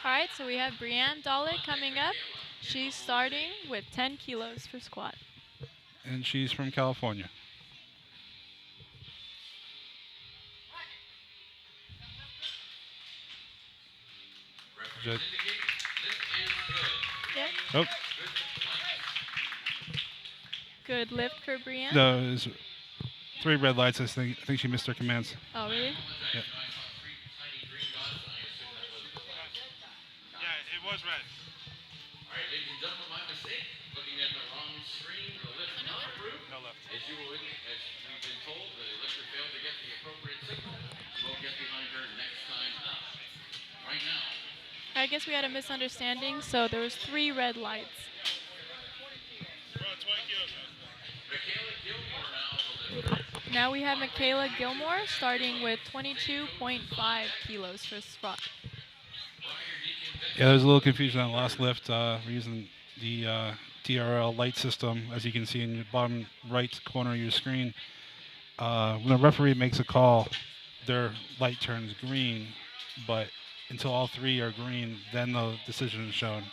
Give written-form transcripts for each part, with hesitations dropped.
All right, so we have Brianne Dollick coming up. She's starting with 10 kilos for squat. And she's from California. Yep. Oh. Good lift for Brianne. No, it was 3 red lights. I think she missed her commands. Oh, really? Yeah. Yeah, it was red. All right, ladies and gentlemen, my mistake. Looking at the wrong screen, the lift not approved. No left. As you've been told, the lifter failed to get the appropriate signal. We'll get behind her next time out. Right now. I guess we had a misunderstanding, so there was 3 red lights. Bro, 20 kilos, man. Michaela Gilmore now. Now we have Michaela Gilmore starting with 22.5 kilos for squat. Yeah, there's a little confusion on the last lift. We're using the TRL light system, as you can see in the bottom right corner of your screen. When a referee makes a call, their light turns green, but until all 3 are green, then the decision is shown.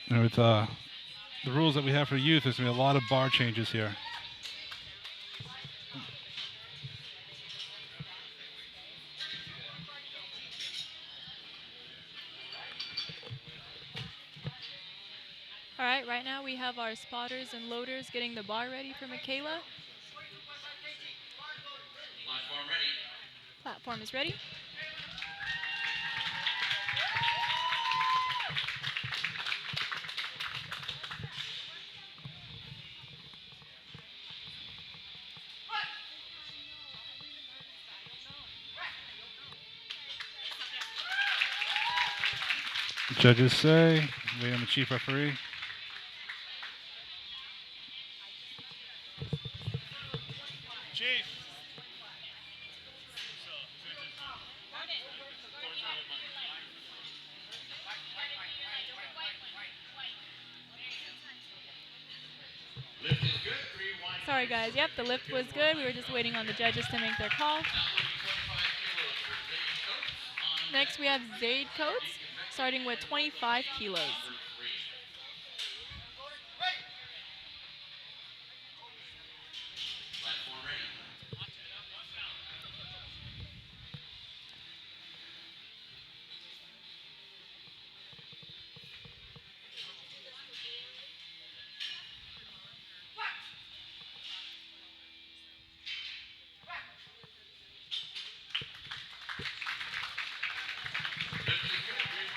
And with the rules that we have for youth, there's going to be a lot of bar changes here. All right, right now we have our spotters and loaders getting the bar ready for Michaela. Platform ready. Platform is ready. Judges say, wait on the chief referee. Chief. Sorry guys, yep, the lift was good. We were just waiting on the judges to make their call. Next we have Zaid Coates starting with 25 kilos.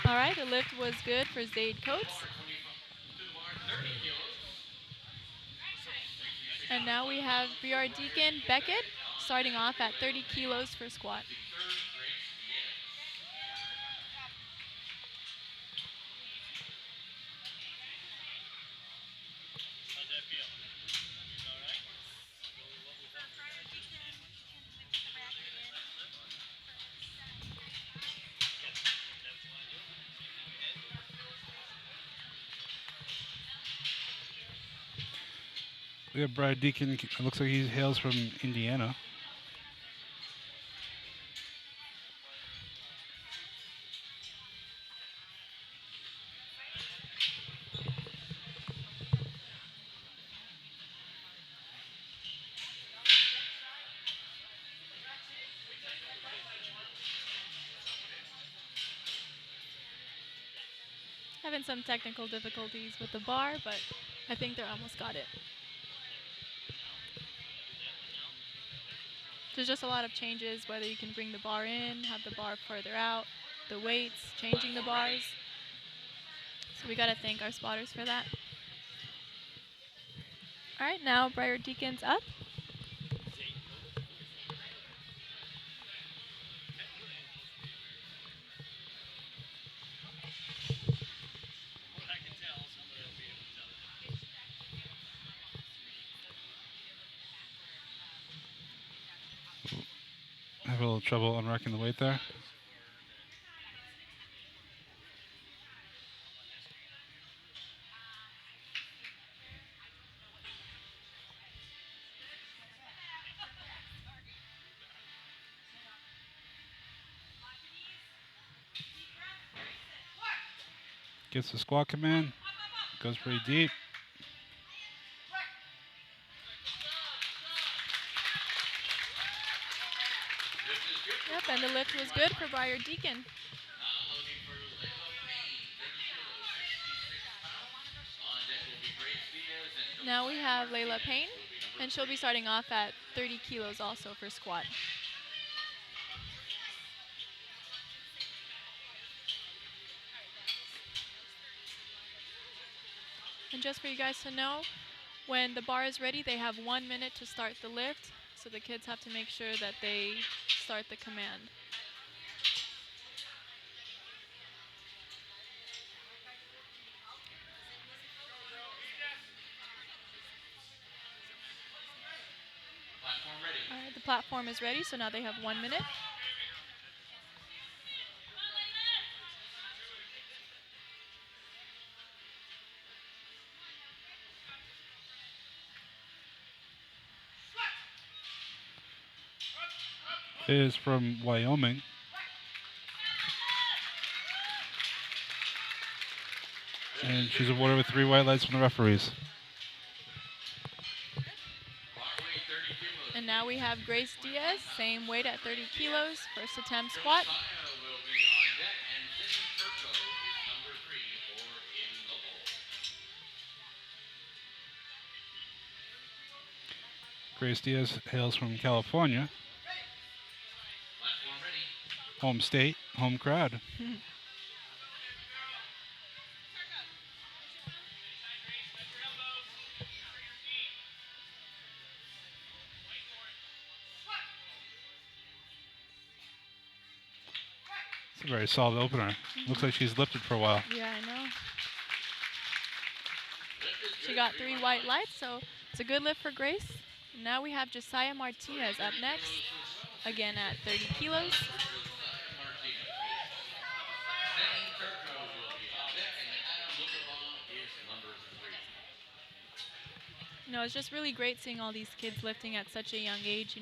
All right, the lift was good for Zaid Coates. And now we have BR Deacon Beckett starting off at 30 kilos for squat. How'd that feel? All right? We have Brad Deacon. It looks like he hails from Indiana. Having some technical difficulties with the bar, but I think they almost got it. There's just a lot of changes, whether you can bring the bar in, have the bar further out, the weights, changing the bars. So we gotta thank our spotters for that. All right, now Briar Deacon's up. Have a little trouble unracking the weight there. Gets the squat command. Goes pretty deep. Yep, and the lift was good for Briar Deacon. Now we have Layla Payne, and she'll be starting off at 30 kilos also for squat. And just for you guys to know, when the bar is ready, they have 1 minute to start the lift, so the kids have to make sure that they start the command. All right, the platform is ready, so now they have 1 minute. Is from Wyoming. And she's awarded with 3 white lights from the referees. And now we have Grace Diaz, same weight at 30 kilos, first attempt squat. Grace Diaz hails from California. Home state, home crowd. It's a very solid opener. Looks like she's lifted for a while. Yeah, I know. She got 3 white lights, so it's a good lift for Grace. Now we have Josiah Martinez up next, again at 30 kilos. It's just really great seeing all these kids lifting at such a young age,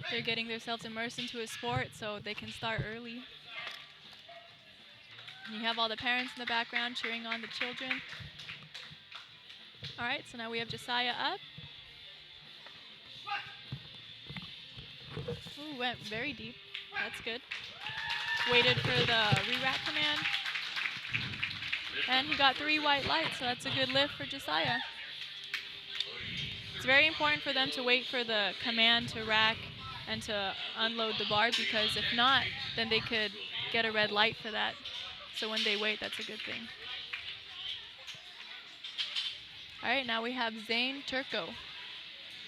They're getting themselves immersed into a sport so they can start early. And you have all the parents in the background cheering on the children. All right, so now we have Josiah up. Ooh, went very deep. That's good. Waited for the re-rack command. And he got 3 white lights, so that's a good lift for Josiah. It's very important for them to wait for the command to rack and to unload the bar, because if not, then they could get a red light for that. So when they wait, that's a good thing. All right, now we have Zane Turco,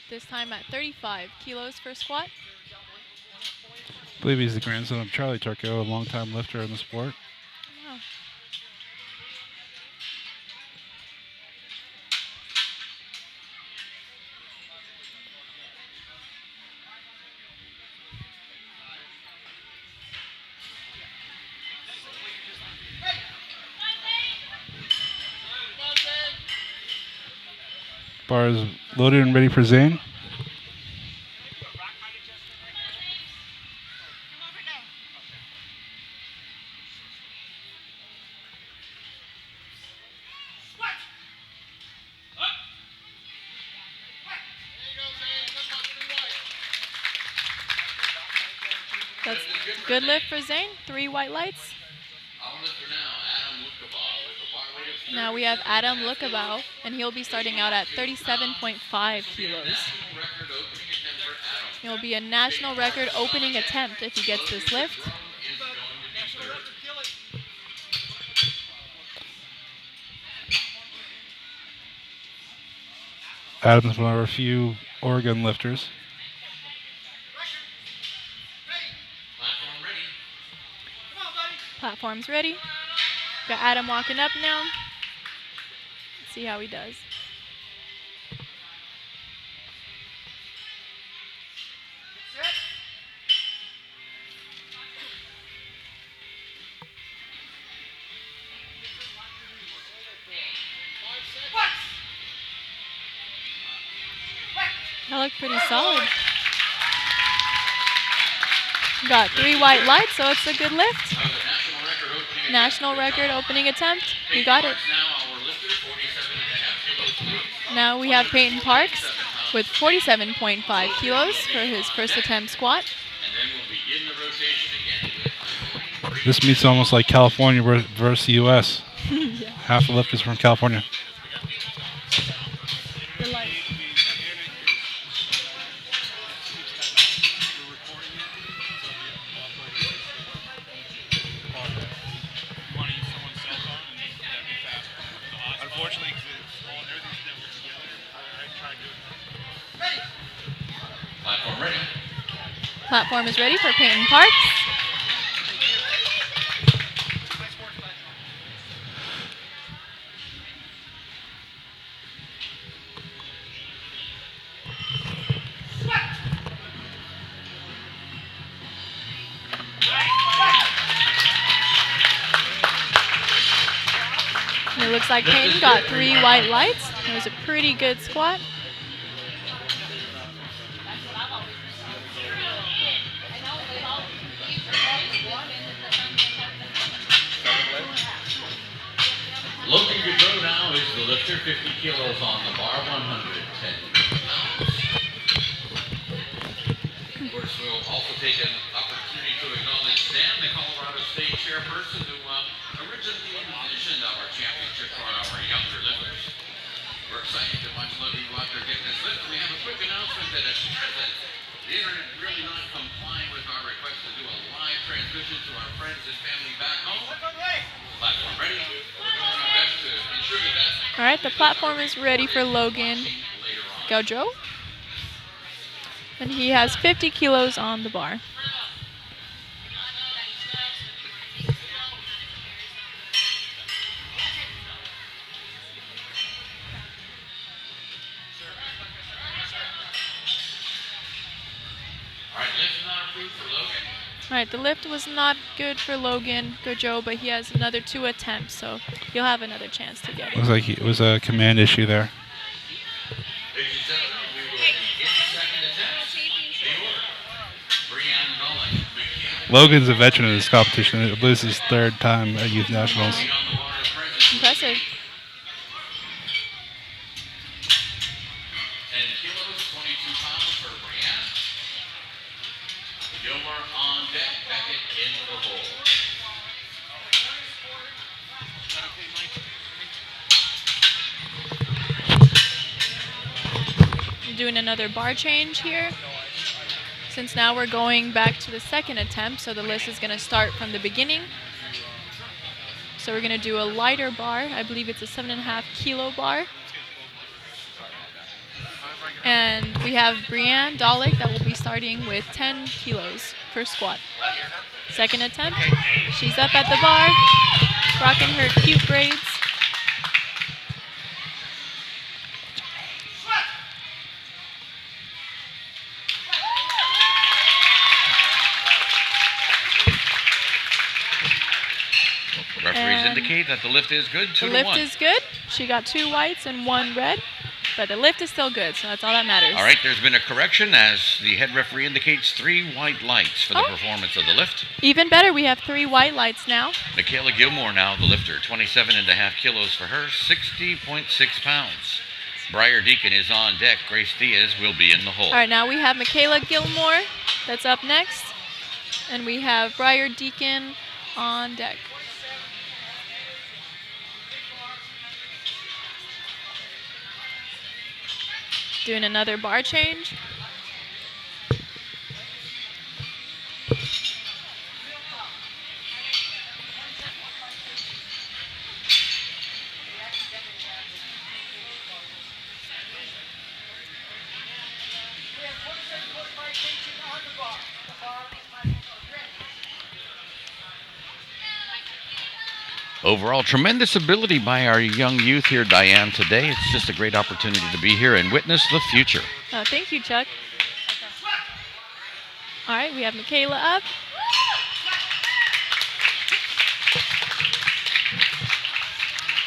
this time at 35 kilos for squat. I believe he's the grandson of Charlie Turco, a longtime lifter in the sport. Wow. Bar is loaded and ready for Zane. That's good lift for Zane, 3 white lights. Now we have Adam Lukabau, and he'll be starting out at 37.5 kilos. It will be a national record opening attempt if he gets this lift. Adam's one of our few Oregon lifters. Platform's ready. Got Adam walking up now. Let's see how he does. That looked pretty solid. Got 3 white lights, so it's a good lift. national record opening attempt. He got it. Now we have Peyton Parks with 47.5 kilos for his first attempt squat. This meets almost like California versus the U.S. Yeah. Half the lift is from California. The light. Unfortunately, everything's networked together. I tried doing that. Platform ready. Platform is ready for Peyton Parks. It looks like Peyton got 3 white lights. It was a pretty good squat. Looking to go now is the lifter, 50 kilos on the bar, 110 pounds. Of course, we'll also take an opportunity to acknowledge Stan, the Colorado State chairperson, who originally envisioned our championship for our younger lifters. We're excited to watch Logan go out there getting this lift. We have a quick announcement that assures that the internet really not complying with our request to do a live transmission to our friends and family back home. Platform ready. We're doing our best to ensure that. All right, the platform is ready for Logan Gaudreau. And he has 50 kilos on the bar. All right, the lift was not good for Logan Gaudreau, but he has another 2 attempts, so he'll have another chance to get it. Looks like it was a command issue there. Logan's a veteran of this competition. I believe this is his 3rd time at Youth Nationals. Impressive. 10 kilos, 22 pounds for Brianna. Gilmore on deck, Beckett into the hole. Doing another bar change here. Since now we're going back to the 2nd attempt, so the list is going to start from the beginning. So we're going to do a lighter bar. I believe it's a 7.5 kilo bar. And we have Brianne Dolick that will be starting with 10 kilos per squat. 2nd attempt. She's up at the bar, rocking her cute braids. Referees indicate that the lift is good, 2 The to 1. lift is good. She got 2 whites and 1 red, but the lift is still good, so that's all that matters. All right, there's been a correction as the head referee indicates 3 white lights for the performance of the lift. Even better, we have 3 white lights now. Michaela Gilmore now the lifter, 27.5 kilos for her, 60.6 pounds. Briar Deacon is on deck. Grace Diaz will be in the hole. All right, now we have Michaela Gilmore that's up next, and we have Briar Deacon on deck. Doing another bar change. Overall, tremendous ability by our young youth here, Diane, today. It's just a great opportunity to be here and witness the future. Thank you, Chuck. All right, we have Michaela up.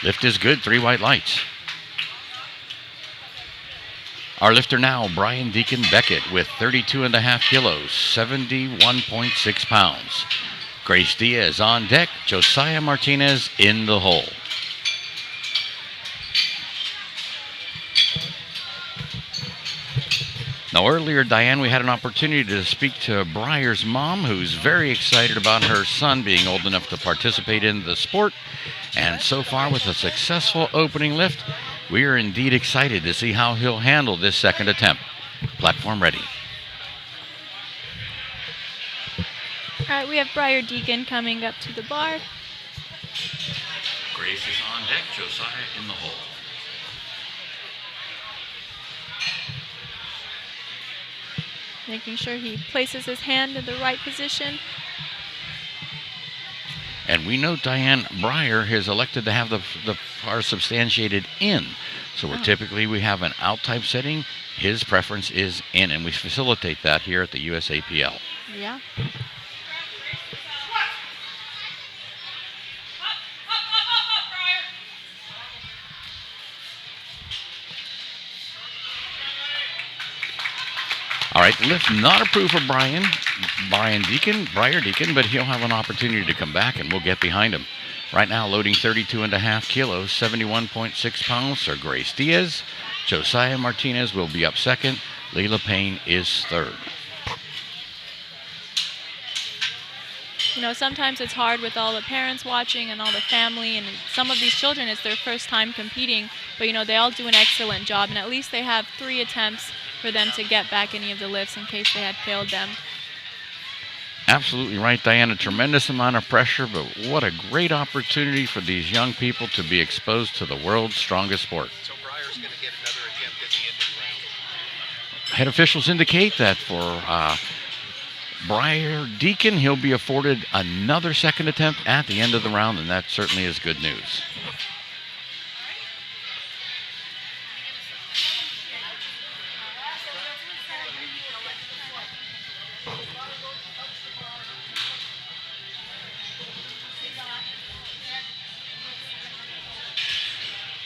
Lift is good, 3 white lights. Our lifter now, Brian Deacon Beckett, with 32.5 kilos, 71.6 pounds. Grace Diaz on deck. Josiah Martinez in the hole. Now, earlier, Diane, we had an opportunity to speak to Briar's mom, who's very excited about her son being old enough to participate in the sport. And so far, with a successful opening lift, we are indeed excited to see how he'll handle this second attempt. Platform ready. All right, we have Briar Deacon coming up to the bar. Grace is on deck. Josiah in the hole. Making sure he places his hand in the right position. And we know Diane Briar has elected to have the bar substantiated in. So we're typically we have an out type setting. His preference is in, and we facilitate that here at the USAPL. Yeah. All right, lift not approved for Briar Deacon, but he'll have an opportunity to come back, and we'll get behind him. Right now, loading 32.5 kilos, 71.6 pounds for Grace Diaz. Josiah Martinez will be up second. Layla Payne is third. You know, sometimes it's hard with all the parents watching and all the family, and some of these children, it's their first time competing, but, you know, they all do an excellent job, and at least they have 3 attempts for them to get back any of the lifts in case they had failed them. Absolutely right, Diana. Tremendous amount of pressure, but what a great opportunity for these young people to be exposed to the world's strongest sport. So Briar's going to get another attempt at the end of the round. Head officials indicate that for Briar Deacon, he'll be afforded another second attempt at the end of the round, and that certainly is good news.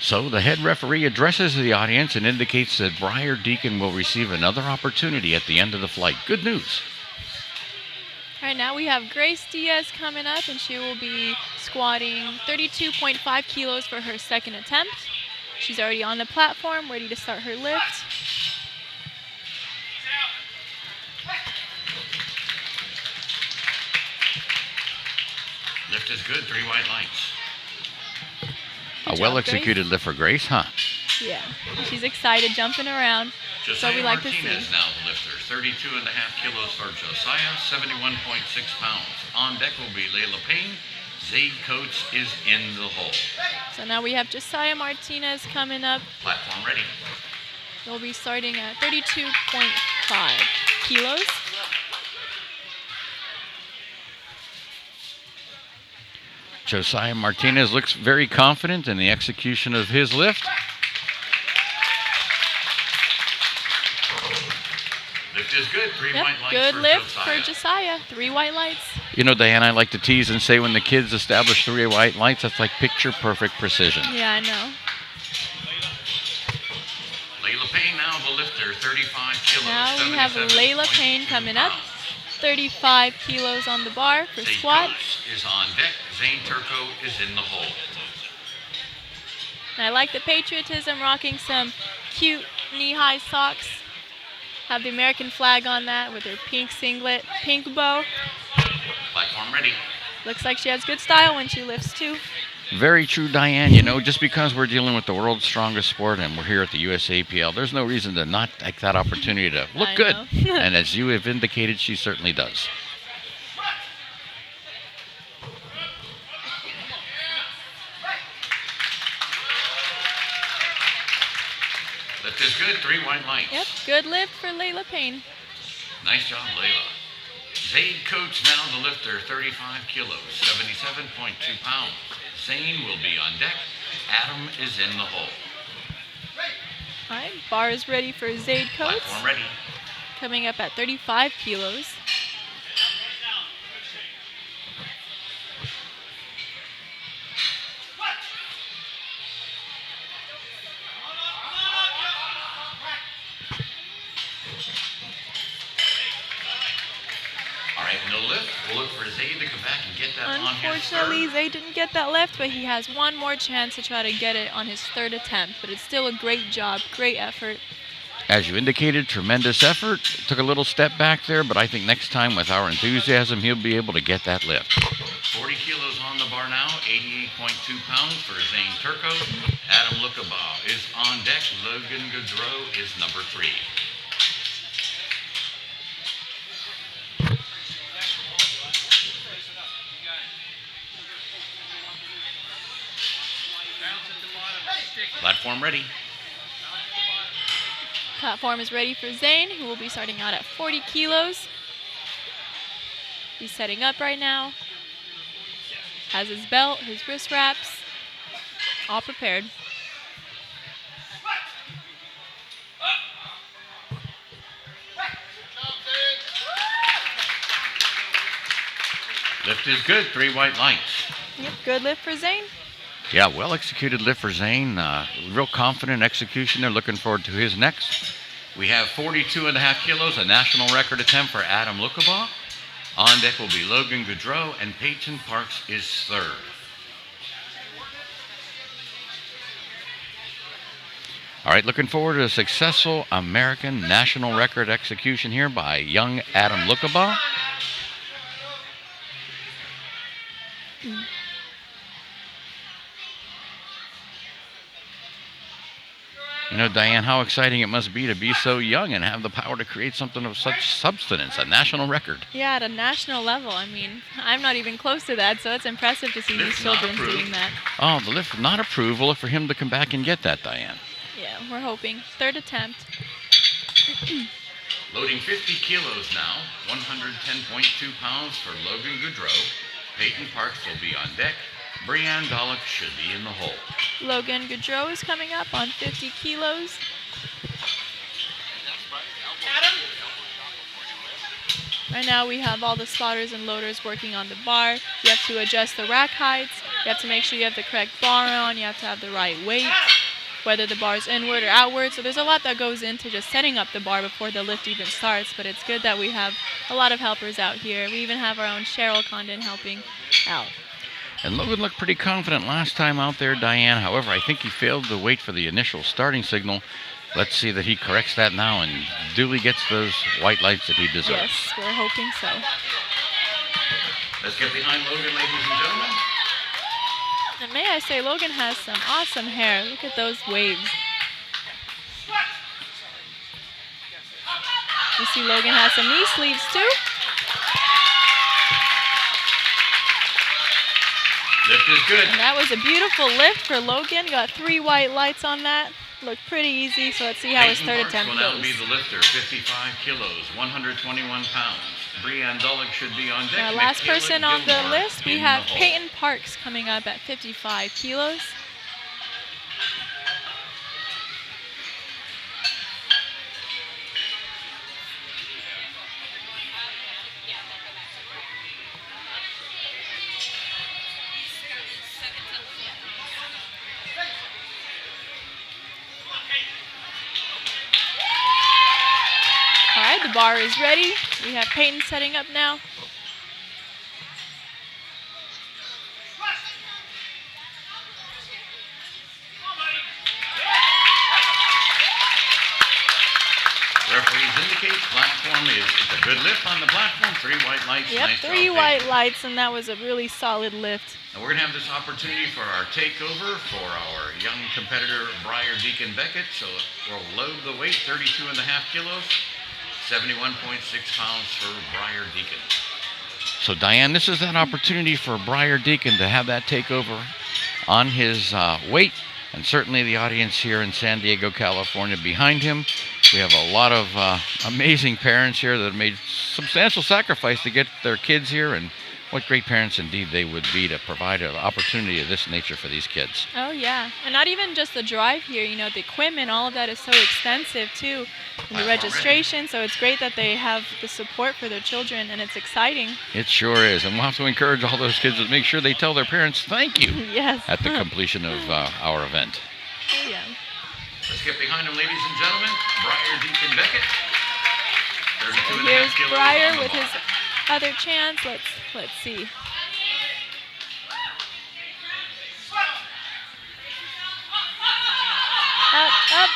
So the head referee addresses the audience and indicates that Briar Deacon will receive another opportunity at the end of the flight. Good news. All right, now we have Grace Diaz coming up, and she will be squatting 32.5 kilos for her second attempt. She's already on the platform, ready to start her lift. Lift is good, 3 white lights. Good A job, well-executed lift for Grace, huh? Yeah, she's excited, jumping around. Josiah we like to Martinez see. now the lifter, 32.5 kilos for Josiah, 71.6 pounds. On deck will be Layla Payne. Zaid Coates is in the hole. So now we have Josiah Martinez coming up. Platform ready. They'll be starting at 32.5 kilos. Josiah Martinez looks very confident in the execution of his lift. Lift is good. 3 Yep, white lights good for lift Josiah. for Josiah. 3 white lights. You know, Diana, I like to tease and say when the kids establish 3 white lights, that's like picture-perfect precision. Yeah, I know. Layla Payne now the lifter, 35 kilos. Now we have Layla Payne coming up. 35 kilos on the bar for Zaid squat. Coates is on deck. Zane Turco is in the hole. And I like the patriotism, rocking some cute knee-high socks. Have the American flag on that with her pink singlet, pink bow. Platform ready. Looks like she has good style when she lifts too. Very true, Diane. You know, just because we're dealing with the world's strongest sport and we're here at the USAPL, there's no reason to not take that opportunity to look I good. know. And as you have indicated, she certainly does. Lift is good. 3 white lights. Yep, good lift for Layla Payne. Nice job, Layla. Zaid Coates now the lifter, 35 kilos, 77.2 pounds. Zane will be on deck. Adam is in the hole. All right, bar is ready for Zaid Coates. Platform ready. Coming up at 35 kilos. All right, no lift. We'll look for Zayd to come back and get that on his Unfortunately, third. Zayd didn't get that lift, but he has one more chance to try to get it on his third attempt. But it's still a great job, great effort. As you indicated, tremendous effort. Took a little step back there, but I think next time with our enthusiasm, he'll be able to get that lift. 40 kilos on the bar now, 88.2 pounds for Zane Turco. Adam Lukabaugh is on deck. Logan Gaudreau is number 3. Platform ready. Platform is ready for Zane, who will be starting out at 40 kilos. He's setting up right now. Has his belt, his wrist wraps, all prepared. Lift is good, 3 white lights. Yep, good lift for Zane. Yeah, well executed lift for Zane. Real confident execution. They're looking forward to his next. We have 42.5 kilos, a national record attempt for Adam Lukabaugh. On deck will be Logan Gaudreau, and Peyton Parks is third. All right, looking forward to a successful American national record execution here by young Adam Lukabaugh. You know, Diane, how exciting it must be to be so young and have the power to create something of such substance, a national record. Yeah, at a national level. I mean, I'm not even close to that, so it's impressive to see these children doing that. Oh, the lift not approved. We'll look for him to come back and get that, Diane. Yeah, we're hoping. Third attempt. Loading 50 kilos now, 110.2 pounds for Logan Gaudreau. Peyton Parks will be on deck. Brianne Dollick should be in the hole. Logan Gaudreau is coming up on 50 kilos. Right now we have all the spotters and loaders working on the bar. You have to adjust the rack heights. You have to make sure you have the correct bar on. You have to have the right weight, whether the bar is inward or outward. So there's a lot that goes into just setting up the bar before the lift even starts. But it's good that we have a lot of helpers out here. We even have our own Cheryl Condon helping out. And Logan looked pretty confident last time out there, Diane. However, I think he failed to wait for the initial starting signal. Let's see that he corrects that now and duly gets those white lights that he deserves. Yes, we're hoping so. Let's get behind Logan, ladies and gentlemen. And may I say, Logan has some awesome hair. Look at those waves. You see Logan has some knee sleeves too. Lift is good. And that was a beautiful lift for Logan. Got 3 white lights on that. Looked pretty easy, so let's see how his third attempt will now goes. be the lifter, 55 kilos, 121 pounds. Brianne Dollick should be on deck. Now, last Michaela person on the Gilmore list, we in have the hole. Peyton Parks coming up at 55 kilos. All right, the bar is ready. We have Peyton setting up now. Referees indicate platform is it's a good lift on the platform. 3 white lights. Yep, Nice 3 job, white Peyton. lights, and that was a really solid lift. And we're going to have this opportunity for our takeover for our young competitor, Briar Deacon Beckett. So we'll load the weight, 32.5 kilos, 71.6 pounds for Briar Deacon. So, Diane, this is that opportunity for Briar Deacon to have that takeover on his weight. And certainly the audience here in San Diego, California behind him. We have a lot of amazing parents here that have made substantial sacrifice to get their kids here, and what great parents indeed they would be to provide an opportunity of this nature for these kids. Oh, yeah. And not even just the drive here, you know, the equipment, all of that is so expensive, too, and the registration. So it's great that they have the support for their children, and it's exciting. It sure is. And we'll have to encourage all those kids to make sure they tell their parents thank you Yes. at the completion of our event. Oh, yeah. Let's get behind him, ladies and gentlemen. Briar Deacon Beckett. So here's Briar with his other chance. Let's see. Up.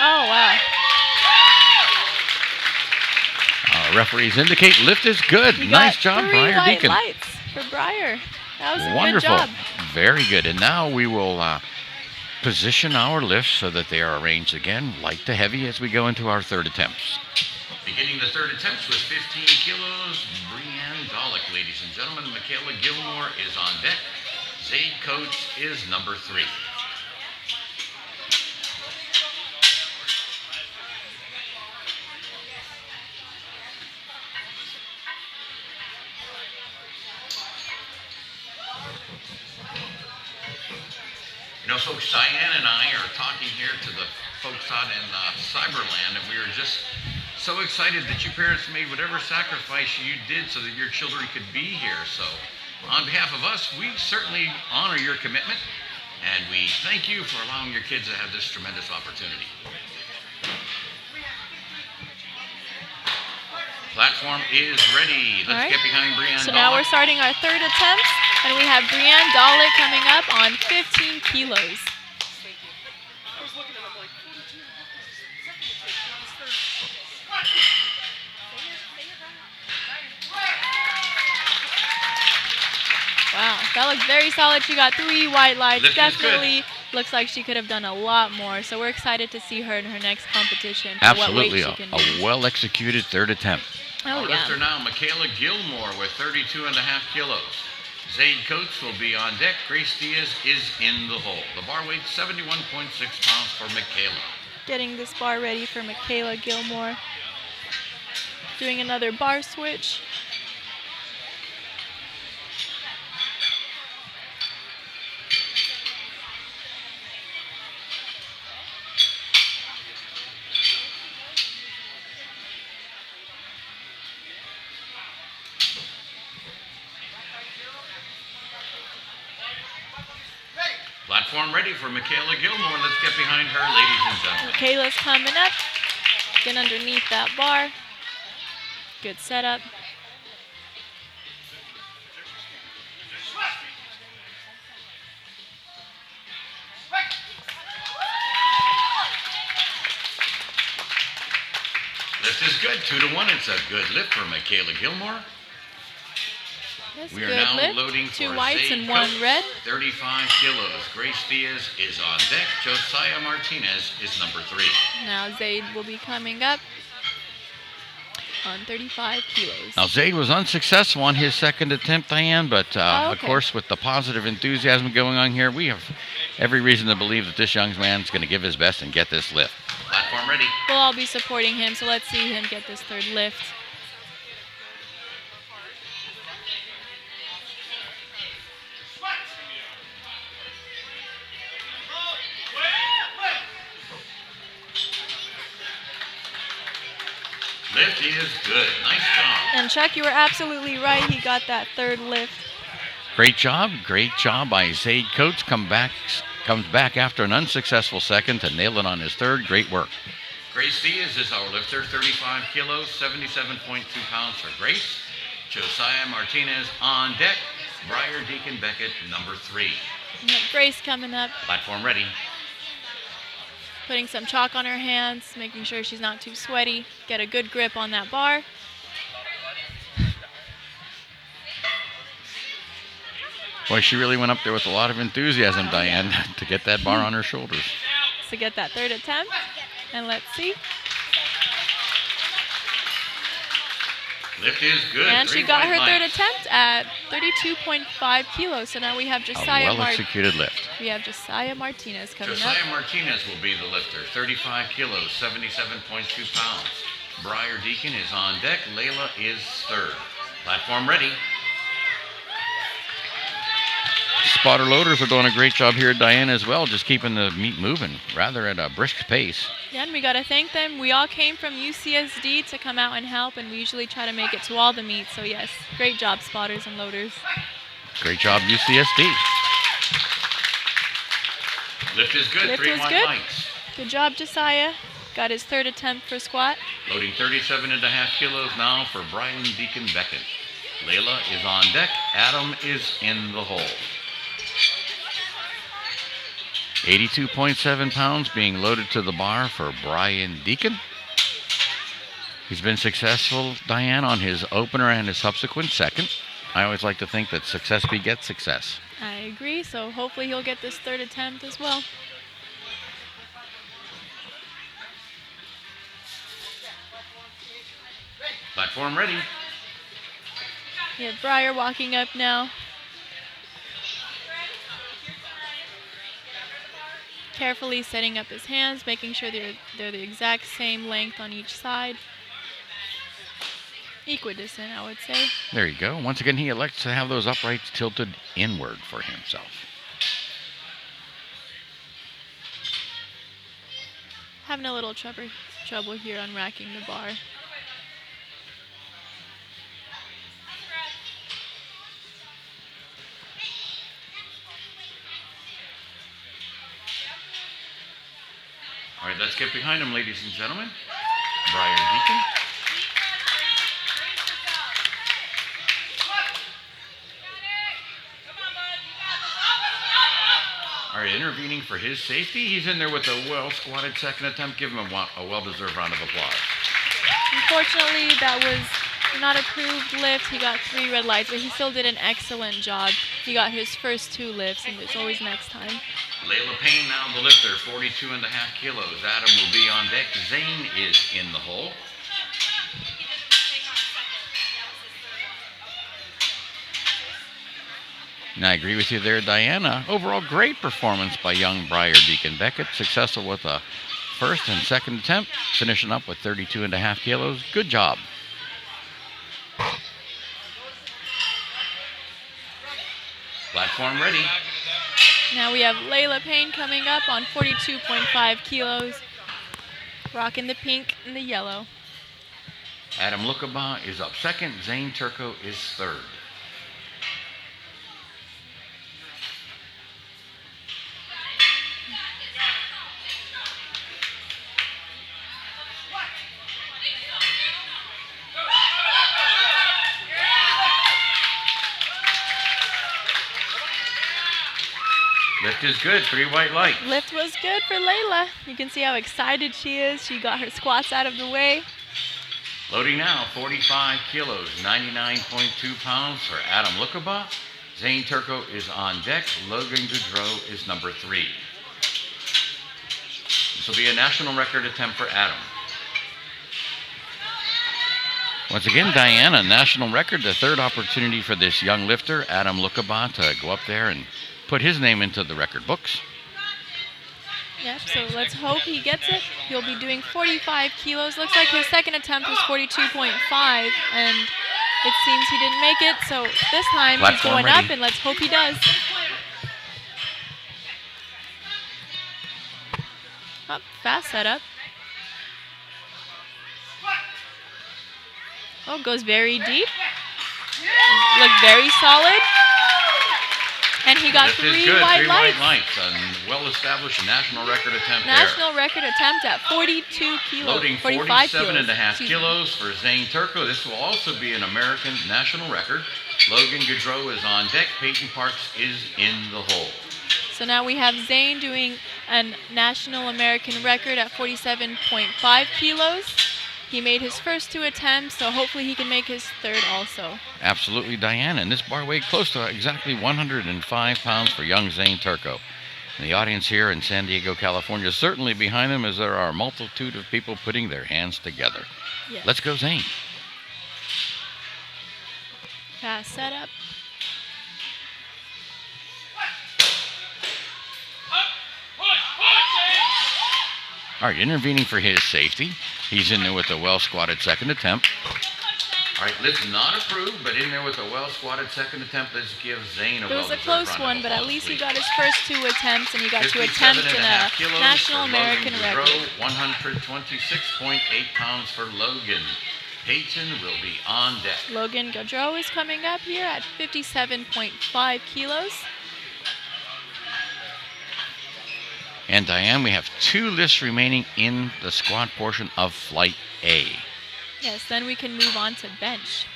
Oh, wow. Referees indicate lift is good. We Nice got job, 3 Briar white Deacon. lights for Briar. That was a Wonderful. good job. Very good. And now we will position our lifts so that they are arranged again, light to heavy, as we go into our third attempts. Beginning the third attempts with 15 kilos, Brianne Dolick, ladies and gentlemen. Michaela Gilmore is on deck. Zaid Coates is number 3. You know, folks, Diane and I are talking here to the folks out in Cyberland, and we were just so excited that you parents made whatever sacrifice you did so that your children could be here. So, on behalf of us, we certainly honor your commitment, and we thank you for allowing your kids to have this tremendous opportunity. Platform is ready. Let's get behind Brianne So Dolick. now we're starting our third attempt, and we have Brianne Dolick coming up on 15 kilos. Wow, that looks very solid. She got 3 white lights. Lift is Definitely looks like she could have done a lot more. So we're excited to see her in her next competition. For Absolutely, what weight she can do. a well-executed third attempt. Oh, Our yeah. lifter now, Michaela Gilmore with 32.5 kilos. Zaid Coates will be on deck. Grace Diaz is in the hole. The bar weight 71.6 pounds for Michaela. Getting this bar ready for Michaela Gilmore. Doing another bar switch. Platform ready for Michaela Gilmore. Let's get behind her, ladies and gentlemen. Michaela's coming up. Get underneath that bar. Good setup. Lift is good, 2-1. It's a good lift for Michaela Gilmore. That's We are good now lift. loading 2 for whites Zaid and 1 Coates, red. 35 kilos. Grace Diaz is on deck. Josiah Martinez is number 3. Now Zaid will be coming up on 35 kilos. Now, Zaid was unsuccessful on his second attempt, Diane, but of okay. course, with the positive enthusiasm going on here, we have every reason to believe that this young man's going to give his best and get this lift. Platform ready. We'll all be supporting him, so let's see him get this third lift. Lift is good. Nice job. And Chuck, you were absolutely right. He got that third lift. Great job by Zaid Coates. Comes back after an unsuccessful second to nail it on his third. Great work. Grace Diaz is our lifter, 35 kilos, 77.2 pounds for Grace. Josiah Martinez on deck. Briar Deacon Beckett, number 3. We have Grace coming up, Platform ready. putting some chalk on her hands, making sure she's not too sweaty. Get a good grip on that bar. Boy, she really went up there with a lot of enthusiasm, Diane, to get that bar on her shoulders. To get that third attempt. And let's see. Lift is good. And she 3 got her white third lights. attempt at 32.5 kilos. So now we have A Josiah well-executed lift. Martinez coming up. Josiah Martinez will be the lifter, 35 kilos, 77.2 pounds. Briar Deacon is on deck. Layla is third. Platform ready. Spotter loaders are doing a great job here, Diane, as well, just keeping the meat moving, rather at a brisk pace. Yeah, and we got to thank them. We all came from UCSD to come out and help, and we usually try to make it to all the meets. So, yes, great job, spotters and loaders. Great job, UCSD. Lift is good. Lift 3 was white good. lights. Good job, Josiah. Got his third attempt for squat. Loading 37.5 kilos now for Brian Deacon Beckett. Layla is on deck. Adam is in the hole. 82.7 pounds being loaded to the bar for Brian Deacon. He's been successful, Diane, on his opener and his subsequent second. I always like to think that success begets success. I agree, so hopefully he'll get this third attempt as well. Platform ready. We have Breyer walking up now. Carefully setting up his hands, making sure they're the exact same length on each side. Equidistant, I would say. There you go. Once again, he elects to have those uprights tilted inward for himself. Having a little trouble here on racking the bar. All right, let's get behind him, ladies and gentlemen. Brian Deacon. All right, intervening for his safety. He's in there with a well-squatted second attempt. Give him a well-deserved round of applause. Unfortunately, that was not approved lift. He got 3 red lights, but he still did an excellent job. He got his first 2 lifts, and there's always next time. Layla Payne now the lifter, 42.5 kilos. Adam will be on deck. Zane is in the hole. And I agree with you there, Diana. Overall, great performance by young Briar Deacon Beckett. Successful with a first and second attempt, finishing up with 32.5 kilos. Good job. Platform ready. Now we have Layla Payne coming up on 42.5 kilos, rocking the pink and the yellow. Adam Lukaba is up second. Zane Turco is third. Lift is good, 3 white lights. Lift was good for Layla. You can see how excited she is. She got her squats out of the way. Loading now, 45 kilos, 99.2 pounds for Adam Lukaba. Zane Turco is on deck. Logan Goudreau is number 3. This will be a national record attempt for Adam. Once again, Diana, national record, the third opportunity for this young lifter, Adam Lukaba, to go up there and put his name into the record books. Yep, so let's hope he gets it. He'll be doing 45 kilos. Looks like his second attempt was 42.5, and it seems he didn't make it. So this time he's going up, and let's hope he does. Up, fast setup. Oh, goes very deep. Looked very solid. And he got 3 white lights. A well-established national record attempt National record attempt at 42 kilos. Loading 47.5 kilos for Zane Turco. This will also be an American national record. Logan Goudreau is on deck. Peyton Parks is in the hole. So now we have Zane doing a national American record at 47.5 kilos. He made his first 2 attempts, so hopefully he can make his third also. Absolutely, Diana. And this bar weighed close to exactly 105 pounds for young Zane Turco. And the audience here in San Diego, California is certainly behind him, as there are a multitude of people putting their hands together. Yes. Let's go, Zane. Fast setup. All right, intervening for his safety. He's in there with a well-squatted second attempt. All right, lift not approved, but in there with a well-squatted second attempt. Let's give Zane a It was a well-deserved close round of one, but at applause, least he please. got his first 2 attempts, and he got to attempt in a 57.5 kilos national for American Logan record. Goudreau, 126.8 pounds for Logan. Peyton will be on deck. Logan Goudreau is coming up here at 57.5 kilos. And Diane, we have 2 lifts remaining in the squat portion of flight A. Yes, then we can move on to bench.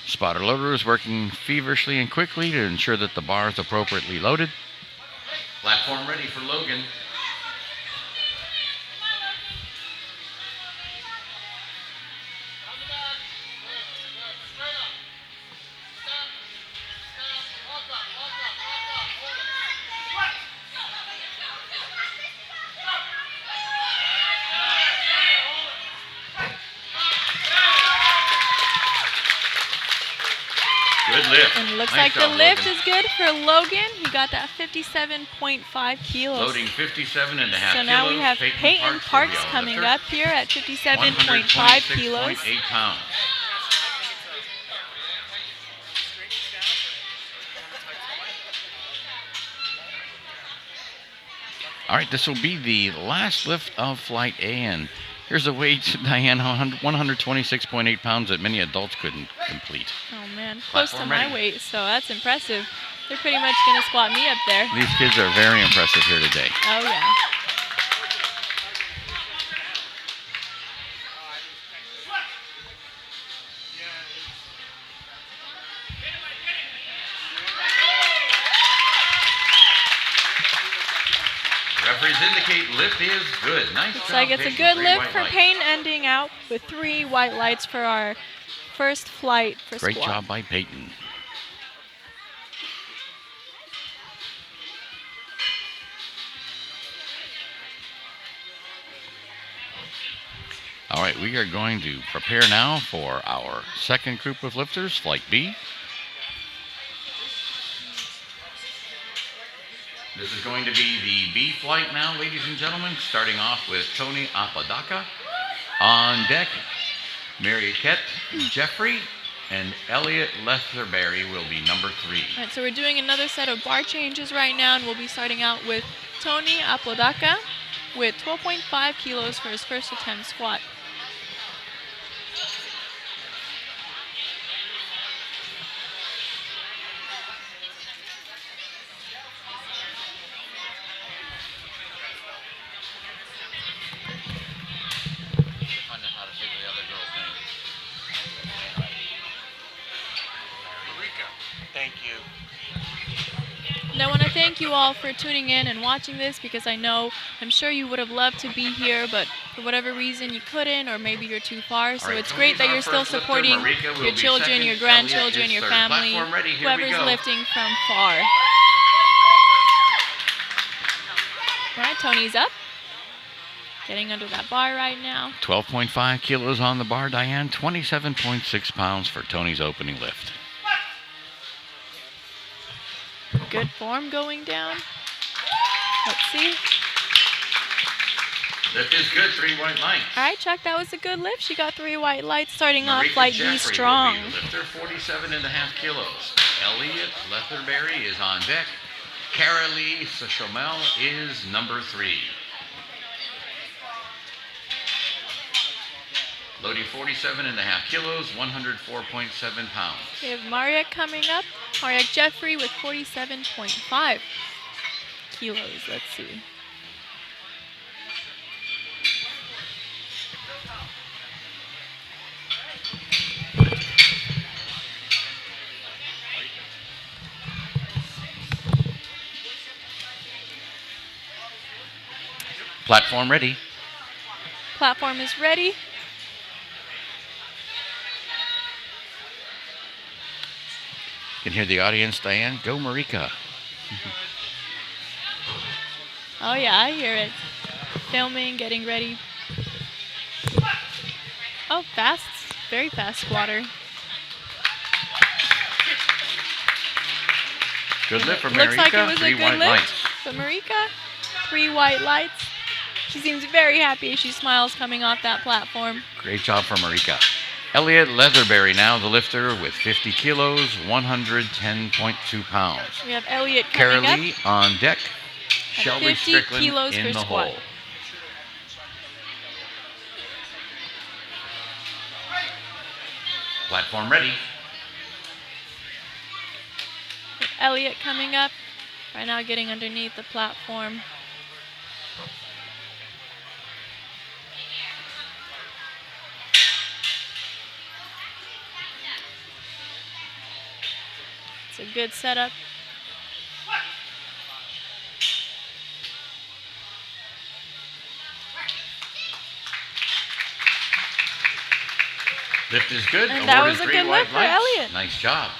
Spotter loader is working feverishly and quickly to ensure that the bar is appropriately loaded. Platform ready for Logan. Good lift. And it looks Nice like the job, lift Logan. is good for Logan. He got that 57.5 kilos. Loading 57 and a half So now we kilos. have Peyton Parks the coming lifter. up here at 57.5 kilos. 126.8 pounds. All right, this will be the last lift of Flight A, and here's a weight, Diane, 126.8 pounds that many adults couldn't complete. Oh man, close to Platform my ready. weight, so that's impressive. They're pretty much gonna squat me up there. These kids are very impressive here today. Oh yeah. Referees indicate lift is good. Nice Looks job, like it's a Peyton. good 3 lift white for lights. Payne, ending out with 3 white lights for our first flight for Great squat. job by Peyton. All right, we are going to prepare now for our second group of lifters, Flight B. This is going to be the B flight now, ladies and gentlemen, starting off with Tony Apodaca. On deck, Mariette Jeffrey and Elliot Leatherberry will be number 3. All right, so we're doing another set of bar changes right now, and we'll be starting out with Tony Apodaca with 12.5 kilos for his first attempt squat. Thank you. And I want to thank you all for tuning in and watching this, because I'm sure you would have loved to be here, but for whatever reason you couldn't, or maybe you're too far. So All right, it's great that Tony's you're our still first lifter. supporting Marika will your be children, second. your Elliot grandchildren, is your third. family, Platform ready. Here we whoever's go. lifting from far. All right, Tony's up. Getting under that bar right now. 12.5 kilos on the bar, Diane. 27.6 pounds for Tony's opening lift. Good form going down. Let's see. Lift is good. 3 white lights. All right, Chuck, that was a good lift. She got 3 white lights, starting off Marika Flight Jeffrey B strong. will be the lifter, 47 and a half kilos. Elliot Leatherberry is on deck. Carolee Sachomel is number 3. Loading 47 and a half kilos, 104.7 pounds. We have Mariette coming up. Mariette Jeffrey with 47.5 kilos. Let's see. Platform ready. Platform is ready. You can hear the audience, Diane. Go, Marika. Oh yeah, I hear it. Filming, getting ready. Oh, fast. Very fast squatter. Good lift for Marika. Looks like it was 3 a good white lift. lights. But Marika, 3 white lights. She seems very happy as she smiles coming off that platform. Great job for Marika. Elliot Leatherberry now the lifter with 50 kilos, 110.2 pounds. We have Elliot coming up. Carolee on deck. Shelby 50 Strickland kilos in for the squat. hole. Platform ready. Elliott coming up. Right now getting underneath the platform. It's a good setup. Lift is good. And that Awarded was a 3 good white lift for lights. Elliott. Nice job.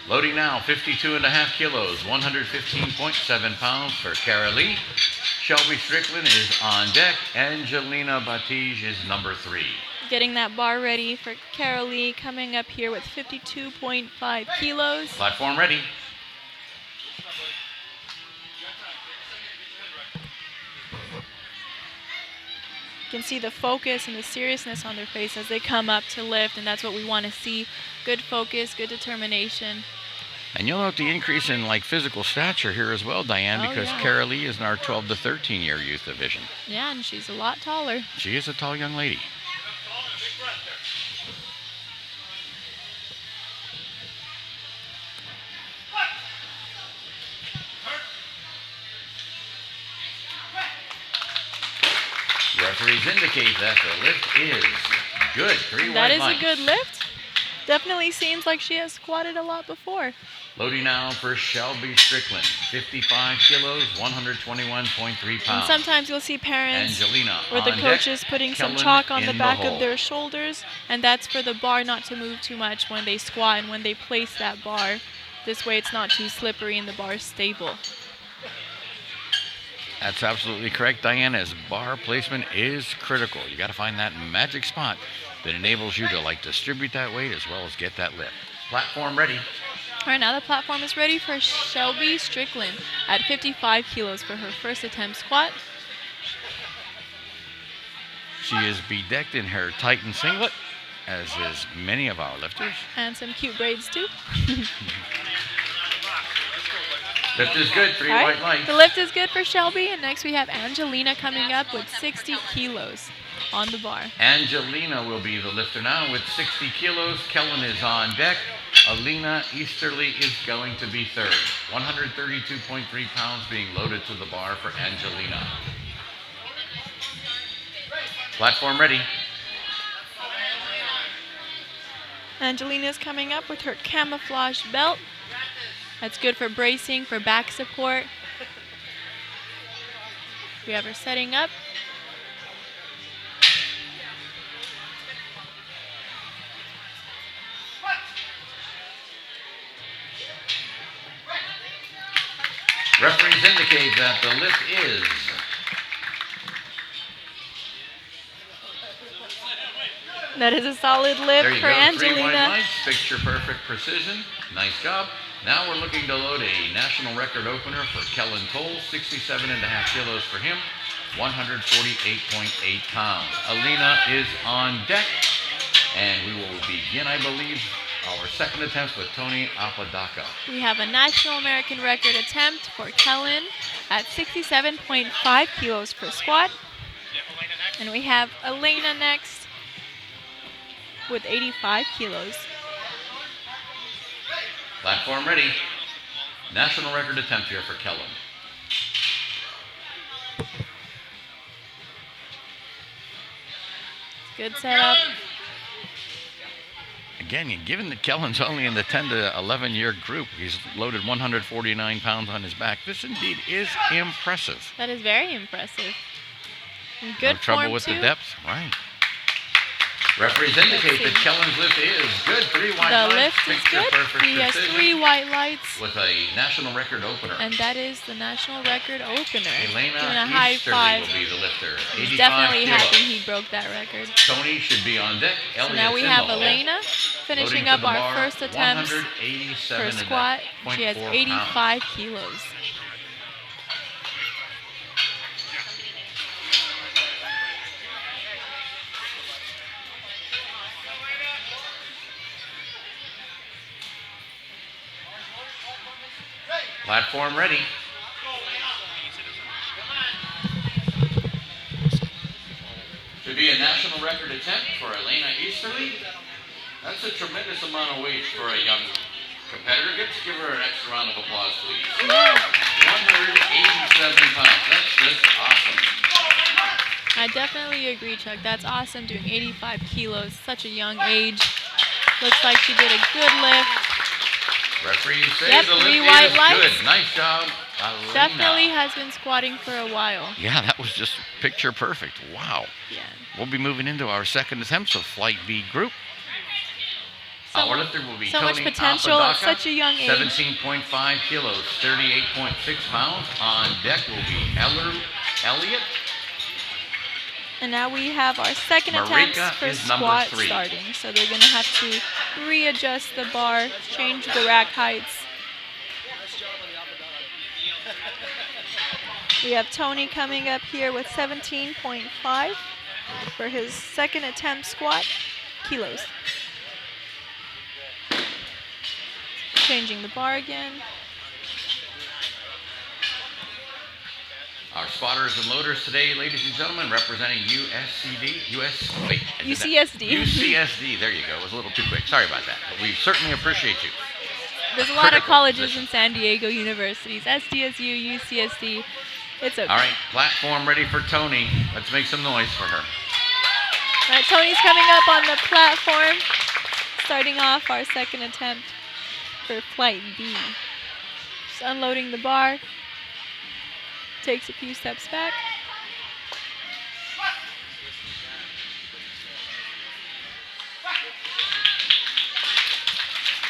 Loading now, 52.5 kilos, 115.7 pounds for Kara Lee. Shelby Strickland is on deck. Angelina Batij is number 3. Getting that bar ready for Kara Lee, coming up here with 52.5 kilos. Platform ready. You can see the focus and the seriousness on their face as they come up to lift, and that's what we want to see. Good focus, good determination. And you'll note the increase in physical stature here as well, Diane, Oh, because yeah. Kara Lee is in our 12 to 13 year youth division. Yeah, and she's a lot taller. She is a tall young lady. Referees indicate that the lift is good. 3 That white is lights. a good lift. Definitely seems like she has squatted a lot before. Loading now for Shelby Strickland, 55 kilos, 121.3 And pounds. sometimes you'll see parents Angelina where the on coach deck, is putting some Kellen chalk on the in back hole. of their shoulders, and that's for the bar not to move too much when they squat and when they place that bar. This way it's not too slippery and the bar is stable. That's absolutely correct, Diane, as bar placement is critical. You got to find that magic spot that enables you to distribute that weight as well as get that lift. Platform ready. All right, now the platform is ready for Shelby Strickland at 55 kilos for her first attempt squat. She is bedecked in her Titan singlet, as is many of our lifters. And some cute braids too. Lift is good, 3 All right, white lights. the lift is good for Shelby, and next we have Angelina coming up with 60 kilos on the bar. Angelina will be the lifter now with 60 kilos. Kellen is on deck. Alina Easterly is going to be third. 132.3 pounds being loaded to the bar for Angelina. Platform ready. Angelina's coming up with her camouflage belt. That's good for bracing, for back support. We have her setting up. Referees indicate that the lift is That is a solid lift there you for go, 3 white Angelina. lights, picture perfect precision. Nice job. Now we're looking to load a national record opener for Kellen Toll, 67.5 kilos for him, 148.8 pounds. Alina is on deck, and we will begin, I believe, our second attempt with Tony Apodaca. We have a national American record attempt for Kellen at 67.5 kilos per squat. And we have Elena next with 85 kilos. Platform ready. National record attempt here for Kellen. Good setup. Again, given that Kellen's only in the 10 to 11 year group, he's loaded 149 pounds on his back. This indeed is impressive. That is very impressive. And good No trouble form with too. the depth, right? Referees indicate that Kellen's lift is good. 3 white The lights, lift is picture good. perfect He has precision 3 white lights. with a national record opener. And that is the national record opener. Elena Giving a high Easterly five. will be the lifter. He's 85 definitely kilos. happy he broke that record. Tony should be on deck. So Elliott's now we in have the hole. Elena finishing Loading to up the our bar, first attempts for 187 squat. She has 0.4 85 kilos. Platform ready. Should be a national record attempt for Elena Easterly. That's a tremendous amount of weight for a young Competitor gets to give her an extra round of applause, please. 187 pounds. That's just awesome. I definitely agree, Chuck. That's awesome doing 85 kilos, such a young age. Looks like she did a good lift. Referee says Yep, the 3 lift white is lights. good. Nice job, Alina. Definitely has been squatting for a while. Yeah, that was just picture perfect. Wow. Yeah. We'll be moving into our second attempts of Flight B group. Our lifter will be So Tony much potential at Apodaca, such a young age. 17.5 kilos, 38.6 pounds. On deck will be Elliot. And now we have our second Marika attempt for is number squat 3. starting. So they're going to have to readjust the bar, change the rack heights. We have Tony coming up here with 17.5 for his second attempt squat kilos. Changing the bar again. Our spotters and loaders today, ladies and gentlemen, representing UCSD. UCSD, there you go. It was a little too quick. Sorry about that. But we certainly appreciate you. There's a lot of colleges in San Diego universities. SDSU, UCSD. It's okay. All right, platform ready for Tony. Let's make some noise for her. All right, Tony's coming up on the platform, starting off our second attempt for Flight B. Just unloading the bar. Takes a few steps back.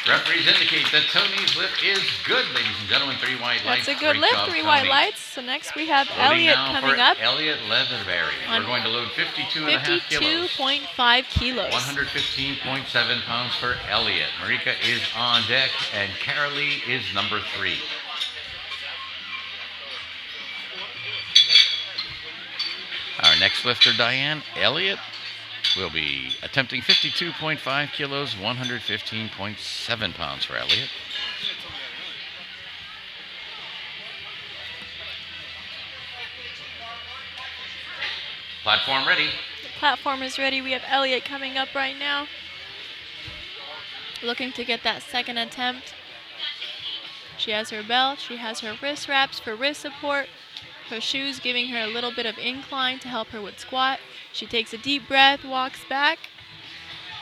Referees indicate that Tony's lift is good, ladies and gentlemen. 3 white lights. That's a good Great lift, job, 3 Tony. white lights. So next we have Loading Elliot now coming for up. Elliot Leatherberry. We're going to load 52.5 kilos. 52.5 kilos. 115.7 pounds for Elliot. Marika is on deck, and Carolee is number 3. Our next lifter, Diane Elliott, will be attempting 52.5 kilos, 115.7 pounds for Elliott. Platform ready. The platform is ready. We have Elliot coming up right now. Looking to get that second attempt. She has her belt. She has her wrist wraps for wrist support. Her shoes giving her a little bit of incline to help her with squat. She takes a deep breath, walks back.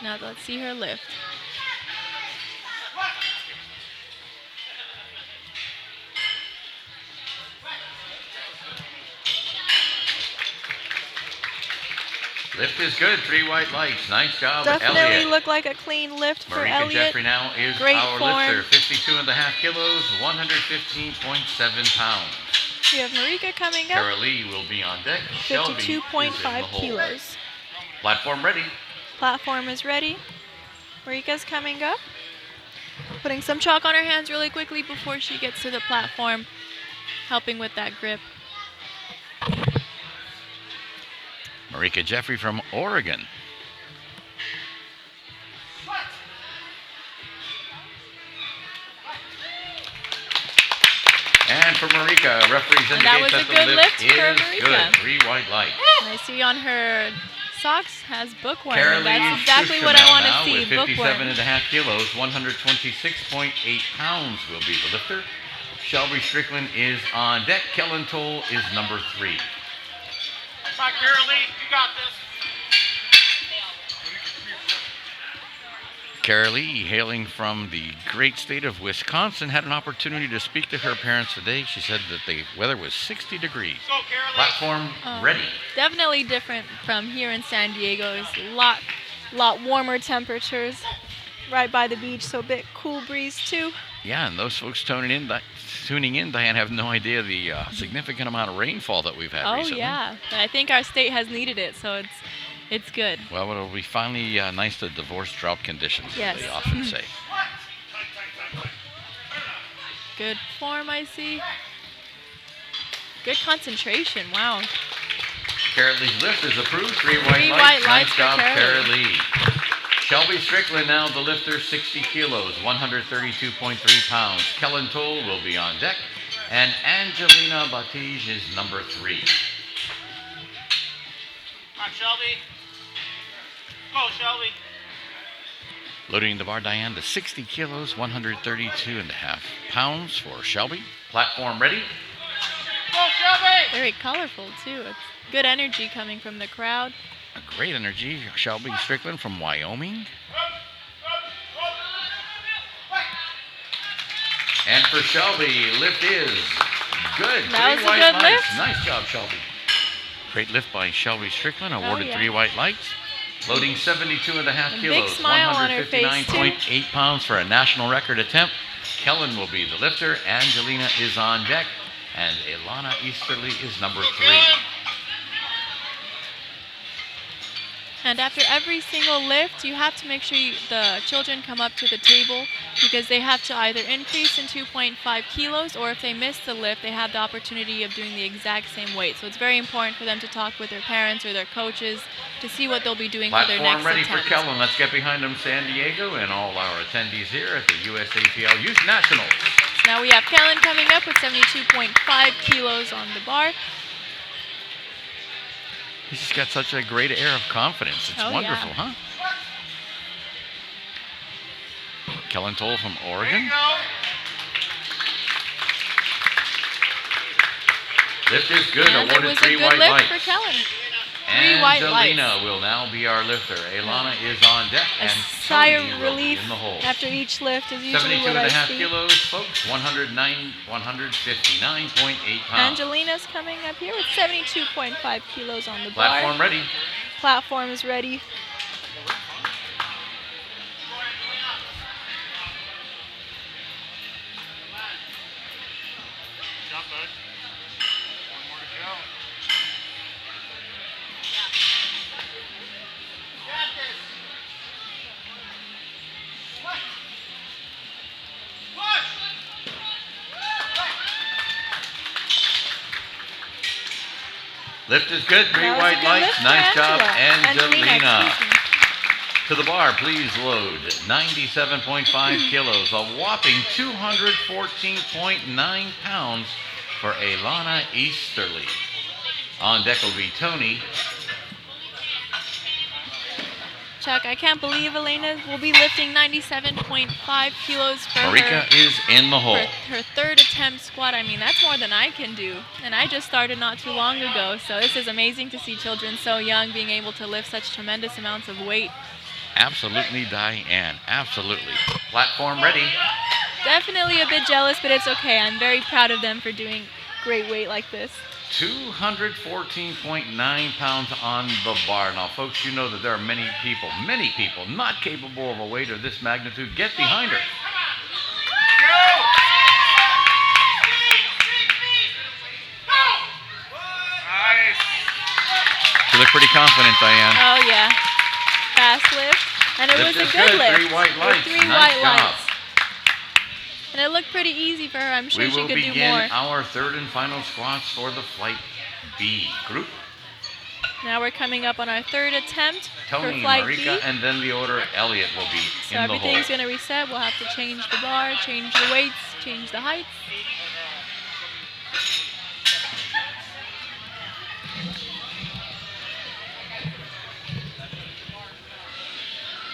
Now let's see her lift. Lift is good. 3 white lights. Nice job, Definitely Elliot. look like a clean lift for Marika Elliot. Jeffrey now is Great our form. lifter. 52.5 kilos, 115.7 pounds. We have Marika coming up. Carolee will be on deck. Shelby is in the 52.5 hole. kilos. Platform ready. Platform is ready. Marika's coming up. Putting some chalk on her hands really quickly before she gets to the platform. Helping with that grip. Marika Jeffrey from Oregon. And for Marika, referees And that indicate was that a the good lift lift for is Marika. good. 3 white lights. And I see on her socks has bookworm. Carolee That's exactly what I want to see, with bookworm. 57.5 kilos, 126.8 pounds will be the lifter. Shelby Strickland is on deck. Kellen Toll is number 3. Come on, Carolee, you got this. Carolee, hailing from the great state of Wisconsin, had an opportunity to speak to her parents today. She said that the weather was 60 degrees. Go, Carolee. Platform ready. Definitely different from here in San Diego. It's a lot warmer temperatures right by the beach, so a bit cool breeze too. Yeah, and those folks tuning in, Diane, have no idea the significant amount of rainfall that we've had recently. Oh yeah, I think our state has needed it, so it's good. Well, it'll be finally nice to divorce drought conditions, Yes. as they often say. Good form, I see. Good concentration, wow. Carolee's lift is approved. 3 white 3 lights. white lights Nice for job, Carolee. Carolee. Shelby Strickland now the lifter, 60 kilos, 132.3 pounds. Kellen Toll will be on deck. And Angelina Batij is number 3. Come on, Shelby. Go, Shelby. Loading the bar, Diane, to 60 kilos, 132.5 pounds for Shelby. Platform ready. Very colorful, too. It's good energy coming from the crowd. A great energy. Shelby Strickland from Wyoming. And for Shelby, lift is good. That was 3 a white good lights. lift. Nice job, Shelby. Great lift by Shelby Strickland, awarded yeah. 3 white lights. Loading 72.5 A big kilos, smile on her face, 159.8 pounds for a national record attempt. Kellen will be the lifter. Angelina is on deck. And Ilana Easterly is number 3. And after every single lift, you have to make sure the children come up to the table because they have to either increase in 2.5 kilos, or if they miss the lift, they have the opportunity of doing the exact same weight. So it's very important for them to talk with their parents or their coaches to see what they'll be doing for their next Platform ready attempt. for Kellen. Let's get behind them, San Diego, and all our attendees here at the USAPL Youth Nationals. So now we have Kellen coming up with 72.5 kilos on the bar. He's just got such a great air of confidence. It's wonderful, yeah. huh? Kellen Toll from Oregon. Lift is good. And it Awarded was a 3 good white lift lights. for Kellen. 3 white Angelina lights. will now be our lifter. Elana is on deck. A And sigh Tony of will be relief in the hole. after each lift is usually what 72.5 I see. kilos, folks. 159.8 pounds. Angelina's coming up here with 72.5 kilos on the Platform bar. ready. Platform is ready. Jump, bud. One more to go. Lift is good. 3 That was a white good lights. lift for Nice job, Angelina, Angelina. excuse me. To the bar, please load 97.5 kilos, a whopping 214.9 pounds for Ilana Easterly. On deck will be Tony. Chuck, I can't believe Elena will be lifting 97.5 kilos for Marika is in the hole. her third attempt squat. I mean, that's more than I can do. And I just started not too long ago. So this is amazing to see children so young being able to lift such tremendous amounts of weight. Absolutely, Diane. Absolutely. Platform ready. Definitely a bit jealous, but it's okay. I'm very proud of them for doing great weight like this. 214.9 pounds on the bar. Now, folks, you know that there are many people not capable of a weight of this magnitude. Get behind her. Nice. You look pretty confident, Diane. Oh, yeah. Fast lift. And it Lift was is a good lift. 3 white lights. With 3 Nice white job. lights. And it looked pretty easy for her. I'm sure We she will could do begin more. our third and final squats for the Flight B group. Now we're coming up on our third attempt Tony, for Flight Marika, B. and then the order Elliott will be So in the hole. everything's going to reset. We'll have to change the bar, change the weights, change the heights.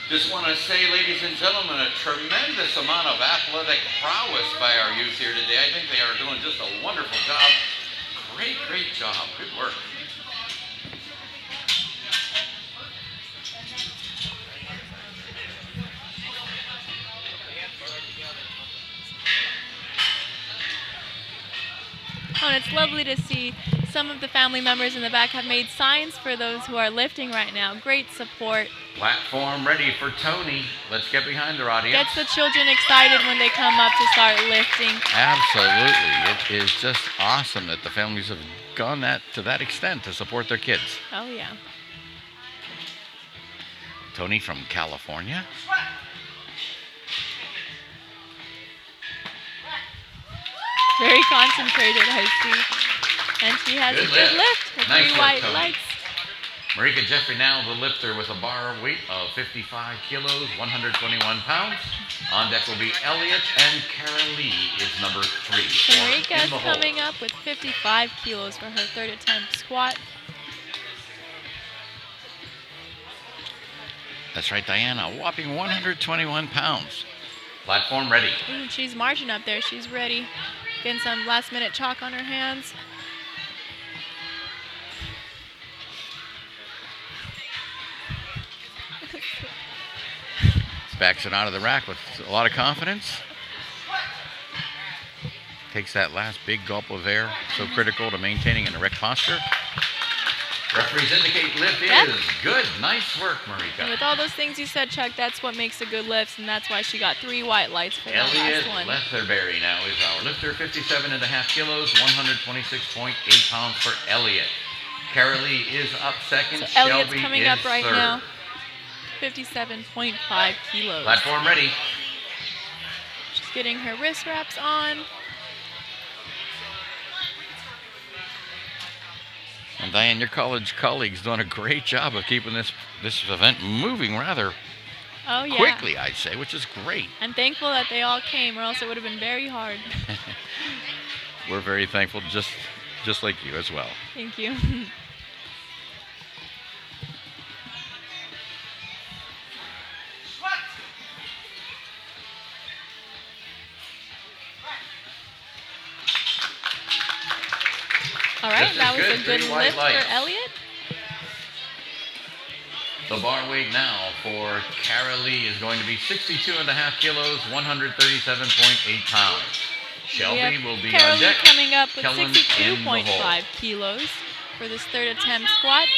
Just want to say, ladies and gentlemen, a tremendous amount of athletic prowess by our youth here today. I think they are doing just a wonderful job. Great job. Good work. Oh, and it's lovely to see some of the family members in the back have made signs for those who are lifting right now. Great support. Platform ready for Tony. Let's get behind her, audience. Gets the children excited when they come up to start lifting. Absolutely. It is just awesome that the families have gone to that extent to support their kids. Oh, yeah. Tony from California. Very concentrated, I see. And she has Good a good lift. lift. Her Nice 3 lift, white Tony. lights. Marika Jeffrey now the lifter with a bar weight of 55 kilos, 121 pounds. On deck will be Elliott, and Karen Lee is number 3. So Marika in is the hole. coming up with 55 kilos for her third attempt squat. That's right, Diane. A whopping 121 pounds. Platform ready. Ooh, she's marching up there. She's ready. Getting some last-minute chalk on her hands. Backs it out of the rack with a lot of confidence. Takes that last big gulp of air, so critical to maintaining an erect posture. Referees indicate lift is good. Nice work, Marika. And with all those things you said, Chuck, that's what makes a good lift, and that's why she got 3 white lights for that last one. Leatherberry now is our lifter, 57.5 kilos, 126.8 pounds for Elliot. Carolee is up second. So Elliot's Shelby coming is up right third. now. 57.5 kilos. Platform ready. She's getting her wrist wraps on. And Diane, your college colleagues doing a great job of keeping this event moving rather quickly, I'd say, which is great. I'm thankful that they all came, or else it would have been very hard. We're very thankful, just like you as well. Thank you. All right, that was a good lift for Elliot. The bar weight now for Carolee is going to be 62.5 kilos, 137.8 pounds. Shelby will be on deck. Coming up with Kellen 62.5 kilos for this third attempt squat.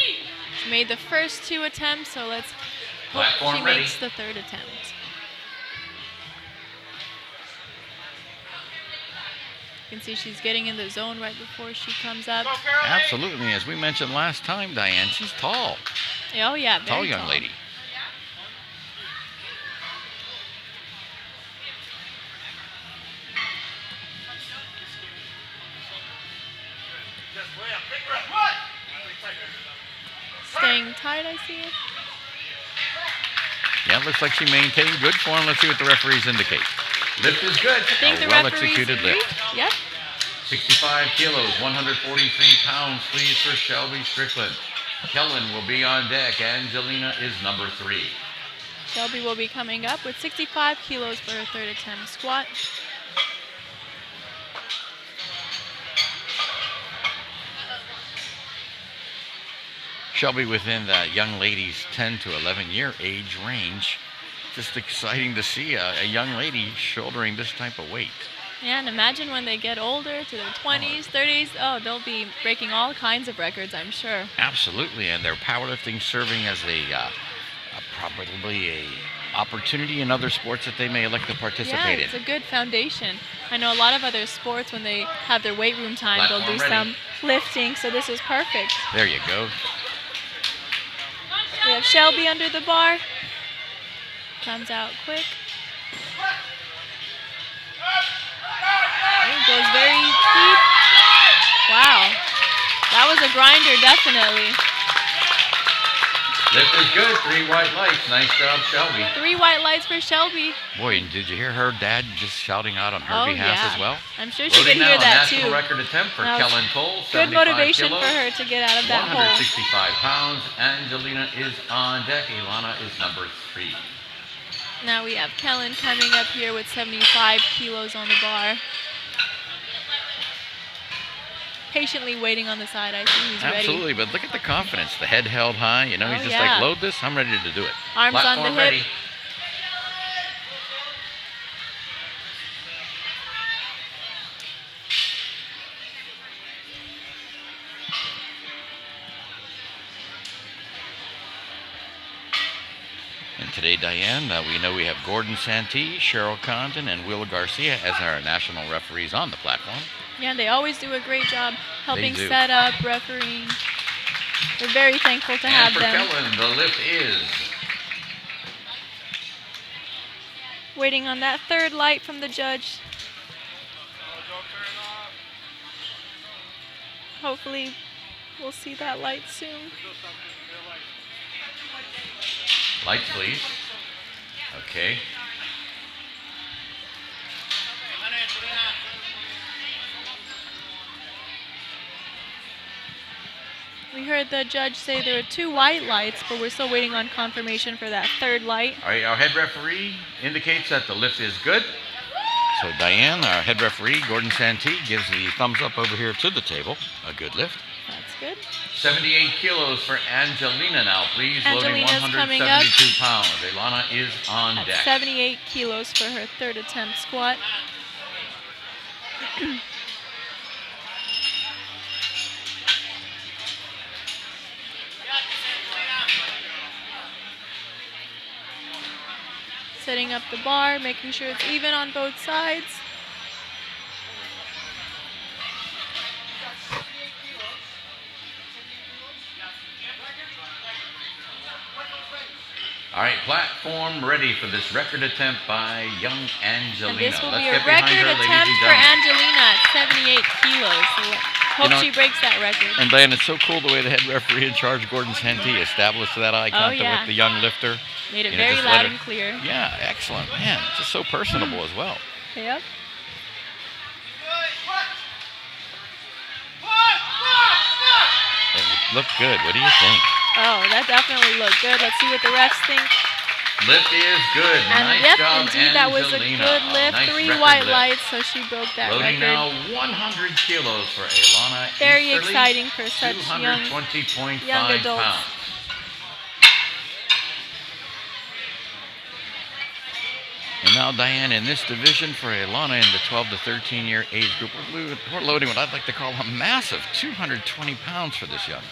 She made the first 2 attempts, so let's hope she makes the third attempt. You can see she's getting in the zone right before she comes up. Absolutely. As we mentioned last time, Diane, she's tall. Oh, yeah. Tall young lady. Staying tight, I see it. Yeah, it looks like she maintained good form. Let's see what the referees indicate. Lift is good. I think the well-executed referees lift. agree. Yep. 65 kilos, 143 pounds, please, for Shelby Strickland. Kellen will be on deck. Angelina is number 3. Shelby will be coming up with 65 kilos for her third attempt squat. Shelby within that young lady's 10 to 11 year age range. Just exciting to see a young lady shouldering this type of weight. Yeah, and imagine when they get older, to their 20s, 30s. Oh, they'll be breaking all kinds of records, I'm sure. Absolutely, and their powerlifting serving as probably a opportunity in other sports that they may elect to participate in. Yeah, it's a good foundation. I know a lot of other sports, when they have their weight room time, they'll do some lifting, so this is perfect. There you go. We have Shelby under the bar. Comes out quick. It goes very deep. Wow. That was a grinder, definitely. Lift is good. 3 white lights. Nice job, Shelby. 3 white lights for Shelby. Boy, and did you hear her dad just shouting out on her behalf as well? I'm sure she could hear that too. National record attempt for Kellen Toll. Good motivation for her to get out of that hole. 165 pounds. Angelina is on deck. Ilana is number 3. Now we have Kellen coming up here with 75 kilos on the bar. Patiently waiting on the side. I see he's ready. Absolutely, but look at the confidence. The head held high. You know, he's just like, load this. I'm ready to do it. Arms Platform on the ready. hip. And today, Diane, we know we have Gordon Santee, Cheryl Condon, and Will Garcia as our national referees on the platform. Yeah, they always do a great job helping set up, refereeing. We're very thankful to have them. And for Kellen, the lift is. Waiting on that third light from the judge. Hopefully, we'll see that light soon. Lights, please. Okay. We heard the judge say there were 2 white lights, but we're still waiting on confirmation for that 3rd light. All right, our head referee indicates that the lift is good. So Diane, our head referee, Gordon Santee, gives the thumbs up over here to the table. A good lift. That's good. 78 kilos for Angelina now, please. Loading Angelina's coming up 172 pounds. Ilana is on at deck. 78 kilos for her 3rd attempt squat. Setting up the bar, making sure it's even on both sides. All right, platform ready for this record attempt by young Angelina. And this will Let's be a get behind record her, ladies attempt and for gentlemen. Angelina at 78 kilos. So hope she breaks that record. And Diane, it's so cool the way the head referee in charge, Gordon Santee, established that eye contact with the young lifter. Made it You know, very just loud let her- and clear. Yeah, excellent. Man, just so personable as well. Yep. It looked good. What do you think? Oh, that definitely looked good. Let's see what the refs think. Lift is good. And Nice yep, job, indeed, that was a Angelina. good lift. Nice 3 record white lift. lights, so she broke that Loading record. now 100 kilos for Ilana Very Easterly, exciting for such young 220.5 adults. pounds. And now, Diane, in this division for Ilana in the 12 to 13 year age group, we're loading what I'd like to call a massive 220 pounds for this young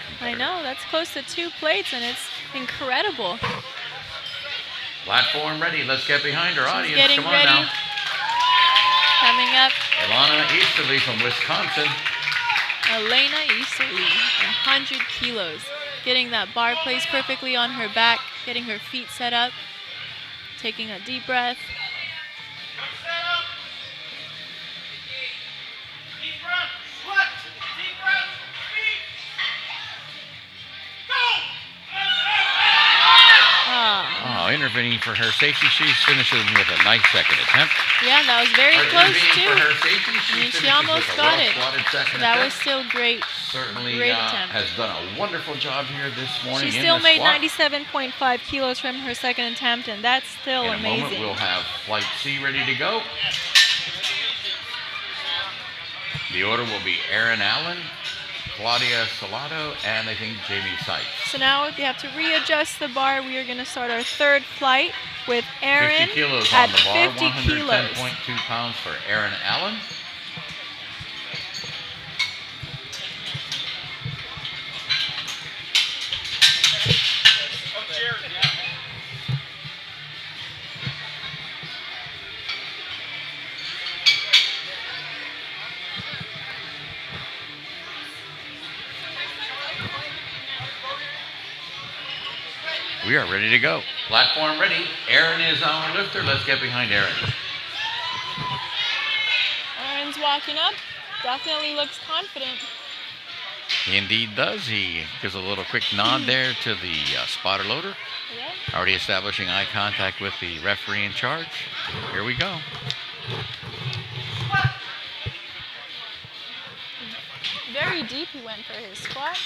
competitor. I know, that's close to 2 plates, and it's incredible. Platform ready. Let's get behind our She's audience. getting Come on ready. now. Coming up, Ilana Easterly from Wisconsin. Elena Easterly, 100 kilos. Getting that bar placed perfectly on her back, getting her feet set up, taking a deep breath. Intervening for her safety. She's finishing with a nice second attempt. Yeah, that was very close Intervening too. for her safety, I mean, she finishes almost with a got it. well-squatted second So that was attempt. still great. Certainly Great attempt. has done a wonderful job here this morning. She in still the made squat. 97.5 kilos from her second attempt, and that's still In a amazing. moment, we'll have flight C ready to go. The order will be Aaron Allen, Claudia Salado, and I think Jamie Sykes. So now if you have to readjust the bar, we are going to start our third flight with Aaron 50 kilos at on the bar, 50 kilos. 110.2 pounds for Aaron Allen. We are ready to go. Platform ready. Aaron is our lifter. Let's get behind Aaron. Aaron's walking up. Definitely looks confident. He indeed does. He gives a little quick nod there to the spotter loader. Yeah. Already establishing eye contact with the referee in charge. Here we go. Very deep he went for his squat.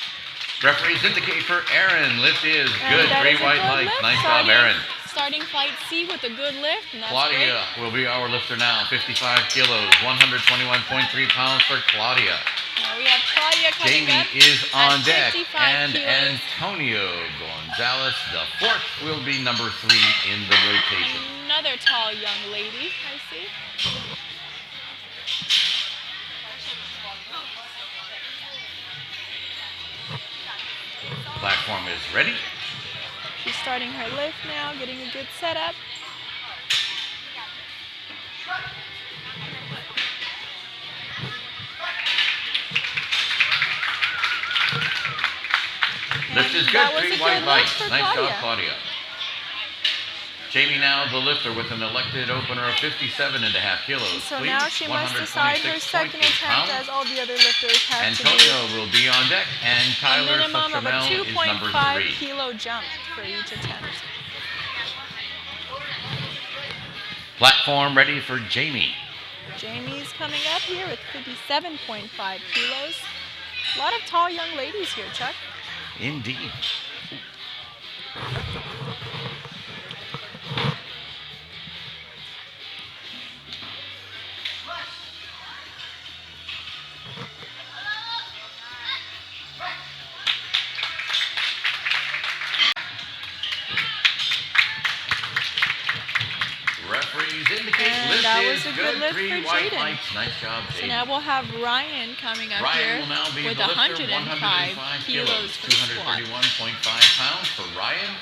Referees indicate for Aaron. Lift is And good. that 3 is a white good lights. lift. Nice job, Aaron. Starting flight C with a good lift, and that's Claudia great. will be our lifter now. 55 kilos, 121.3 pounds for Claudia. Now we have Claudia coming Jamie up is on at deck. 55 And kilos. Antonio Gonzalez, the fourth, will be number 3 in the rotation. Another tall young lady, I see. Platform is ready. She's starting her lift now, getting a good setup. Lift is good. That was 3 a white good lights. lift for Nice Claudia. job, Claudia. Jamie now the lifter with an elected opener of 57.5 kilos. So Please, now she must decide her 126.8 second attempt, pounds. as all the other lifters have to do. Antonio will be on deck, and A Tyler minimum of a Suchamel is number 2.5 3. kilo jump for each attempt. Platform ready for Jamie. Jamie's coming up here with 57.5 kilos. A lot of tall young ladies here, Chuck. Indeed. Referees indicate And lift that is was a good. good lift 3 for white Jaden. lights. Nice job, So Jaden. now we'll have Ryan coming up Ryan here will now be with the lifter, 105 kilos for squat. 231.5 pounds for Ryan.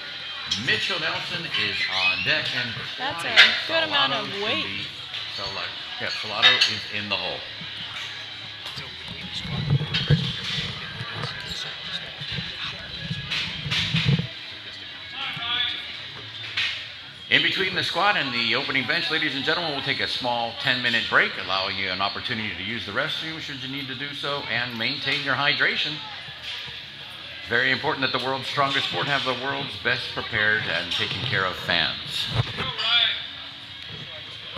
Mitchell Nelson is on deck, and That's a Claudia good amount of Salado can weight. be yeah, Salado is in the hole. So between the squat and the bench, we're going to get the second step. In between the squat and the opening bench, ladies and gentlemen, we'll take a small 10-minute break, allowing you an opportunity to use the restroom should you need to do so, and maintain your hydration. It's very important that the world's strongest sport have the world's best prepared and taken care of fans.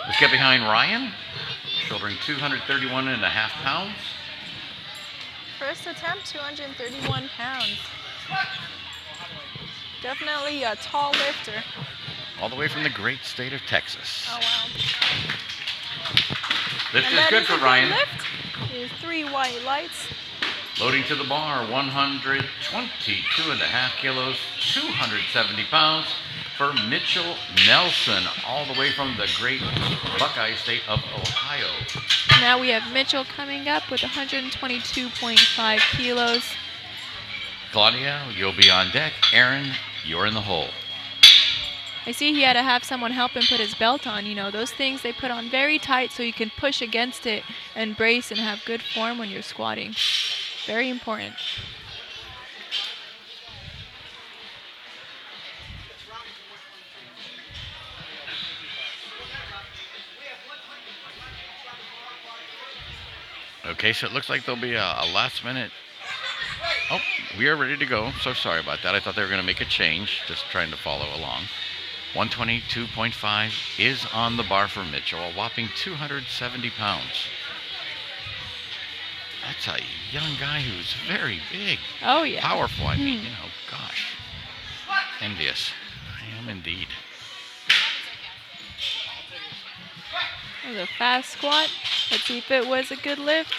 Let's get behind Ryan, shouldering 231.5 pounds. First attempt, 231 pounds. Definitely a tall lifter. All the way from the great state of Texas. Oh, wow. Lift And is that good is for a good Ryan. lift. Is 3 white lights. Loading to the bar, 122.5 kilos, 270 pounds for Mitchell Nelson, all the way from the great Buckeye state of Ohio. Now we have Mitchell coming up with 122.5 kilos. Claudia, you'll be on deck. Aaron, you're in the hole. I see he had to have someone help him put his belt on. You know, those things they put on very tight so you can push against it and brace and have good form when you're squatting. Very important. Okay, so it looks like there'll be a last minute. Oh, we are ready to go. So sorry about that. I thought they were going to make a change. Just trying to follow along. 122.5 is on the bar for Mitchell, a whopping 270 pounds. That's a young guy who's very big. Oh, yeah. Powerful, I mean, you know, gosh. Envious. I am indeed. That was a fast squat. Let's see if it was a good lift.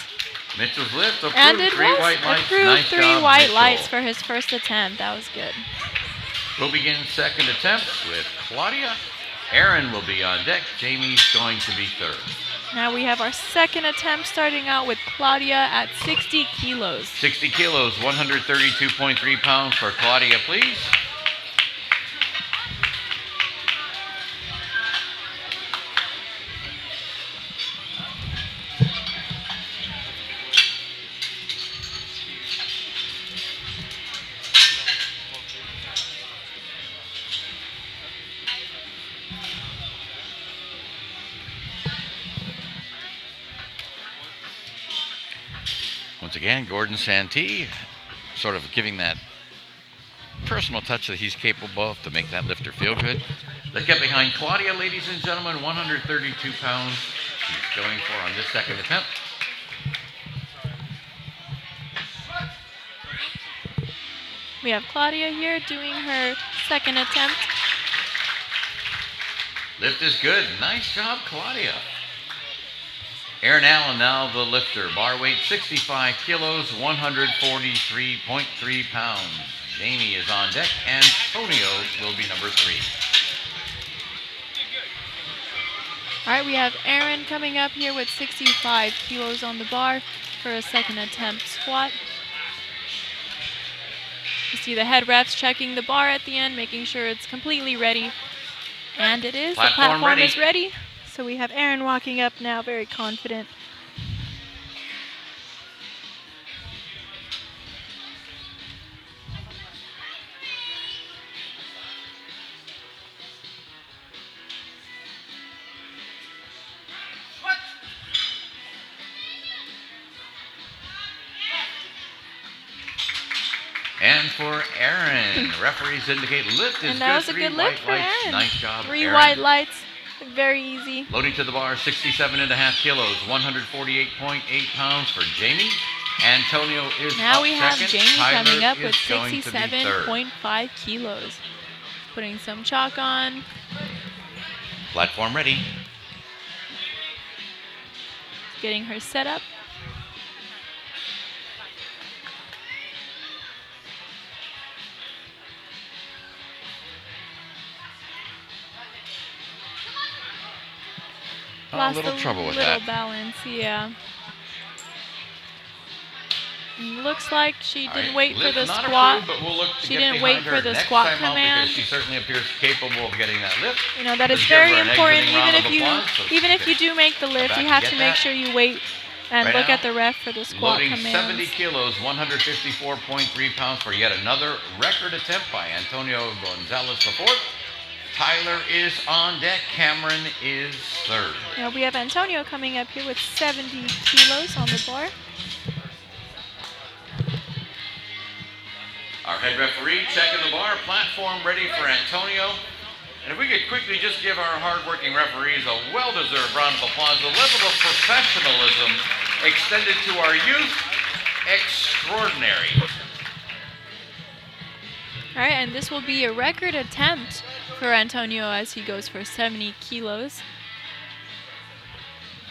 Mitchell's lift approved. And it 3 was white lights. approved. Nice 3 job, white Mitchell. lights for his first attempt. That was good. We'll begin second attempt with Claudia. Aaron will be on deck. Jamie's going to be third. Now we have our second attempt starting out with Claudia at 60 kilos. 60 kilos, 132.3 pounds for Claudia, please. Once again, Gordon Santee sort of giving that personal touch that he's capable of to make that lifter feel good. Let's get behind Claudia, ladies and gentlemen, 132 pounds. She's going for on this second attempt. We have Claudia here doing her second attempt. Lift is good. Nice job, Claudia. Aaron Allen now the lifter. Bar weight 65 kilos, 143.3 pounds. Jamie is on deck. Antonio will be number 3. All right, we have Aaron coming up here with 65 kilos on the bar for a second attempt squat. You see the head refs checking the bar at the end, making sure it's completely ready. And it is. The platform is ready. So we have Aaron walking up now, very confident. And for Aaron, referees indicate lift is And that was a 3 good white lift for lights. Aaron. Nice job, 3 Aaron. white lights, very easy. Loading to the bar, 67.5 kilos, 148.8 pounds for Jamie. Antonio is Now up we have second. Jamie Tyler coming up is with going to be third. 67.5 kilos. Putting some chalk on. Platform ready. Getting her set up. A Lost little trouble with little that. balance, yeah. Looks like she All didn't right, wait for lift the not squat. approved, but we'll look to She get didn't behind wait for her the next squat time out command. because she certainly appears capable of getting that lift. You know, that is Let's give very her an important. exiting round of applause. So Even if she you do make the lift, back you and have get to make that. sure you wait and Right look now, at the ref for the squat loading commands. 70 kilos, 154.3 pounds for yet another record attempt by Antonio Gonzalez IV. Tyler is on deck. Cameron is third. Now we have Antonio coming up here with 70 kilos on the bar. Our head referee checking the bar. Platform ready for Antonio. And if we could quickly just give our hardworking referees a well-deserved round of applause. The level of professionalism extended to our youth, extraordinary. All right, and this will be a record attempt for Antonio as he goes for 70 kilos.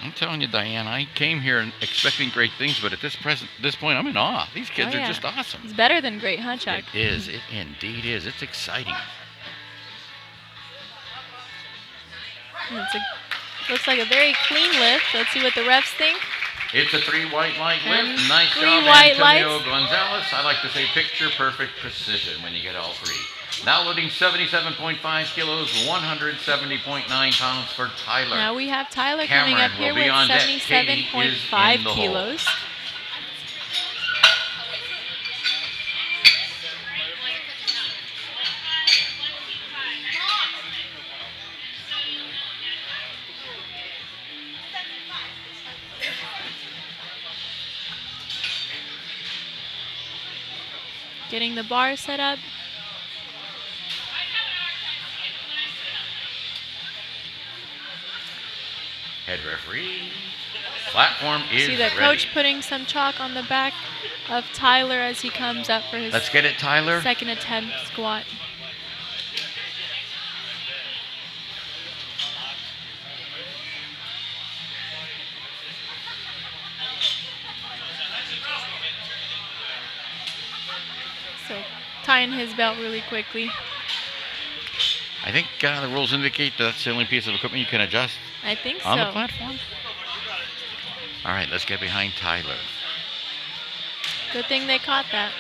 I'm telling you, Diane, I came here expecting great things, but at this point, I'm in awe. These kids Oh, are yeah. just awesome. It's better than great, huh, Chuck? It is. It indeed is. It's exciting. Looks like a very clean lift. Let's see what the refs think. It's a 3 white light And lift. Nice 3 job, white Antonio lights. Gonzalez. I like to say picture-perfect precision when you get all three. Now loading 77.5 kilos, 170.9 pounds for Tyler. Now we have Tyler Cameron coming up here will be with on deck. Katie is 77.5 in the hole. kilos. Getting the bar set up. Head referee. Platform is See the ready. coach putting some chalk on the back of Tyler as he comes up for his Let's get it, Tyler. second attempt squat. So tying his belt really quickly. I think the rules indicate that's the only piece of equipment you can adjust I think so. on the platform. All right, let's get behind Tyler. Good thing they caught that.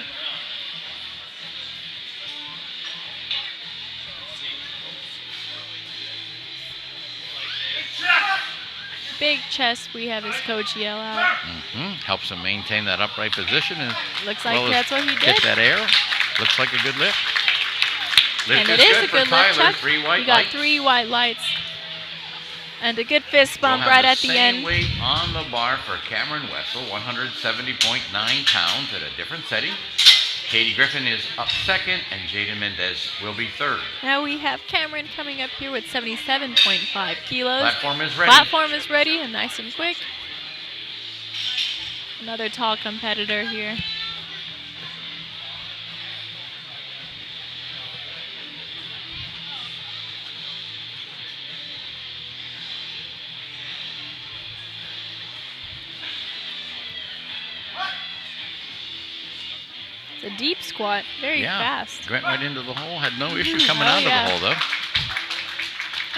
Big chest, we have his coach yell out. Helps him maintain that upright position and Looks like well as that's what he get did. that air. Looks like a good lift. Lift And it is a for good Tyler. lift, Chuck. 3 white You got lights. 3 white lights. And a good fist We'll bump have right the at the same end. weight on the bar for Cameron Wessel, 170.9 pounds at a different setting. Katie Griffin is up second, and Jaden Mendez will be third. Now we have Cameron coming up here with 77.5 kilos. Platform is ready. Platform is ready and nice and quick. Another tall competitor here. It's a deep squat, very fast. Went right into the hole. Had no issue coming Oh, out yeah. of the hole, though.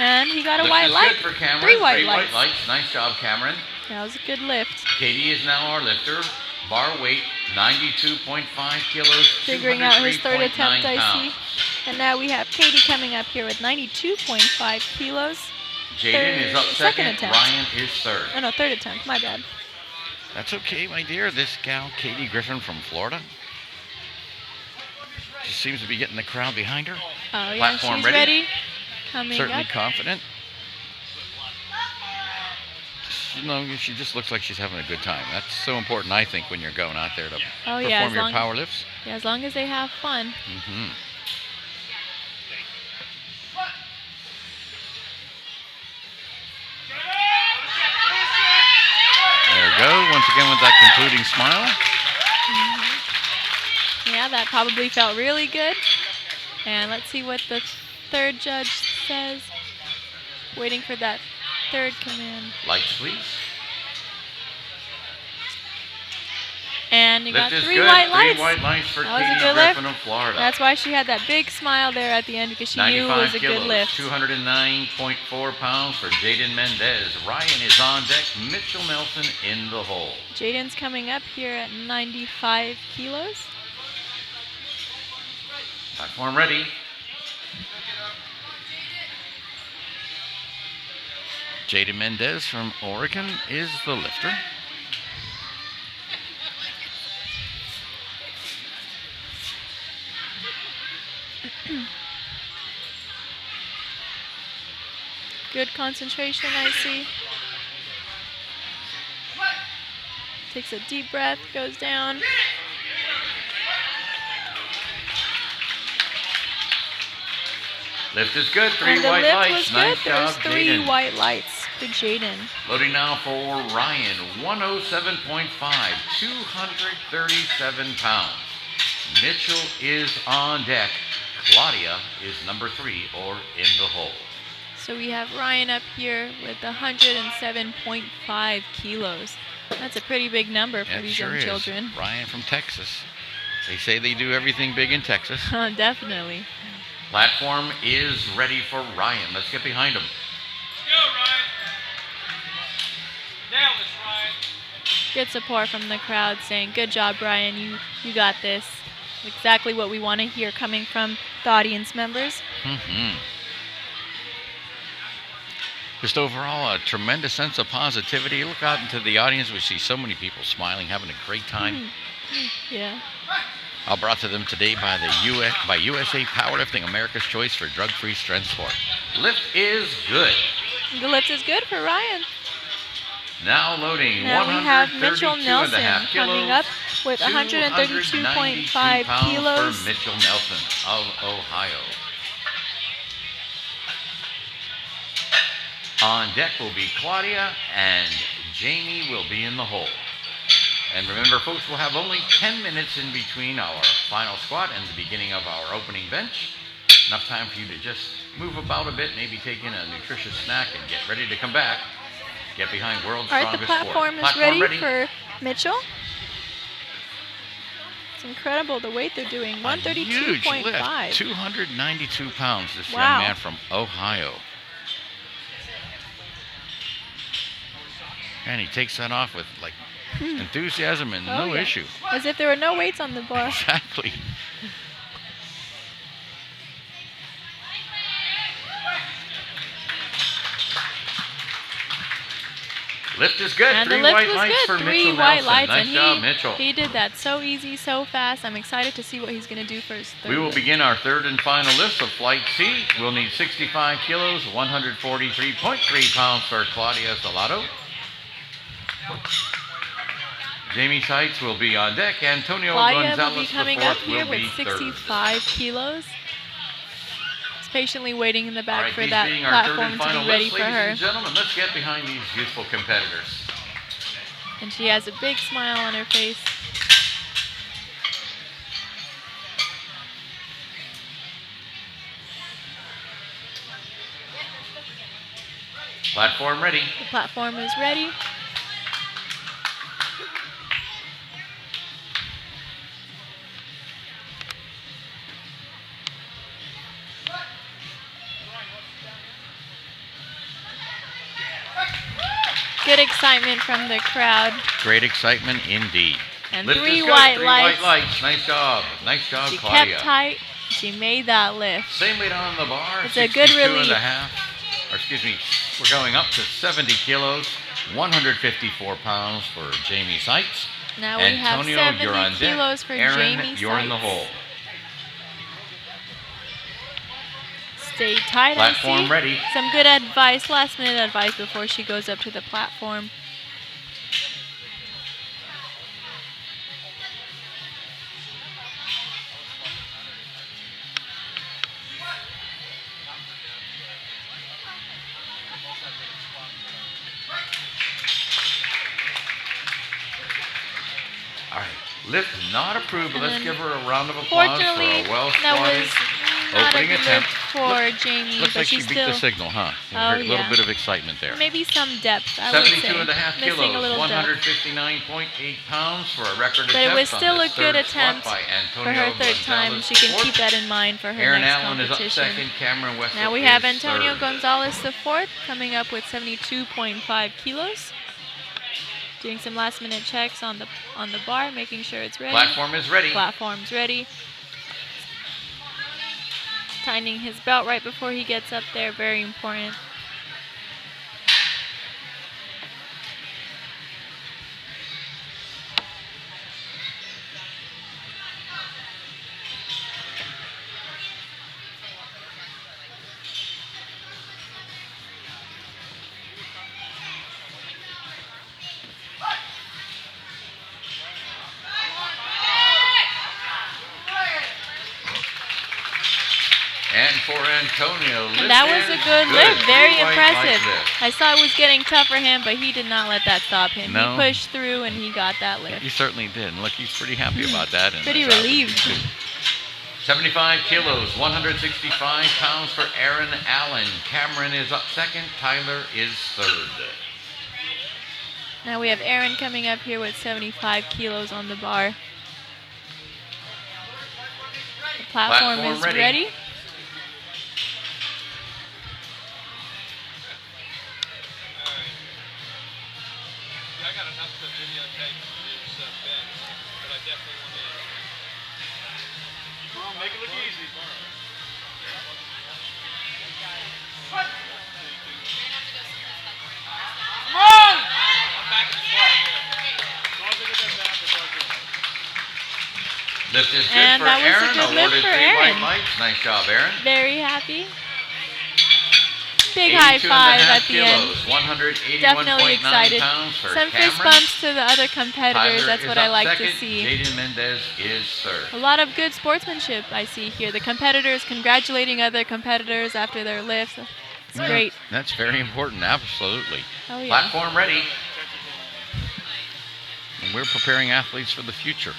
And he got a Lift white is light. good for Cameron. 3 white 3 lights. white lights. Nice job, Cameron. That was a good lift. Katie is now our lifter. Bar weight, 92.5 kilos. Figuring out his third 203.9 attempt, I pounds. see. And now we have Katie coming up here with 92.5 kilos. Jaden is up Second second. attempt. Ryan is third. Oh no, third attempt, my bad. That's okay, my dear. This gal, Katie Griffin from Florida, she seems to be getting the crowd behind her. Oh yeah, Platform she's ready. ready. Coming Certainly up. confident. You know, she just looks like she's having a good time. That's so important, I think, when you're going out there to Oh yeah, perform your power lifts. Yeah, as long as they have fun. Mm-hmm. There we go. Once again with that concluding smile. Yeah, that probably felt really good. And let's see what the third judge says. Waiting for that third command. Lights, please. And you got Lift is three good. white lights. 3 white lights for That was a Katie good Griffin lift. of Florida. That's why she had that big smile there at the end, because she knew it 95 was a kilos, good lift. 209.4 pounds for Jaden Mendez. Ryan is on deck. Mitchell Nelson in the hole. Jaden's coming up here at 95 kilos. Platform ready. Jaden Mendez from Oregon is the lifter. Good concentration, I see. Takes a deep breath, goes down. Lift is good. 3 And the white lift lights. was Nice good. There's job, 3 Jaden. white lights. Good Jaden. Loading now for Ryan. 107.5. 237 pounds. Mitchell is on deck. Claudia is number 3 or in the hole. So we have Ryan up here with 107.5 kilos. That's a pretty big number for It these sure young is. children. Ryan from Texas. They say they do everything big in Texas. Definitely. Platform is ready for Ryan. Let's get behind him. Go, Ryan. Nail this, Ryan. Good support from the crowd saying, good job, Brian, you got this. Exactly what we want to hear coming from the audience members. Just overall, a tremendous sense of positivity. Look out into the audience. We see so many people smiling, having a great time. Yeah. All brought to them today by USA Powerlifting, America's choice for drug-free strength sport. Lift is good. The lift is good for Ryan. Now loading. Now we have Mitchell 132.5 Nelson kilos, coming up with 132.5 pounds kilos. for Mitchell Nelson of Ohio. On deck will be Claudia, and Jamie will be in the hole. And remember, folks, we'll have only 10 minutes in between our final squat and the beginning of our opening bench. Enough time for you to just move about a bit, maybe take in a nutritious snack and get ready to come back. Get behind World's All right, the Strongest platform Sport. is ready for Mitchell. It's incredible the weight they're doing. A huge lift, 132.5. 292 pounds, this Wow. young man from Ohio. And he takes that off with like enthusiasm and Oh, no yeah. issue. As if there were no weights on the bar. Exactly. Lift is good. And 3 the lift white was lights good. for 3 Mitchell white Nelson. lights. Nice And job, Mitchell. he did that so easy, so fast. I'm excited to see what he's going to do for his third. We will lift. begin our third and final lift of Flight C. We'll need 65 kilos, 143.3 pounds for Claudia Salato. Jamie Seitz will be on deck. Antonio Claudia will Gonzalez be coming the up fourth here will with be third. 65 kilos. He's patiently waiting in the All back right, for these that being our third platform and to final be ready lifts, for ladies her. and gentlemen, let's get behind these youthful competitors. And she has a big smile on her face. Platform ready. The platform is ready. Good excitement from the crowd. Great excitement indeed. And Lift 3 is good. white 3 lights. white lights. Nice job. Nice job, She Claudia. kept tight. She made that lift. Same weight on the bar. It's a good 62 and relief. a half. Or excuse me, we're going up to 70 kilos, 154 pounds for Jamie Seitz. Now we have Antonio, 70 you're on deck. kilos for Aaron, Jamie you're in the Seitz. hole. Stay tight, Platform I see. ready. Some good advice, last minute advice before she goes up to the platform. All right, Lift not approved, but And let's then, give her a round of applause for fortunately, a well that squatted was not a opening good attempt. lift for Jamie, Looks but like she she's beat still the signal, huh? Oh, A little yeah. bit of excitement there. maybe some depth, I would 72 say. and a half Missing kilos, a little depth. 159.8 pounds for a record But attempt it was on still a this good third squat attempt by for her Antonio third time. Gonzalez She can IV. keep that in mind for her Aaron next Allen is up competition. second. Cameron Westbrook Now we have is Antonio third. Gonzalez IV coming up with 72.5 kilos. Doing some last minute checks on the bar, making sure it's ready. Platform is ready. Platform's ready. Tightening his belt right before he gets up there, very important. And for Antonio, And that was a good lift, very Blue, white, impressive. light lift. I saw it was getting tough for him, but he did not let that stop him. No. He pushed through and he got that lift. He certainly did. And look, he's pretty happy about that. And Pretty that would be relieved. too. 75 kilos, 165 pounds for Aaron Allen. Cameron is up second. Tyler is third. Now we have Aaron coming up here with 75 kilos on the bar. The platform is ready. I got enough to videotape his bench, but I definitely want to. Come on, make it look easy. Come on! I'm back in the spot here. As long as I get that back, it's all good. Lift is good And for that was a Aaron. good lift Awarded for 3 Aaron. white lights. Nice job, Aaron. Very happy. Big high 82 and a five half at the end. kilos, 181.9 Definitely excited. pounds for Some fist Cameron. bumps to the other competitors. Tyler That's is what I up like second. to see. Jaden Mendez is third. A lot of good sportsmanship I see here. The competitors congratulating other competitors after their lifts. It's great. That's very important. Absolutely. Oh, yeah. Platform ready. And we're preparing athletes for the future.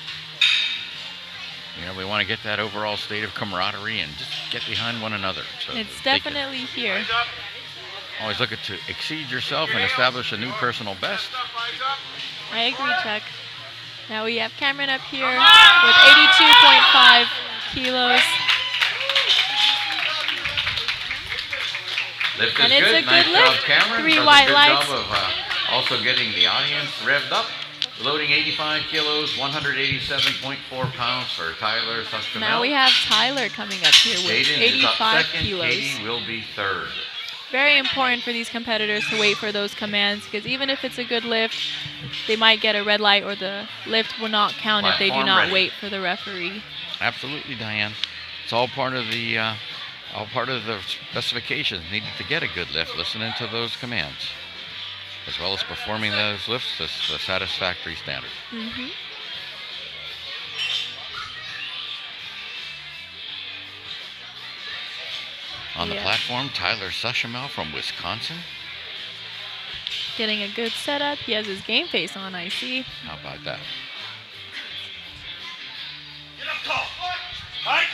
You know, we want to get that overall state of camaraderie and just get behind one another. So It's they can definitely here. always look to exceed yourself and establish a new personal best. I agree, Chuck. Now we have Cameron up here with 82.5 kilos. Lift And is it's good. a good Nice job, lift. Cameron. 3 Does white a good lights. job of also getting the audience revved up. Loading 85 kilos, 187.4 pounds for Tyler Susskamel. Now we have Tyler coming up here with Jaden is up 85 second. kilos. Katie will be third. Very important for these competitors to wait for those commands, because even if it's a good lift, they might get a red light or the lift will not count if they do Platform not ready. wait for the referee. Absolutely, Diane. It's all part of the specifications needed to get a good lift. Listening to those commands, as well as performing those lifts to a satisfactory standard. Mm-hmm. On the Yeah. platform, Tyler Susskamel from Wisconsin. Getting a good setup. He has his game face on, I see. How about that? Get up tall. Height.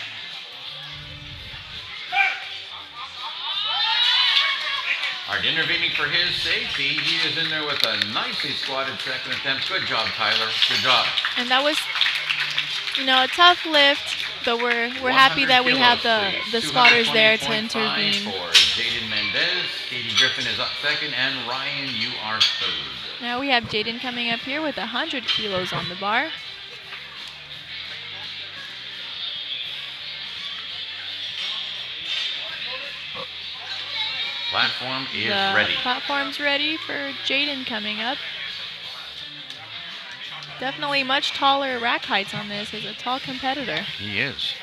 Our intervening for his safety. He is in there with a nicely squatted second attempt. Good job, Tyler. Good job. And that was, a tough lift, but we're happy that we have the spotters there to 220.5 intervene. For Jaden Mendez. Katie Griffin is up second, and Ryan, you are third. Now we have Jaden coming up here with 100 kilos on the bar. Platform is The ready. platform's ready for Jaden coming up. Definitely much taller rack heights on this. He's a tall competitor. He is.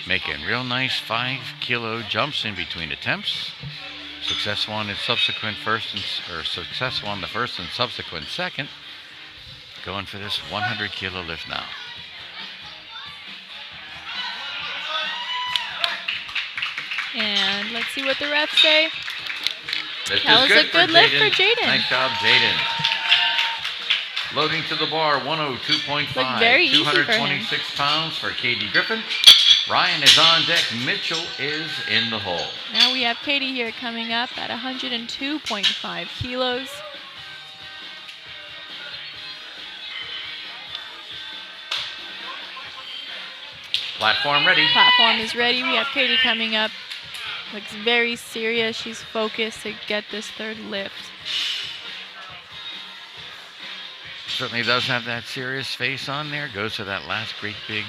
Making real nice 5 kilo jumps in between attempts. Successful on the first and subsequent second. Going for this 100 kilo lift now. And let's see what the refs say. Lift That is was a good lift for Jaden. Nice job, Jaden. Loading to the bar, 102.5. Looked very easy for him. 226 pounds for Katie Griffin. Ryan is on deck. Mitchell is in the hole. Now we have Katie here coming up at 102.5 kilos. Platform ready. Platform is ready. We have Katie coming up. Looks very serious. She's focused to get this third lift. Certainly does have that serious face on there. Goes to that last great big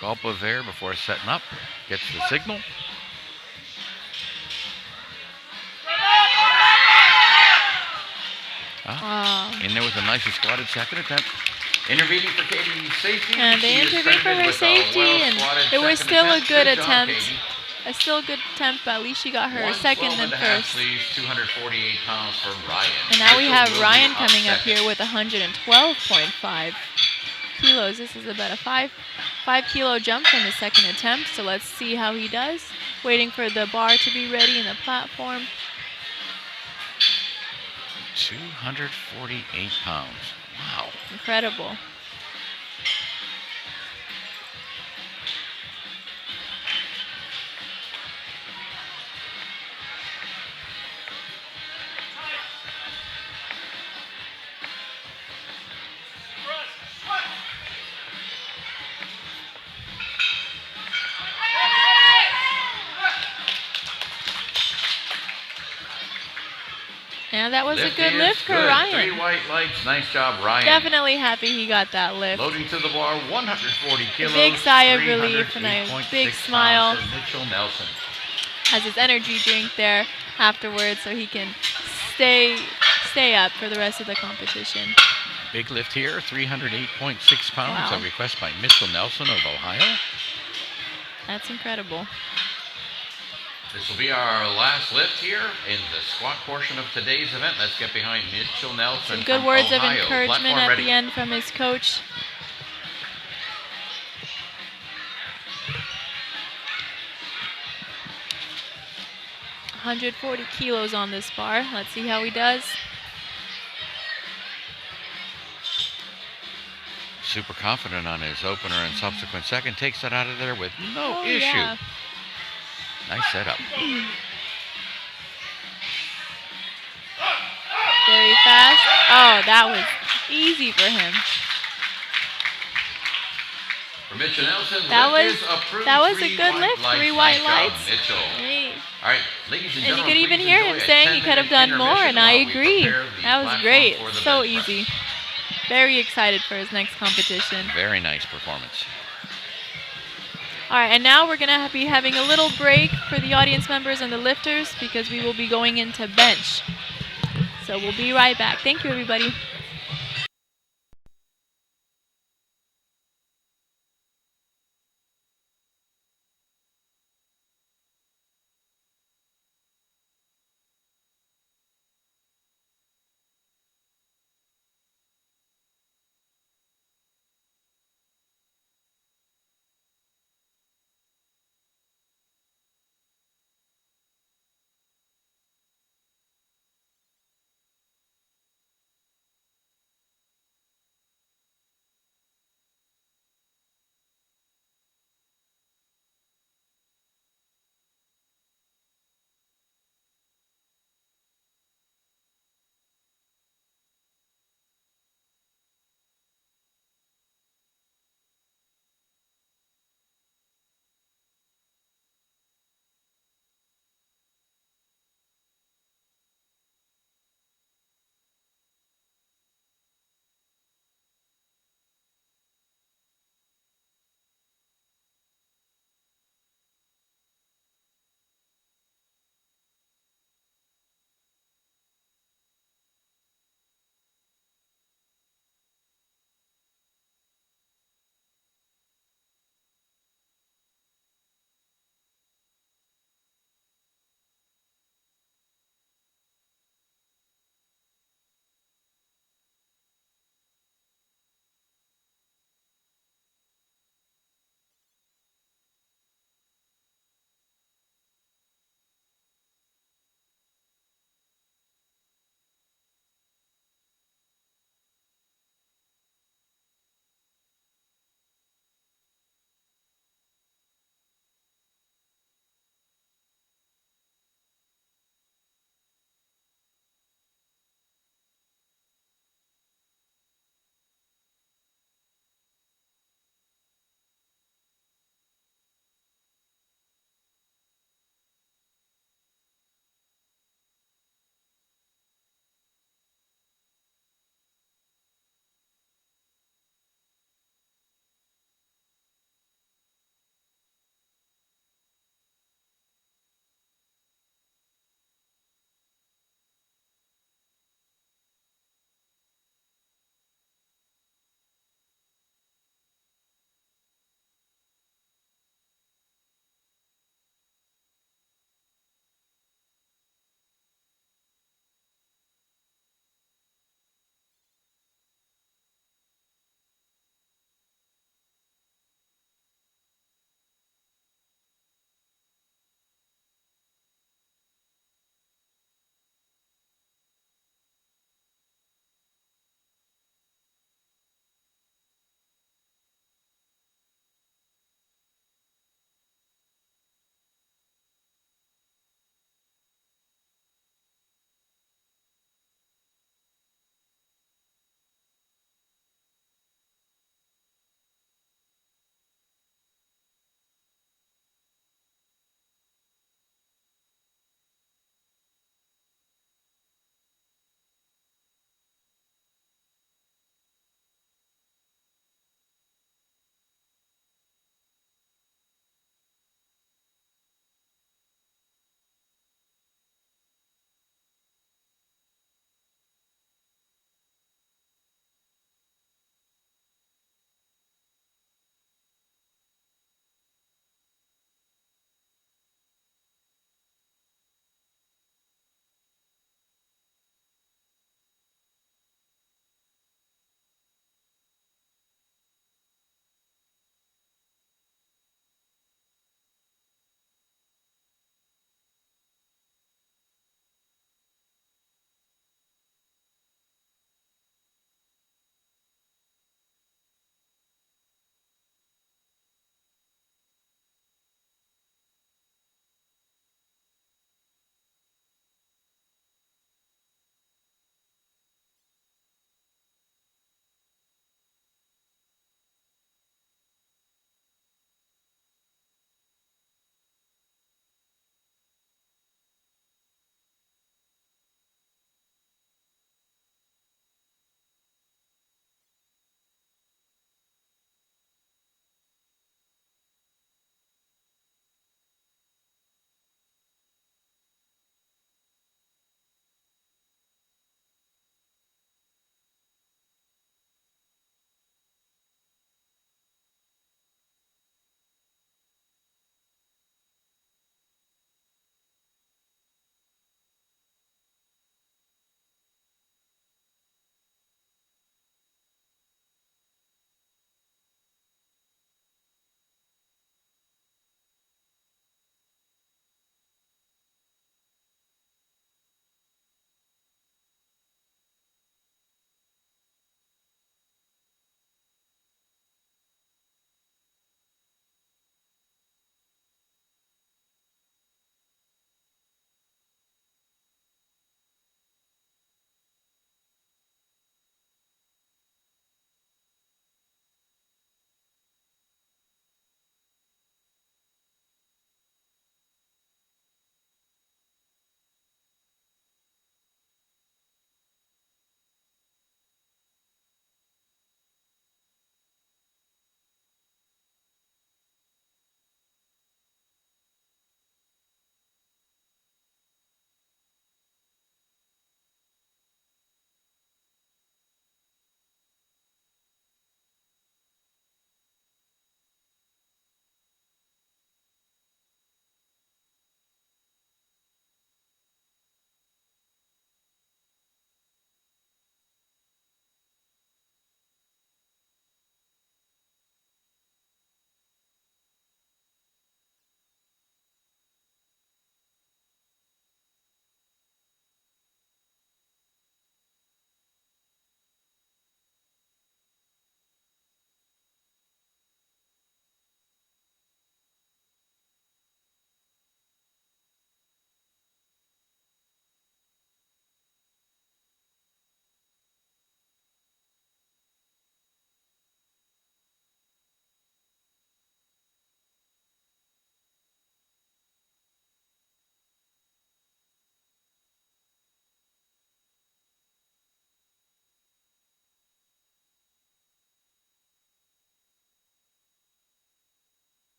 gulp of air before setting up. Gets the signal. In there with a nicely squatted second attempt. Intervening for Katie's safety. And they She is intervened for credited her with a safety, and well-squatted it was second still a good Good job, attempt. Katie. A still good attempt, but at least she got her 112 second and and a half first. sleeves, 248 pounds for Ryan. And now we Mitchell have will be Ryan coming up second. here with 112.5 kilos. This is about a 5 kilo jump from the second attempt. So let's see how he does. Waiting for the bar to be ready in the platform. 248 pounds. Wow. Incredible. And that was a good is lift for good. Ryan. 3 white lights. Nice job, Ryan. Definitely happy he got that lift. Loading to the bar, 140 kilos. big sigh of relief and a 308.6 big pounds smile. for Mitchell Nelson. Has his energy drink there afterwards so he can stay up for the rest of the competition. Big lift here, 308.6 pounds. Wow. A request by Mitchell Nelson of Ohio. That's incredible. This will be our last lift here in the squat portion of today's event. Let's get behind Mitchell Nelson. Some good from words of Ohio. encouragement Platform at ready. the end from his coach. $140 kilos on this bar. Let's see how he does. Super confident on his opener and subsequent second. Takes it out of there with no issue. Yeah. Nice setup. Very fast. Oh, that was easy for him. For Mitchell Nelson, That lift was- is approved. that was a 3 good white lift, lights. 3 white Nice job, lights. Mitchell. Hey. All right, ladies and And you gentlemen, could even please hear him enjoy a saying he could have 10-minute done more, and I intermission while we agree. prepare the That was platform great. for the So bench press. easy. Very excited for his next competition. Very nice performance. All right, and now we're going to be having a little break for the audience members and the lifters because we will be going into bench. So we'll be right back. Thank you, everybody.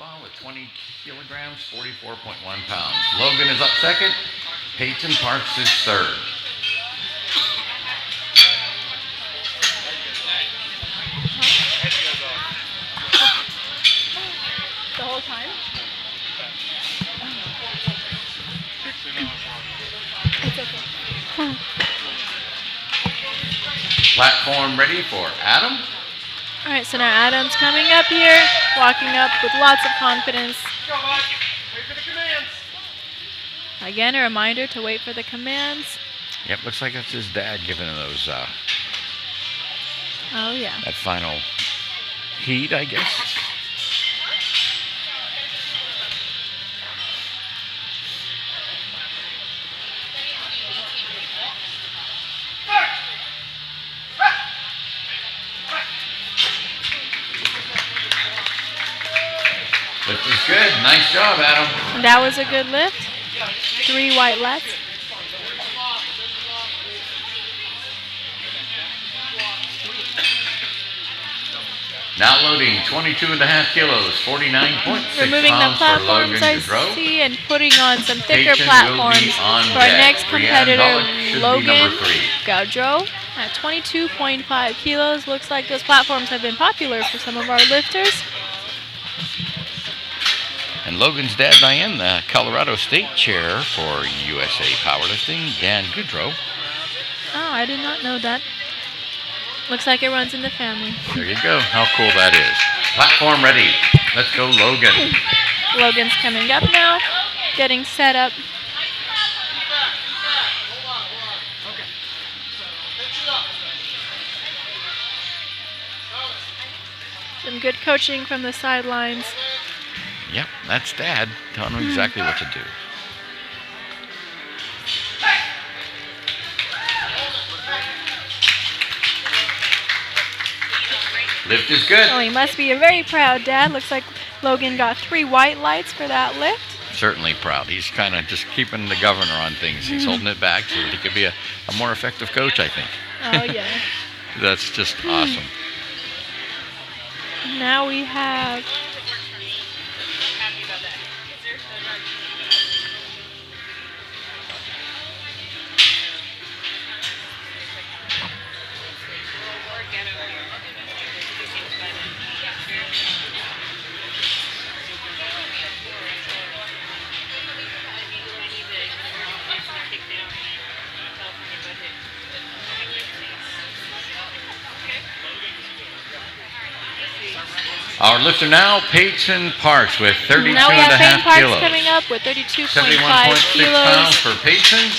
Southpaw with 20 kilograms, 44.1 pounds. Logan is up second. Peyton Parks is third. The whole time? It's okay. Platform ready for Adam. All right, so now Adam's coming up here, walking up with lots of confidence. Go, bud. Wait for the commands. Again, a reminder to wait for the commands. Yep, looks like that's his dad giving him those, Oh, yeah. that final heat, I guess. Lift is good. Nice job, Adam. That was a good lift. 3 white lats. Now loading 22.5 kilos, 49.6 Removing the pounds for Logan platforms, I Gaudreau. see, and putting on some thicker Peyton will platforms be on for our deck. next Brianne competitor, Pollock should be Logan number 3. Gaudreau, at 22.5 kilos. Looks like those platforms have been popular for some of our lifters. And Logan's dad, Diane, the Colorado State Chair for USA Powerlifting, Dan Gaudreau. Oh, I did not know that. Looks like it runs in the family. There you go. How cool that is. Platform ready. Let's go, Logan. Logan's coming up now, getting set up. Some good coaching from the sidelines. Yep, that's Dad telling him exactly what to do. Lift is good. Oh, he must be a very proud dad. Looks like Logan got 3 white lights for that lift. Certainly proud. He's kind of just keeping the governor on things. He's holding it back so that he could be a more effective coach, I think. Oh, yeah. That's just awesome. Now we have... Our lifter now, Peyton Parks with 32.5 Now we have Peyton Parks kilos. coming up with 32.5 71.6 kilos. pounds for Peyton.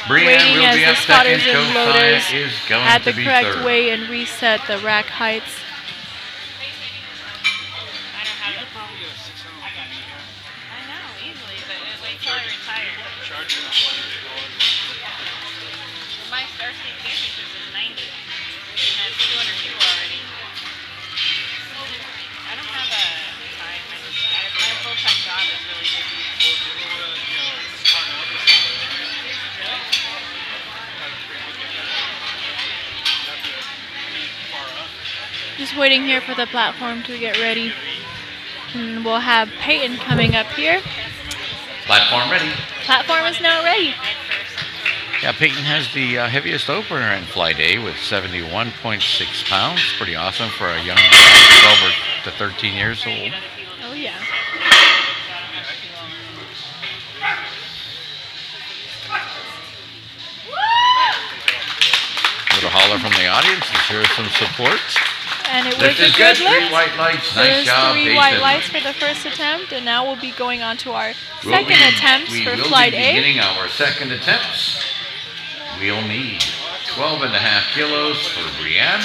Brianne Waiting will as be the up second. spotters and Josiah loaders is going add to the be correct third. weight and reset the rack heights. I know, easily, but wait till I retire. My Star State Championship is 90. And that's 200 people already. I don't have a time. My full-time job is really busy. Just waiting here for the platform to get ready. And we'll have Peyton coming up here. Platform ready. Platform is now ready. Yeah, Peyton has the heaviest opener in Flight A with 71.6 pounds. Pretty awesome for a young 12 or to 13 years old. Oh, yeah. Little holler from the audience to show some support. And it was Lift a is good good. lift. 3 white lights. Nice There's job, 3 Peyton. white lights for the first attempt, and now we'll be going on to our second attempts we for will Flight be A. beginning our second attempts. We'll need 12.5 kilos for Brianne.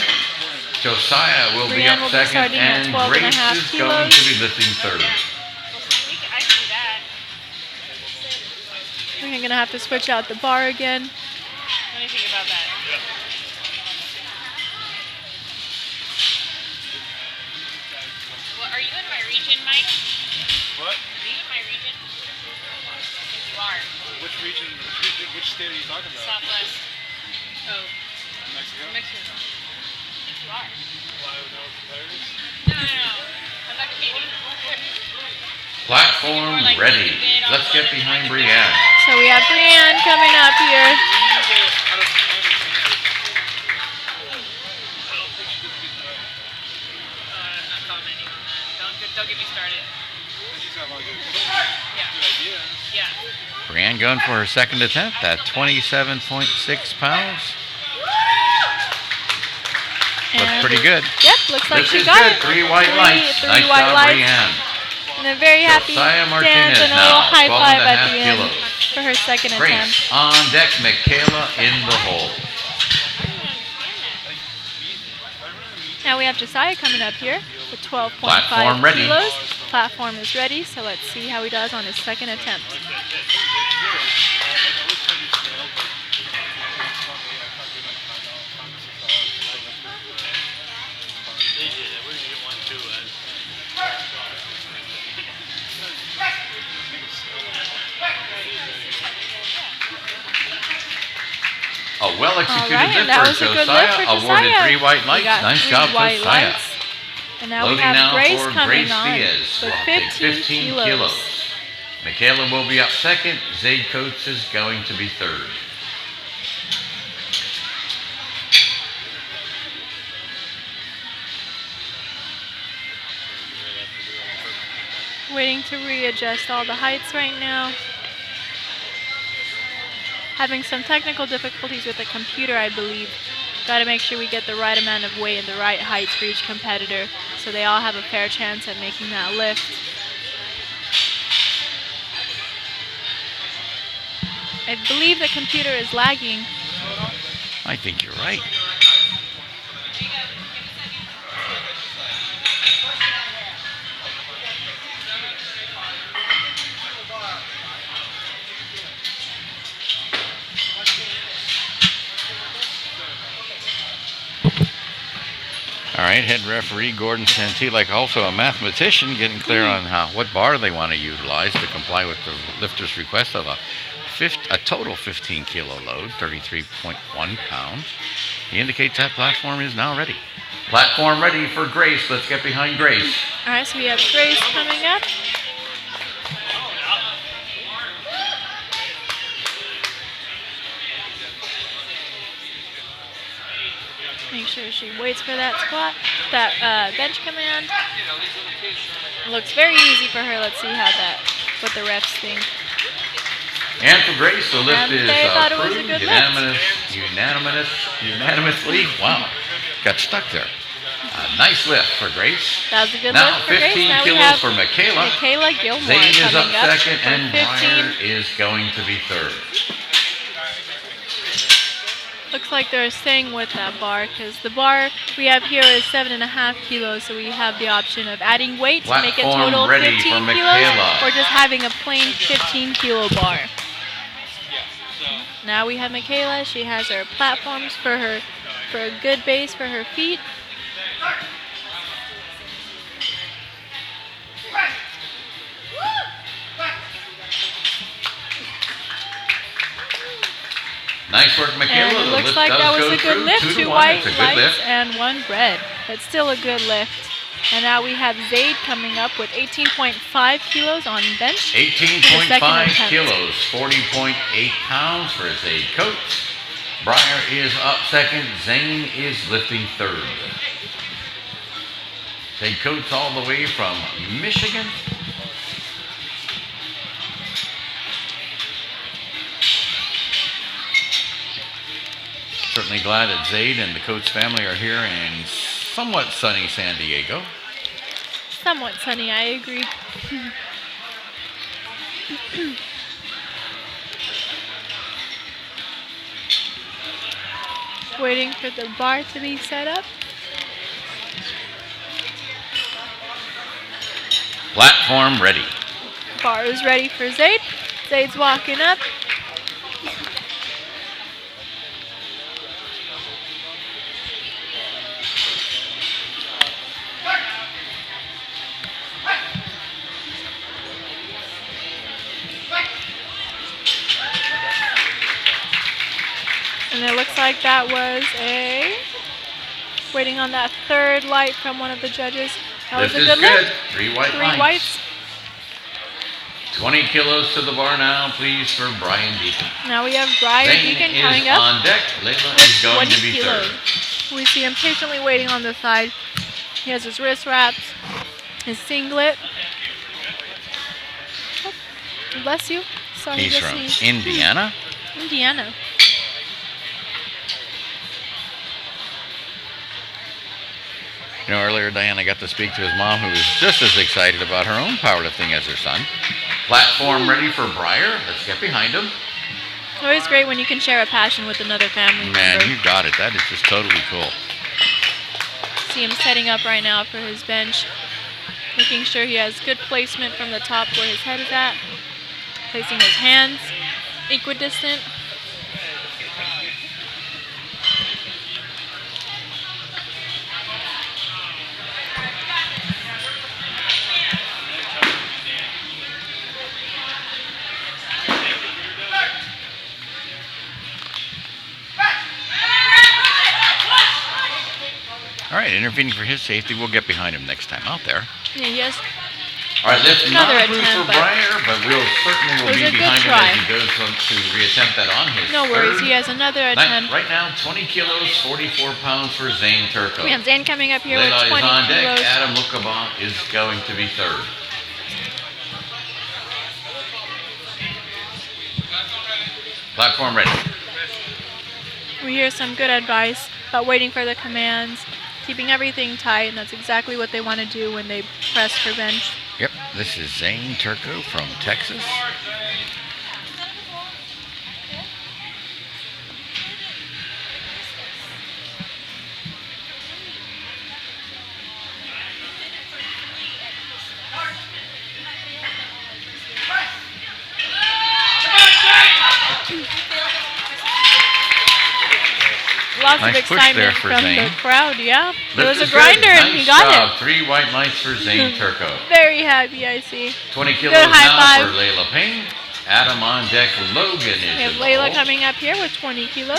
Josiah will be Brianne up will be second, starting at and 12.5 Grace is going kilos. to be lifting third. I can do that. We're going to have to switch out the bar again. What do you think about that? Well, are you in my region, Mike? What? Are you in my region? I think you are. Which region? Which state are you talking about? Southwest. Oh, Mexico? Mexico. I think you are. Well, I would know competitors. No. I'm not competing. Platform ready. Let's get behind Brianne. So we have Brianne coming up here. Don't get me started. Yeah. Brianne going for her second attempt at 27.6 pounds. Looks pretty good. Yep, looks like This she is got good. it. 3 white lights. Three Nice white job, lights. Brianne. And a very happy Josiah dance Martinez and a now, little high 12 five and a at half the end kilos. for her second attempt. Grace on deck. Michaela in the hole. Now we have Josiah coming up here with 12.5 Platform ready. kilos. Platform is ready, so let's see how he does on his second attempt. A well-executed All right, and lift that for was a good lift for Josiah. Awarded Josiah. 3 white We lights. got Nice 3 job, white Josiah. lights. And now Loading we have now Grace for coming Grace on Diaz. with Will take 15 kilos. Michaela will be up second. Zaid Coates is going to be third. Waiting to readjust all the heights right now. Having some technical difficulties with the computer, I believe. Got to make sure we get the right amount of weight and the right heights for each competitor so they all have a fair chance at making that lift. I believe the computer is lagging. I think you're right. All right, head referee Gordon Santilak, also a mathematician, getting clear on what bar they want to utilize to comply with the lifter's request of a total 15 kilo load, 33.1 pounds. He indicates that platform is now ready. Platform ready for Grace. Let's get behind Grace. All right, so we have Grace coming up. Make sure she waits for that squat, that bench command. Looks very easy for her. Let's see what the refs think. And for Grace, the lift And is they thought it was a approved good unanimously. Wow, got stuck there. A nice lift for Grace. That was a good Now lift for Grace. 15 Now we kilos have for Michaela. Michaela Gilmore Zayn is up coming up second, for and 15. Breyer is going to be third. Looks like they're staying with that bar because the bar we have here is 7.5 kilos, so we have the option of adding weight to make it Platform total ready 15 for kilos, Michaela. or just having a plain 15 kilo bar. Now we have Michaela. She has her platforms for a good base for her feet. Nice work, Michaela. And it The looks lift like does that was go a good through. lift. 2 to 2 1. white It's a good lights lift. and 1 red. But still a good lift. And now we have Zaid coming up with 18.5 kilos on bench. 18.5 attempt. kilos, 40.8 pounds for Zaid Coates. Breyer is up second. Zane is lifting third. Zaid Coates all the way from Michigan. Certainly glad that Zaid and the Coates family are here in somewhat sunny San Diego. Somewhat sunny, I agree. Waiting for the bar to be set up. Platform ready. Bar is ready for Zaid. Zaid's walking up. And it looks like that was waiting on that third light from one of the judges. That was Lift a is good lift. good. 3 white 3 lights. whites. 20 kilos to the bar now, please, for Brian Deacon. Now we have Brian Zane Deacon is coming up on deck. Layla with is going 20 to be kilos. third. We see him patiently waiting on the side. He has his wrist wraps, his singlet. Oh, bless you. Sorry, He's to from sneeze. Indiana. Indiana. You know, earlier Diana got to speak to his mom, who was just as excited about her own powerlifting as her son. Platform ready for Breyer. Let's get behind him. Always great when you can share a passion with another family Man, member. you got it. That is just totally cool. See him setting up right now for his bench. Making sure he has good placement from the top where his head is at. Placing his hands equidistant. All right, intervening for his safety. We'll get behind him next time out there. Yeah, he has All right, lift not Another approved attempt, for but Breyer, but we'll certainly it will was be a good behind him try. as he goes on to reattempt that on his no worries. third. He has another attempt. Right now, 20 kilos, 44 pounds for Zane Turco. We have Zane coming up here with Layla 20 is on deck. kilos. Adam Lukaba is going to be third. Platform ready. We hear some good advice about waiting for the commands, keeping everything tight, and that's exactly what they want to do when they press for bench. Yep, this is Zane Turco from Texas. Lots Nice of push there excitement for from Zane. the crowd, yeah. It Lift was a is grinder good. and he Nice got job. it. 3 white lights for Zane Turco. Very happy, I see. 20 kilos Good high now five. for Layla Payne. Adam on deck. Logan is We have in the Layla hole. coming up here with 20 kilos.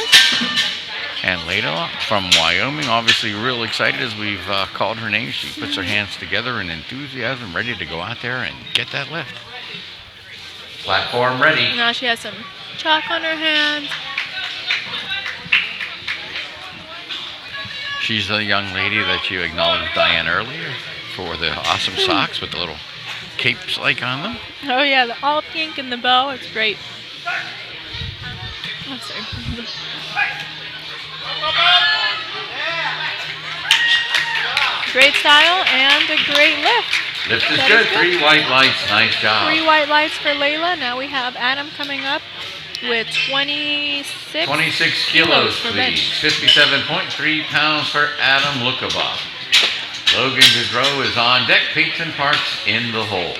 And Layla from Wyoming, obviously real excited as we've called her name. She puts her hands together in enthusiasm, ready to go out there and get that lift. Platform ready. Now she has some chalk on her hands. She's the young lady that you acknowledged, Diane, earlier for the awesome socks with the little capes like on them. Oh yeah, the all pink and the bow. It's great. Oh, sorry. Great style and a great lift. Lift is That good. is good. 3 white lights. Nice job. 3 white lights for Layla. Now we have Adam coming up with 26. 26 kilos, for please. bench. 57.3 pounds for Adam Lukaba. Logan Gaudreau is on deck. Peyton Parks in the hole.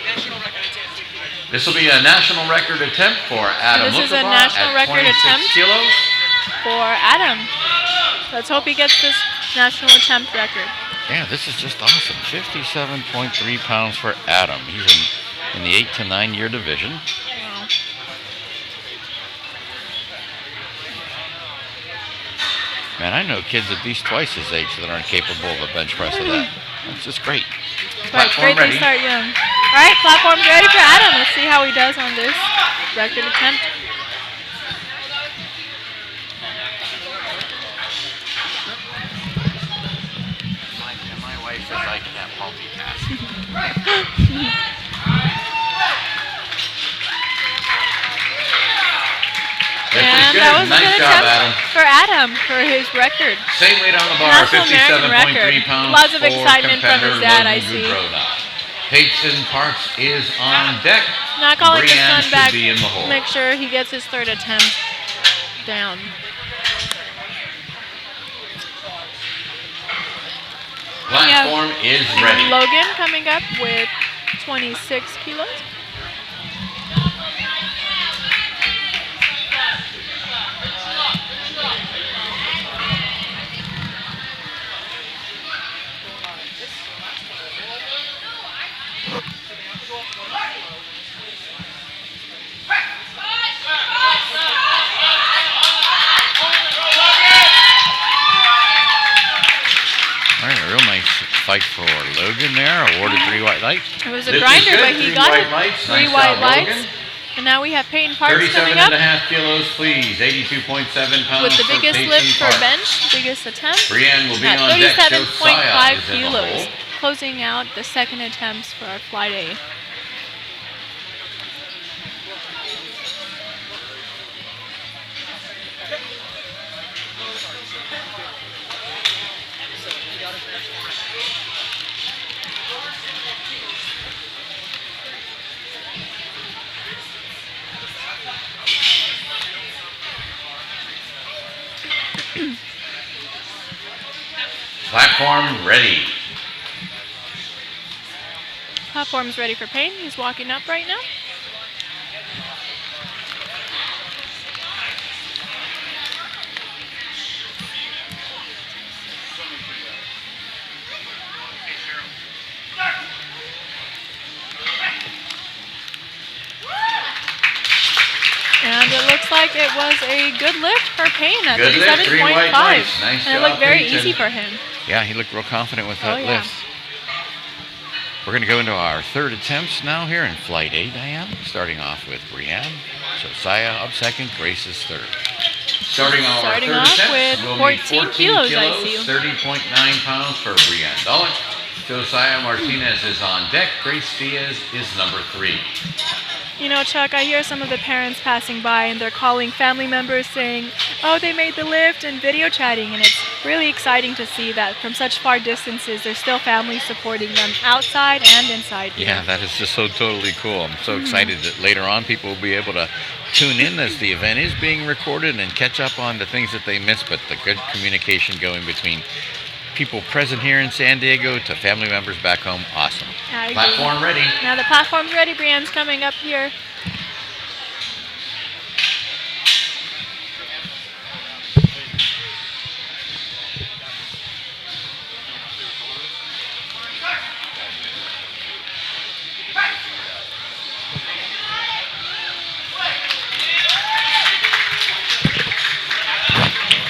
This will be a national record attempt for Adam This is a Lukaba national at record 26 attempt. kilos. For Adam. Let's hope he gets this national attempt record. Yeah, this is just awesome. 57.3 pounds for Adam. He's in the 8 to 9 year division. Wow. Man, I know kids at least twice his age that aren't capable of a bench press of that. That's just great. Right, Platform great to ready. start young. All right, platform's ready for Adam. Let's see how he does on this record attempt. My wife says I can't multitask. And that was a Nice good job, attempt Adam. for Adam for his record. Same weight on the bar, National American 57.3 record. pounds. Lots of for excitement from his competitor dad, I Logan see. Gaudreau now. Peyton Parks is on deck. Not calling his Brianne son should back. be in the hole. Make sure he gets his third attempt down. Platform is ready. Logan coming up with 26 kilos. All right, a real nice fight for Logan there, awarded 3 white lights. It was a Lift is grinder, good, but he 3 got white it. lights. 3 Nice white job, lights. Logan. And now we have Peyton Parks 37 coming up and a half kilos, please. 82.7 pounds with the for biggest Peyton lift per Parks. bench, biggest attempt. Brienne will be At on deck. 37.5 Josiah is in the kilos, hole. closing out the second attempts for our fly day. Platform ready. Platform's ready for Payne. He's walking up right now. And it looks like it was a good lift for Payne at Good lift, 3 white 37.5. lights. Nice And it job, looked very Peyton. easy for him. Yeah, he looked real confident with that Oh, yeah. lift. We're going to go into our third attempts now here in Flight A, Diane. Starting off with Brienne. Josiah up second, Grace is third. Starting our Starting third off attempt with will 14 be 14 kilos, I see. 30.9 pounds for Brienne Dolan. Josiah Martinez is on deck. Grace Diaz is number 3. You know, Chuck, I hear some of the parents passing by and they're calling family members saying, oh, they made the lift, and video chatting. And it's really exciting to see that from such far distances, there's still families supporting them outside and inside here. Yeah, that is just so totally cool. I'm so excited that later on people will be able to tune in as the event is being recorded and catch up on the things that they missed, but the good communication going between people present here in San Diego to family members back home, awesome. I agree. Platform ready. Now the platform's ready. Brienne's coming up here.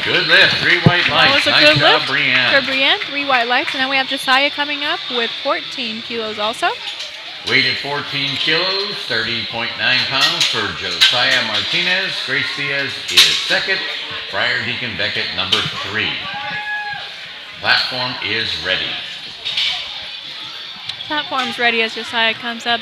Good lift, 3 white That lights. was a Nice good job, lift Brienne. for Brienne. 3 white lights. And then we have Josiah coming up with 14 kilos also. Weighted 14 kilos, 30.9 pounds for Josiah Martinez. Grace Diaz is second. Friar Deacon Beckett, number 3. Platform is ready. Platform's ready as Josiah comes up.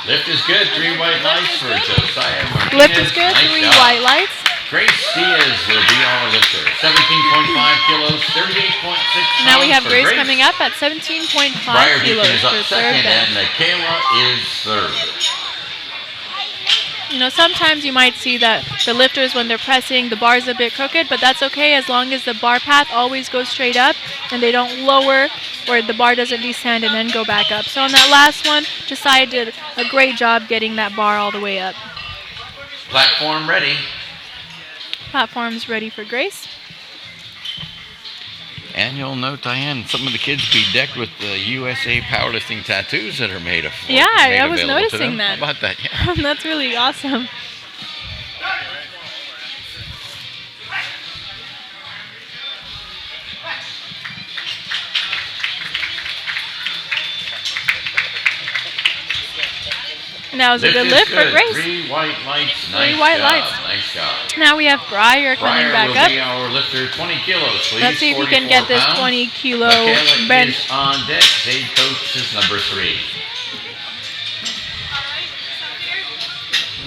Lift is good, 3 white lights for Josiah Martinez. Lift is good. Nice 3 job. white lights. Grace Diaz will be our lifter. 17.5 kilos, 38.6 pounds. Now we have for Grace coming up at 17.5 Briar kilos Deacon is for up third second, bench. and Michaela is third. You know, sometimes you might see that the lifters, when they're pressing, the bar's a bit crooked, but that's okay as long as the bar path always goes straight up and they don't lower or the bar doesn't descend and then go back up. So on that last one, Josiah did a great job getting that bar all the way up. Platform ready. Platform's ready for Grace. And you'll note, Diane, some of the kids be decked with the USA powerlifting tattoos that are made of. Yeah, made I was available to noticing them. that. How about that? Yeah. That's really awesome. And that was a good is lift for Grace. 3 white lights. Three Nice white job. lights. Nice job. Now we have Briar coming Briar back will up. be our lifter, 20 kilos, please. Let's see if we can 44 get this pounds. 20 kilo Michaela bench. is on deck. Head coach is number 3.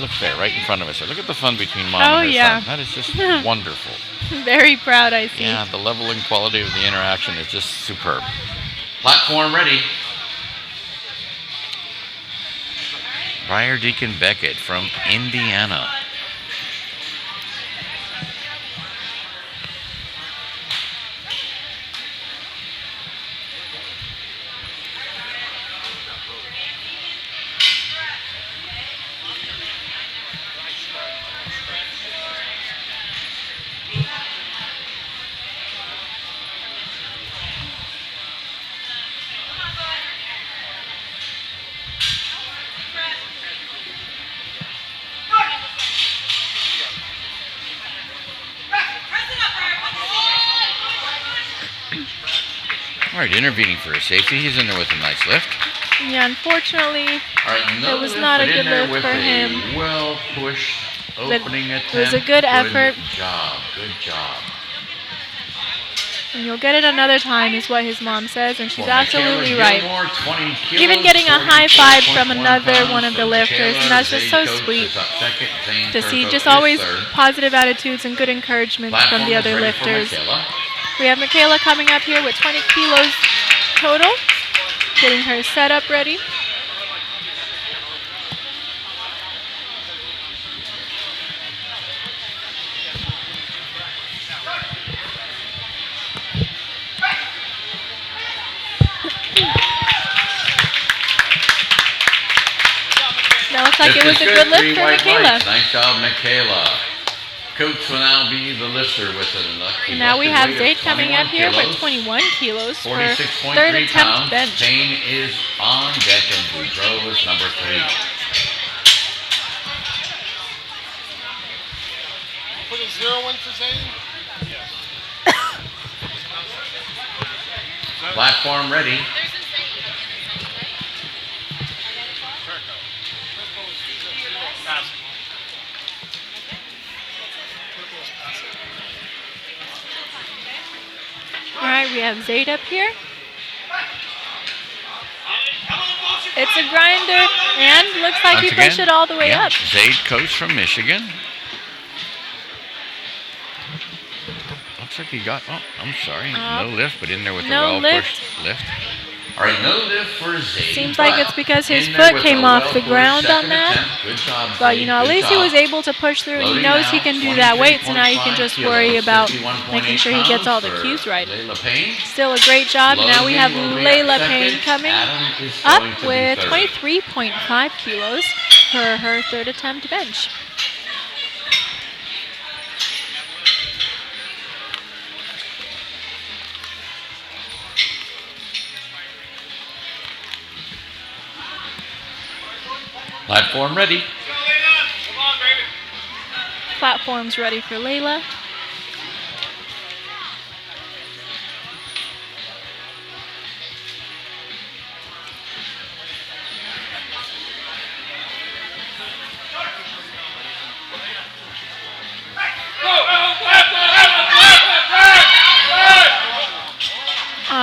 Look there, right in front of us. Look at the fun between mom Oh, and her yeah. son. That is just wonderful. Very proud, I see. Yeah, the level and quality of the interaction is just superb. Platform ready. Friar Deacon Beckett from Indiana. All right, intervening for his safety. He's in there with a nice lift. Yeah, unfortunately, All right, no it was lift, not a but in good there lift with for a him. well-pushed But opening attempt. it was a good effort. Good job. Good job. And you'll get it another time, is what his mom says, and she's For absolutely Michaela right. Gilmore, 20 kilos, Even getting a high five from 44.1 another pounds one of the from lifters, Michaela. and that's just so Zay Coates sweet is up second. Zane to see Turco just is always third. positive attitudes and good encouragement from Platform the is other ready for lifters. Michaela. We have Michaela coming up here with 20 kilos total, getting her setup ready. That looks like it was a good lift for Michaela. Nice job, Michaela. Coach will now be the lifter with it. And now we have Zayd coming up here with 21 kilos for third 46.3 attempt pounds. bench. Payne is on deck and Boudreaux is number 3. Put a 0 in for Zane? Platform ready. All right, we have Zayd up here. It's a grinder, and looks like Once he pushed again, it all the way up. Zayd Coates from Michigan. Looks like he got, oh, I'm sorry, no lift, but in there with a no well-pushed lift. All right, no lift for Zayd. Seems like it's because his in there foot with came a off the well-pushed ground on second that. attempt. Good job, But, Zayd. you know, at Good least he job. was able to push through, and he Loading knows now, he can do that weight, so now he can 23.5 just worry about kilos, making sure he gets all the 51.8 cues right. pounds for Layla Payne. Still a great job. Now we have Logan will be Layla up Payne second. coming Adam is up going to be with third. 23.5 kilos for her third attempt bench. Platform ready. Come on, baby. Platform's ready for Layla.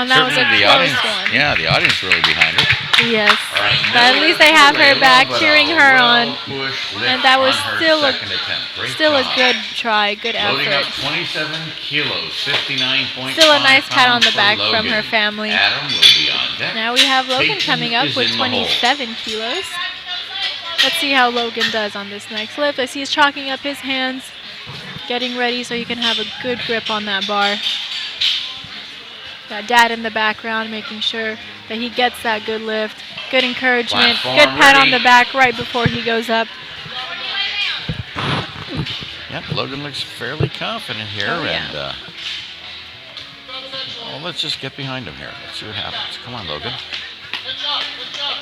That was a Certainly the close audience, one. yeah, the audience really behind her. Yes. All right, But at no least lift they for have her Layla, back, but cheering a her on. well-pushed lift And that was on her still a second attempt. Great Still a job. good try, good Loading up effort. 27 kilos, 59.5 Still a nice pat on the pounds back for from her Logan. family. Adam will be on deck. Now we have Logan Peyton coming up is with in the hole. 27 kilos. Let's see how Logan does on this next lift. I see he's chalking up his hands, getting ready so he can have a good grip on that bar. Got Dad in the background making sure that he gets that good lift. Good encouragement, Platform good pat on ready. the back right before he goes up. Yep, Logan looks fairly confident here, Oh, yeah. and well, let's just get behind him here. Let's see what happens. Come on, Logan. Good job, good job.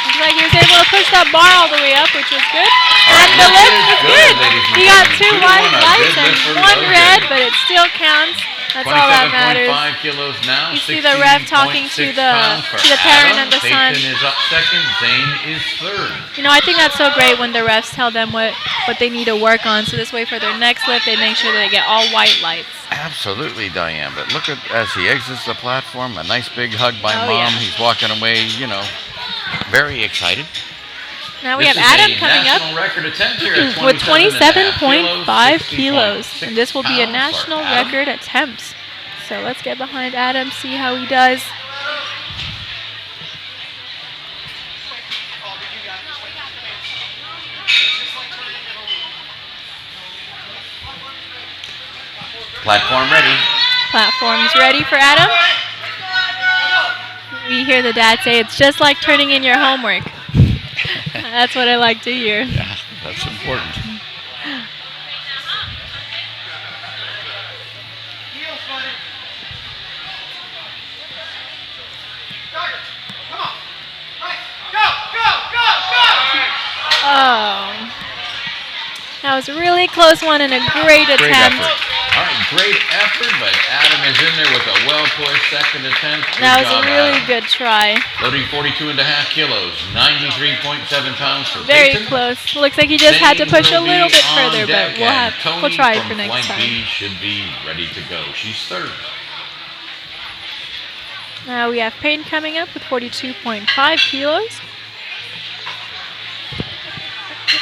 Looks like he was able to push that bar all the way up, which was good. And the lift was good. He got 2 white lights and 1 red, but it still counts. That's all that matters. 27.5 kilos now. You see the ref talking to the parent and the son. Peyton is up second. Zane is third. You know, I think that's so great when the refs tell them what they need to work on. So this way for their next lift, they make sure that they get all white lights. Absolutely, Diane. But look at as he exits the platform. A nice big hug by Oh, Mom. yeah. He's walking away, you know, very excited. Now we This have is Adam a coming up national record attempt here at with 27.5 27.5 kilos. And this will be a pounds for national Adam. record attempt. So let's get behind Adam, see how he does. Platform ready. Platform's ready for Adam. We hear the dad say it's just like turning in your homework. That's what I like to hear. Yeah, that's important. Oh. That was a really close one and a great Great attempt. effort. All right, great effort, but Adam is in there with a well-pushed second attempt. Good That was job, a really Adam. good try. Loading 42.5 kilos, 93.7 pounds for Very Peyton. close. Looks like he just had to Zane push a will be little bit on further, deck, but and we'll Tony try from for next flank time. B should be ready to go. She's third. Now we have Peyton coming up with 42.5 kilos.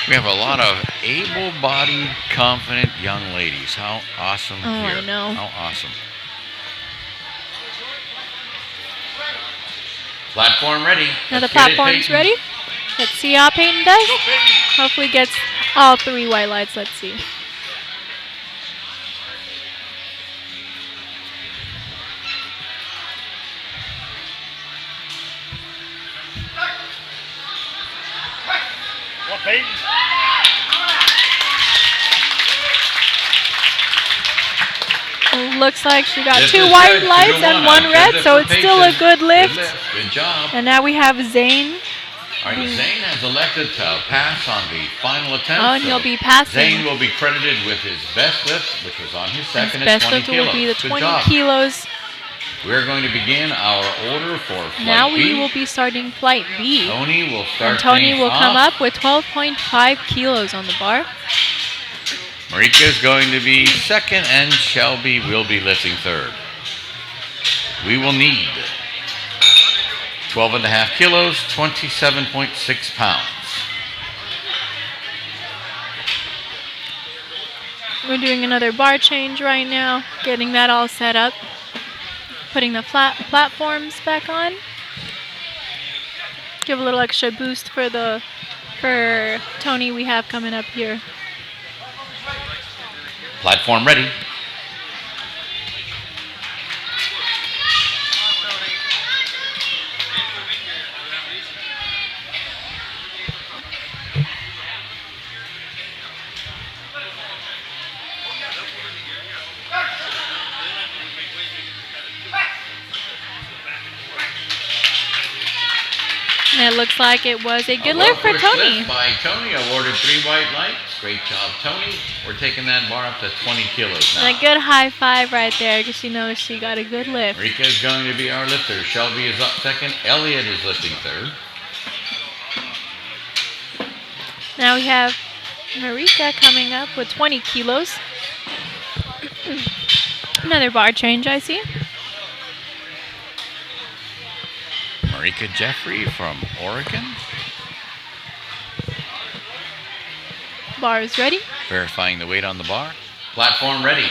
We have a lot of able-bodied, confident young ladies. How awesome Oh, here. I know. How awesome. Platform ready. Now the Let's get it, platform's Peyton. ready. Let's see how Peyton does. Hopefully gets all 3 white lights. Let's see. Looks like she got This 2 is white good. 2 to lights and 1 Good red, lift so for it's still a Peyton. good lift. Good job. And now we have Zane. All right, Zane has elected to pass on the final attempt. Oh, and so he'll be passing. Zane will be credited with his best lift, which was on his second His at best 20 lift kilos. will be the Good 20 job. kilos. We're going to begin our order for flight Now we B. will be starting flight B. Tony will start And Tony things will come off. up with 12.5 kilos on the bar. Marika is going to be second, and Shelby will be lifting third. We will need 12.5 kilos, 27.6 pounds. We're doing another bar change right now, getting that all set up. Putting the platforms back on. Give a little extra boost for Tony we have coming up here. Platform ready. And it looks like it was a good A lift for well-pushed Tony. lift by Tony, awarded 3 white lights. Great job, Tony. We're taking that bar up to 20 kilos now. And a good high five right there because she knows she got a good lift. Marika is going to be our lifter. Shelby is up second. Elliot is lifting third. Now we have Marika coming up with 20 kilos. Another bar change, I see. Marika Jeffrey from Oregon. Bar is ready. Verifying the weight on the bar. Platform ready.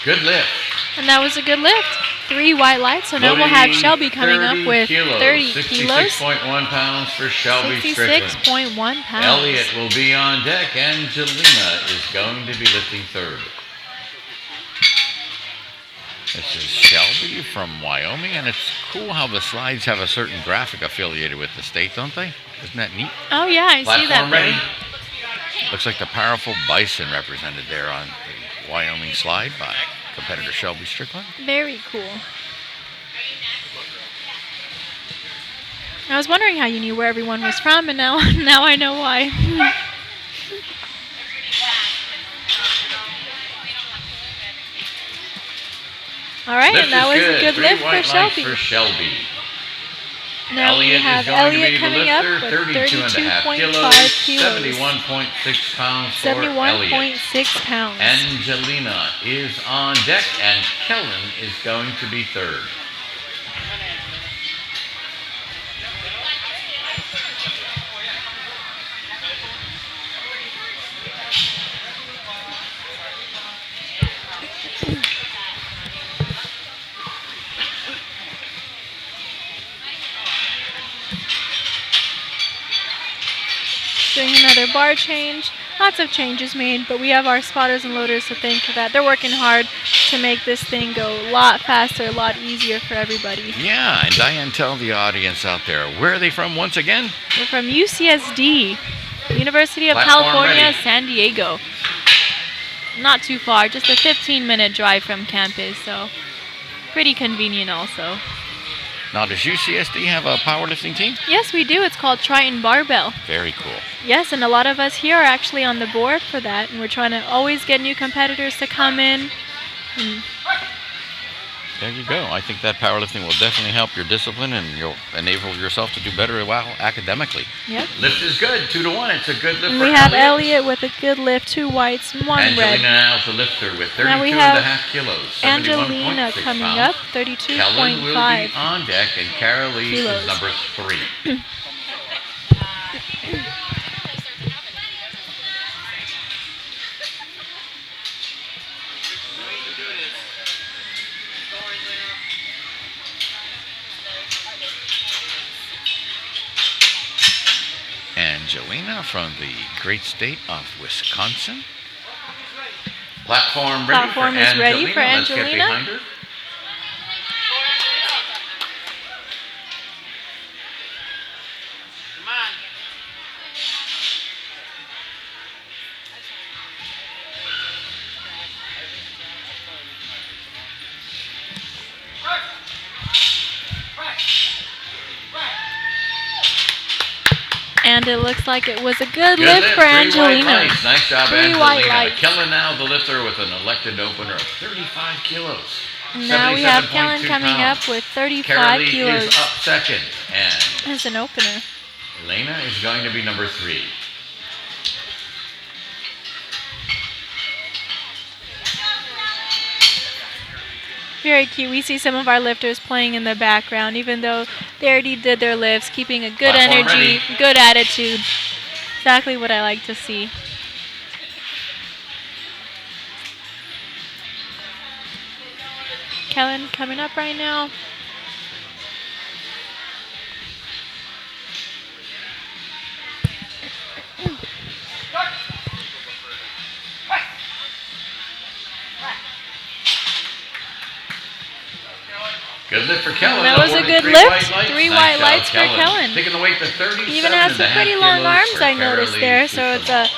Good lift. And that was a good lift. 3 white lights. So now we'll have Loading Shelby coming up 30 with kilos. 30 kilos. 66.1 pounds for Shelby Strickland. 66.1 pounds. Elliot will be on deck. Angelina is going to be lifting third. This is Shelby from Wyoming, and it's cool how the slides have a certain graphic affiliated with the state, don't they? Isn't that neat? Oh, yeah, I see that Platform ready. there. Looks like the powerful bison represented there on the Wyoming slide by competitor Shelby Strickland. Very cool. I was wondering how you knew where everyone was from, and now I know why. All right, Lift and that is was a good 3 lift for white lights Shelby. for Shelby. Now we Elliot have is going to Elliot be the coming up lifter, with 32.5 kilos, 32.5 kilos. 71.6 pounds for Elliot. 71.6 pounds. Angelina is on deck, and Kellen is going to be third. Doing another bar change. lots of changes made, but we have our spotters and loaders to thank for that. They're working hard to make this thing go a lot faster, a lot easier for everybody. Yeah, and Diane, tell the audience out there, where are they from once again? We're from UCSD, University of Platform California, ready. San Diego. Not too far, just a 15-minute drive from campus, so pretty convenient also. Now, does UCSD have a powerlifting team? Yes, we do. It's called Triton Barbell. Very cool. Yes, and a lot of us here are actually on the board for that, and we're trying to always get new competitors to come in. And There you go. I think that powerlifting will definitely help your discipline, and you'll enable yourself to do better academically. yep. Lift is good, 2-1. It's a good lift And for we have Elliot. Elliot with a good lift, 2 whites, 1 Angelina red. now is the lifter with Now we 32 have and a half kilos. Angelina 71.6 coming pounds. up, Kellen will be 32.5. on deck, and Carolee kilos. is number 3. Angelina from the great state of Wisconsin. Platform ready Platform for is Angelina. ready for Let's get Angelina. behind her. Come on. And it looks like it was a good Good lift lift, for 3 white Angelina. lights. Nice job, 3 white Angelina. lights. Kellen now the lifter with an elected opener of 35 kilos. Now we have Kellen 77.2 coming pounds. up with 35 Carolee kilos is up second, and as an opener. Elena is going to be number 3. Very cute. We see some of our lifters playing in the background, even though they already did their lifts, keeping a good Platform energy, ready. good attitude. Exactly what I like to see. Kellen coming up right now. Good lift for Kellen. That was a awarded good 3 lift. white lights. 3 Nice white job, lights for Kellen. Taking the weight to 37 Even has some pretty long arms, I noticed there, so it's a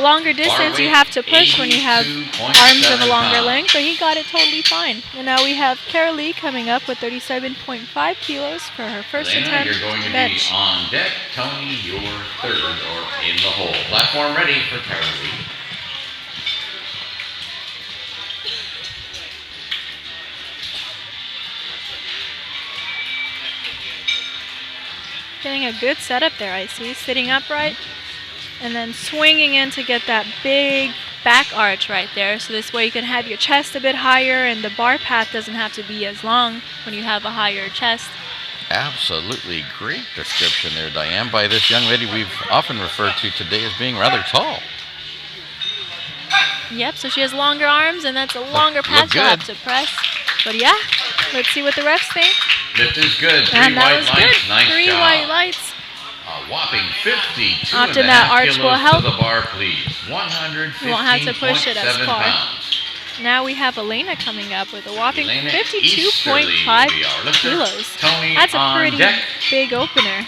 longer distance you have to push when you have arms of a longer length, but he got it totally fine. And now we have Carolee coming up with 37.5 kilos for her first Elena, attempt you're going to bench. be on deck. Tony, your third or in the hole. Platform ready for Carolee. Getting a good setup there, I see. Sitting upright and then swinging in to get that big back arch right there. So this way you can have your chest a bit higher and the bar path doesn't have to be as long when you have a higher chest. Absolutely great description there, Diane, by this young lady we've often referred to today as being rather tall. Yep, so she has longer arms and that's a longer path she'll have to press. But yeah, let's see what the refs think. Lift is good. 3 And that white was lights. good. Nice 3 job. white lights. A whopping 52 Often and a that half arch will kilos help. to the bar, please. 115.7 You won't have to push it as far. pounds. Now we have Elena coming up with a whopping Elena 52.5 Easterly will be our lifter. kilos. Tony That's a on pretty deck. big opener.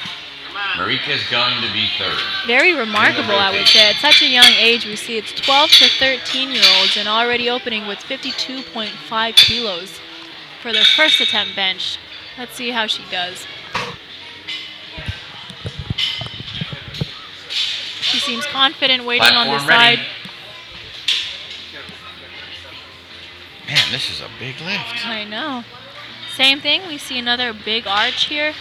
Marika is going to be third. Very remarkable, I would say. At such a young age, we see it's 12 to 13-year-olds and already opening with 52.5 kilos for their first attempt bench. Let's see how she does. She seems confident waiting on the Platform ready. side. Man, this is a big lift. I know. Same thing, we see another big arch here.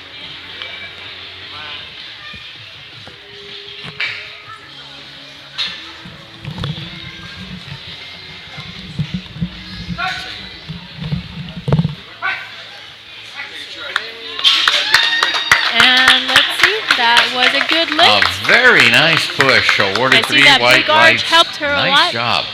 And let's see, that was a good lift. A very nice push. Awarded I see 3 that white big arch lights. helped her a nice lot. job.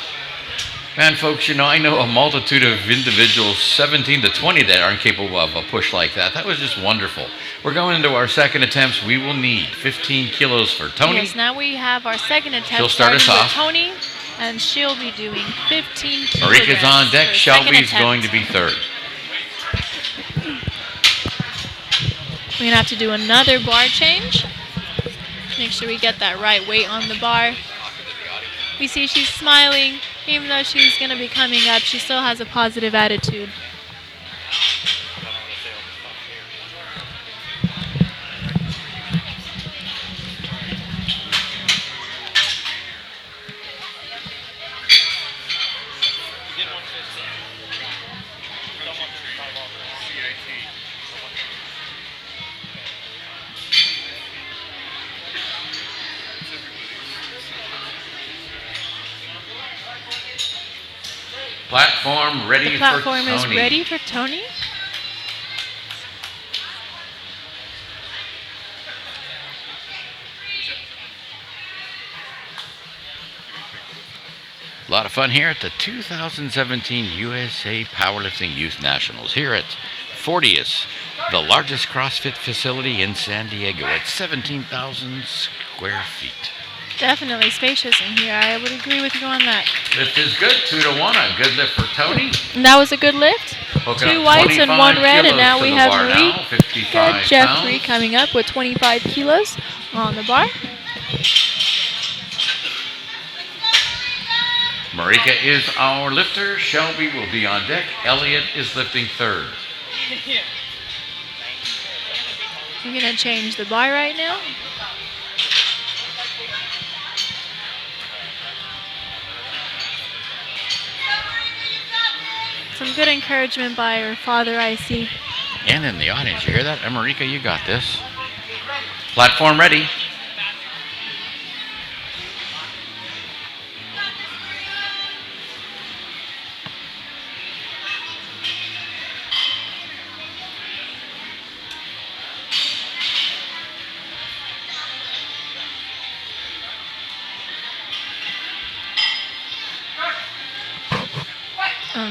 Man, folks, you know, I know a multitude of individuals, 17 to 20, that aren't capable of a push like that. That was just wonderful. We're going into our second attempts. We will need 15 kilos for Tony. Yes, now we have our second attempt. She'll start us starting with off. Tony, and she'll be doing 15 kilograms. Marika's on deck. for second Shelby's attempt. going to be third. We're gonna have to do another bar change. Make sure we get that right weight on the bar. We see she's smiling. Even though she's gonna be coming up, she still has a positive attitude. Platform ready The platform for Tony. is ready for Tony. A lot of fun here at the 2017 USA Powerlifting Youth Nationals here at Fortius, the largest CrossFit facility in San Diego at 17,000 square feet. Definitely spacious in here. I would agree with you on that. Lift is good, 2-1, a good lift for Tony. And that was a good lift. Hooking 2 up whites and 25 1 red, and kilos now to we the have bar Marie. now, 55 Good Jeffrey pounds. coming up with 25 kilos on the bar. Marika is our lifter. Shelby will be on deck. Elliot is lifting third. I'm gonna change the bar right now. Some good encouragement by her father, I see. And in the audience, you hear that? Marika, you got this. Platform ready.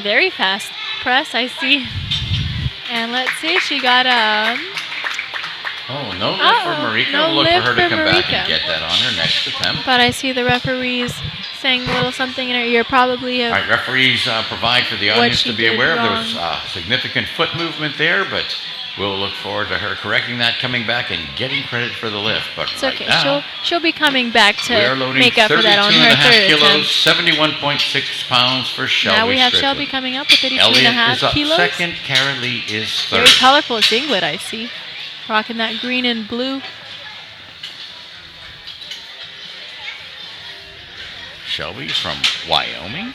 Very fast press, I see. And let's see, she got a... Oh, no lift for Marika. no We'll look for lift her to for come back Marika. and get that on her next attempt. But I see the referees saying a little something in her ear, probably All right, referees provide for the audience she to be did aware. There was wrong. significant foot movement there, but we'll look forward to her correcting that, coming back and getting credit for the lift. But It's right okay. now, She'll be coming back we are to loading make up for that on her 32.5 third kilos, attempt. 71.6 pounds for Shelby. Now we have Strickland. Shelby coming up with 32 Elliot and a half is up kilos. second. Kara Lee is Very third. colorful singlet, I see. Rocking that green and blue. Shelby from Wyoming.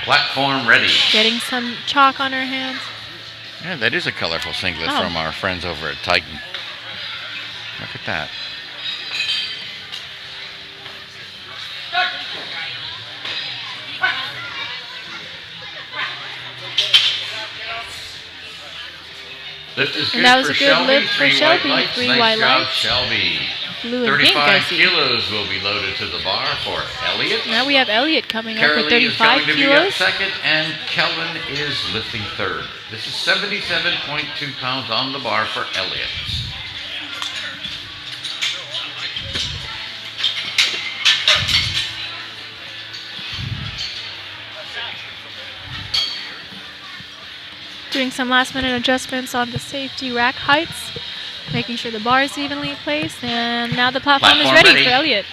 Platform ready. Getting some chalk on her hands. Yeah, that is a colorful singlet Oh. from our friends over at Titan. Look at that. Lift is good And that was for a good Shelby. lift for 3 Shelby. white lights. 3 Nice white job, lights. Shelby. Blue and pink, I 35 see. kilos will be loaded to the bar for Elliot. Now we have Elliot coming up Kara with Lee is 35 going to be up kilos. second, and Kellen is lifting third. This is 77.2 pounds on the bar for Elliot. Doing some last minute adjustments on the safety rack heights. Making sure the bar is evenly placed. And now the platform is Platform ready ready. for Elliot.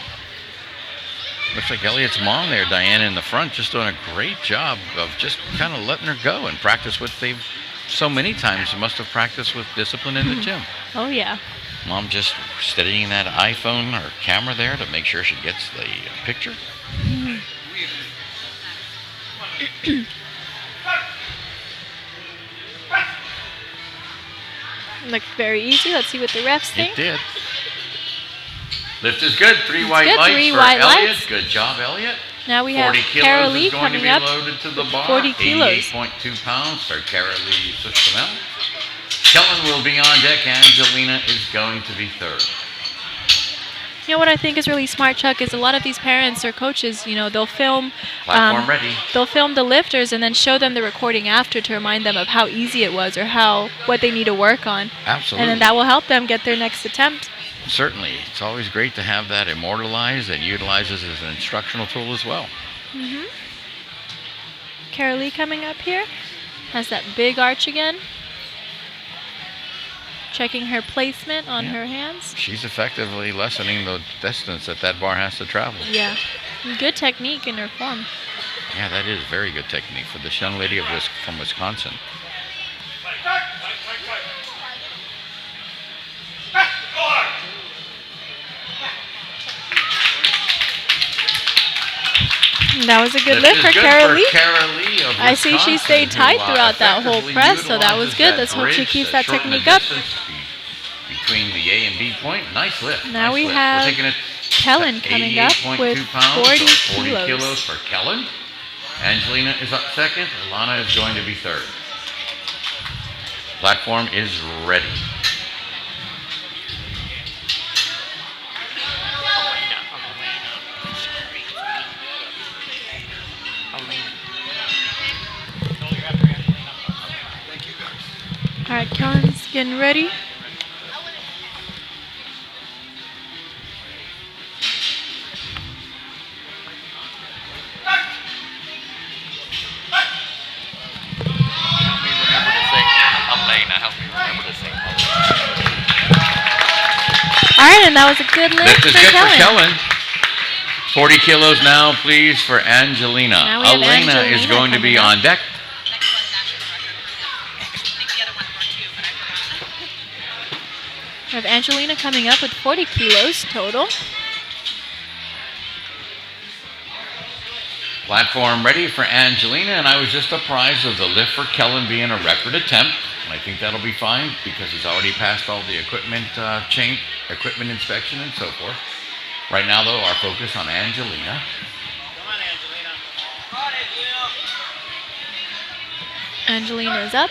Looks like Elliot's mom there, Diana, in the front, just doing a great job of just kind of letting her go and practice what they've so many times must have practiced with discipline in the gym. Oh, yeah. Mom just steadying that iPhone or camera there to make sure she gets the picture. Looked very easy. Let's see what the refs think. It did. Lift is good. 3 white good, lights 3 for white Elliot. lights. Good job, Elliot. Now we have 40 Kara kilos Lee is going to coming be up. loaded to the bar. 40 kilos. 88.2 pounds for Kara Lee Sistamel. Kellen will be on deck. Angelina is going to be third. You know what I think is really smart, Chuck, is a lot of these parents or coaches, you know, they'll film Platform ready. they'll film the lifters and then show them the recording after to remind them of how easy it was or what they need to work on. Absolutely. And then that will help them get their next attempt. Certainly. It's always great to have that immortalized and utilized as an instructional tool as well. Carolee coming up here. Has that big arch again. Checking her placement on her hands. She's effectively lessening the distance that bar has to travel. Yeah. Good technique in her form. Yeah, that is very good technique for this young lady from Wisconsin. That was a good lift for Carolee. Carolee I see she stayed tight throughout that whole press, so that was good. Let's hope she keeps that technique up. Between the A and B point, nice lift. Now we have Kellen coming up with 40 kilos. For Kellen. Angelina is up second. Alana is going to be third. Platform is ready. All right, Kellen's getting ready. All right, and that was a good lift Lift is for good Kellen. for Kellen. 40 kilos now, please, for Angelina. Now we have Elena is Angelina going to be coming up. on deck. Next one's national record. I think the other ones were too, but I forgot. We have Angelina coming up with 40 kilos total. Platform ready for Angelina, and I was just apprised of the lift for Kellen being a record attempt. And I think that'll be fine because he's already passed all the equipment equipment inspection and so forth. Right now, though, our focus on Angelina. Come on, Angelina. Come on, Angelina. Angelina's up.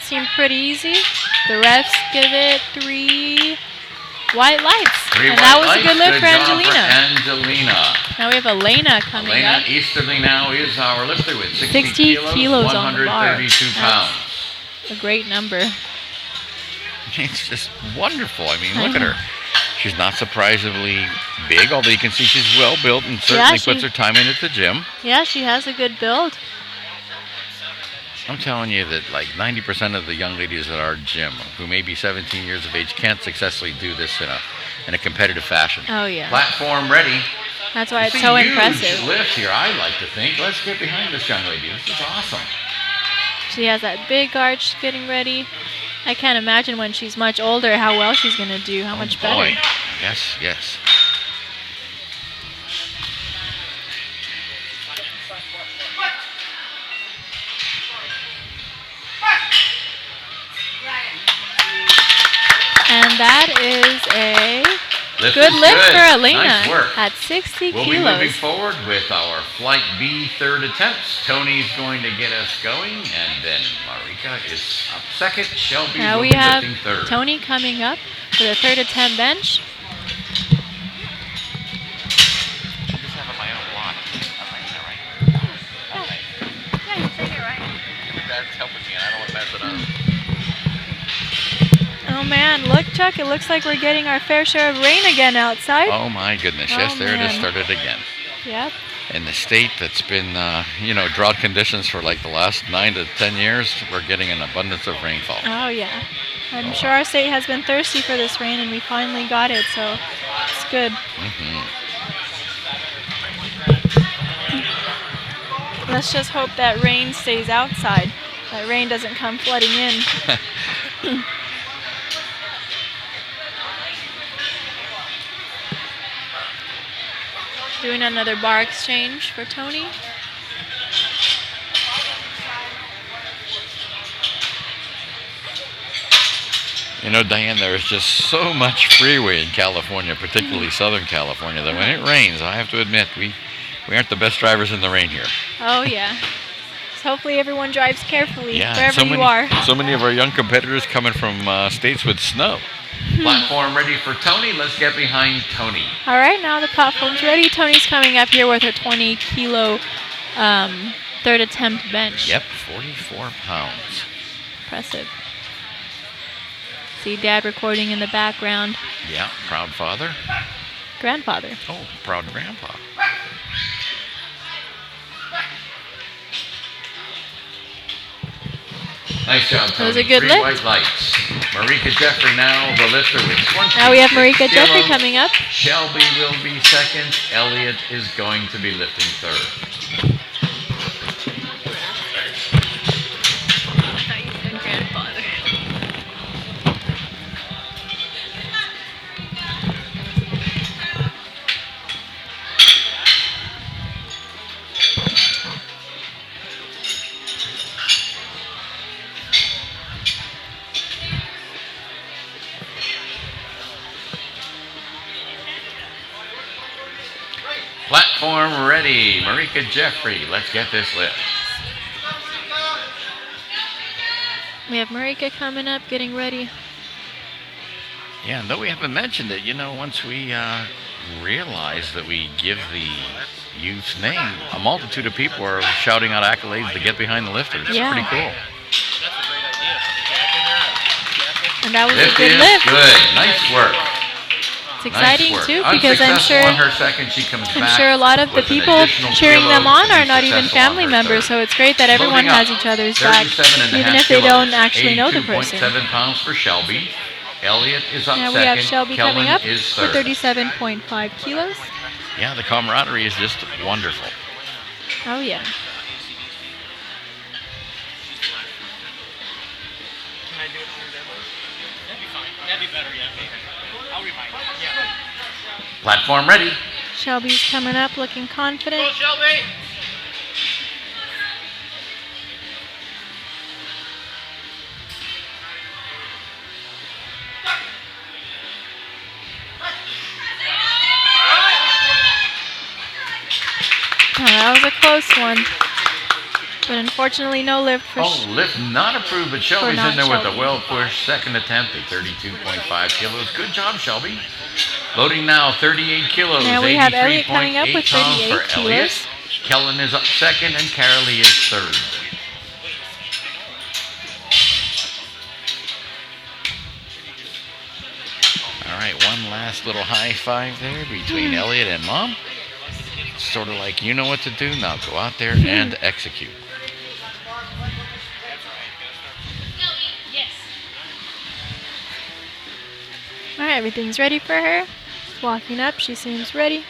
Seemed pretty easy. The refs give it 3 white lights. And that was a good lift for Angelina. Angelina. Now we have Elena coming Elena up. Easterly now is our lifter with 60 kilos, kilos on the bar. 132 pounds. A great number. It's just wonderful. I mean, look at her. She's not surprisingly big, although you can see she's well built and certainly puts her time in at the gym. Yeah, she has a good build. I'm telling you that like 90% of the young ladies at our gym who may be 17 years of age can't successfully do this in a competitive fashion. Oh, yeah. Platform ready. That's why it's a so huge impressive. lift here, I like to think. Let's get behind this young lady. This is awesome. She has that big arch getting ready. I can't imagine when she's much older how well she's going to do, how much better. Boy. Yes, yes. And that is a Lift good is lift good. for Elena Nice work. at 60 We'll be moving kilos. forward with our Flight B third attempts. Tony's going to get us going, and then Marika is up second. Shelby Now will we be have lifting third. Tony coming up for the third attempt bench. I'm just having my own watch. I'm like, all right. Yeah, you said it right. That's helping me, and I don't want to mess it up. Oh man, look, Chuck, it looks like we're getting our fair share of rain again outside. Oh my goodness! Oh, Yes, there it has man. started again. Yep. In the state that's been, drought conditions for like the last 9 to 10 years, we're getting an abundance of rainfall. Oh yeah. I'm sure our state has been thirsty for this rain and we finally got it, so it's good. Let's just hope that rain stays outside. That rain doesn't come flooding in. Doing another bar exchange for Tony. You know, Diane, there is just so much freeway in California, particularly Southern California, that when it rains, I have to admit, we aren't the best drivers in the rain here. Oh yeah. So hopefully everyone drives carefully Yeah, wherever you are. so many of our young competitors coming from states with snow. Platform ready for Tony. Let's get behind Tony. All right, now the platform's ready. Tony's coming up here with her 20-kilo third attempt bench. Yep, 44 pounds. Impressive. See Dad recording in the background. Yeah, proud father. Grandfather. Oh, proud grandpa. Nice job, Tony. That was a good 3 lift. white lights. Marika Jeffrey now, the lifter with 20. Now we have Marika Jeffrey coming up. Shelby will be second. Elliot is going to be lifting third. I thought you said grandfather. Platform ready. Marika Jeffrey, let's get this lift. We have Marika coming up, getting ready. Yeah, and though we haven't mentioned it, once we realize that we give the youth's name, a multitude of people are shouting out accolades to get behind the lifter. It's Yeah. pretty cool. And that was Lift a good is lift. good. Nice work. It's exciting Nice work. too, because I'm Unsuccessful sure on her second, she comes back a lot of the with an people additional cheering kilo them on to are be not even successful on family her members, third. so it's great that everyone Loading has up, each other's back, 37.5 even if they kilos, don't actually know the person. 82.7 pounds for Shelby. Elliot is up Now second. we have Shelby Kellen coming up is with third. 37.5 kilos. Yeah, the camaraderie is just wonderful. Oh yeah. Can I do it for deadlift? That'd be fine. That'd be better, yeah. I'll remind you. Yeah. Platform ready. Shelby's coming up looking confident. Go, Shelby! Oh, that was a close one. But unfortunately, no lift for Oh, lift not approved, but Shelby's not in there with Shelby. a well-pushed second attempt at 32.5 kilos. Good job, Shelby. Loading now, 38 kilos. Now we have Elliot coming up with 83.8 pounds 38 for Elliot. kilos. Kellen is up second, and Carolee is third. All right, one last little high five there between Elliot and Mom. Sort of like, you know what to do, now go out there and execute. Yes. All right, everything's ready for her. She's walking up. She seems ready.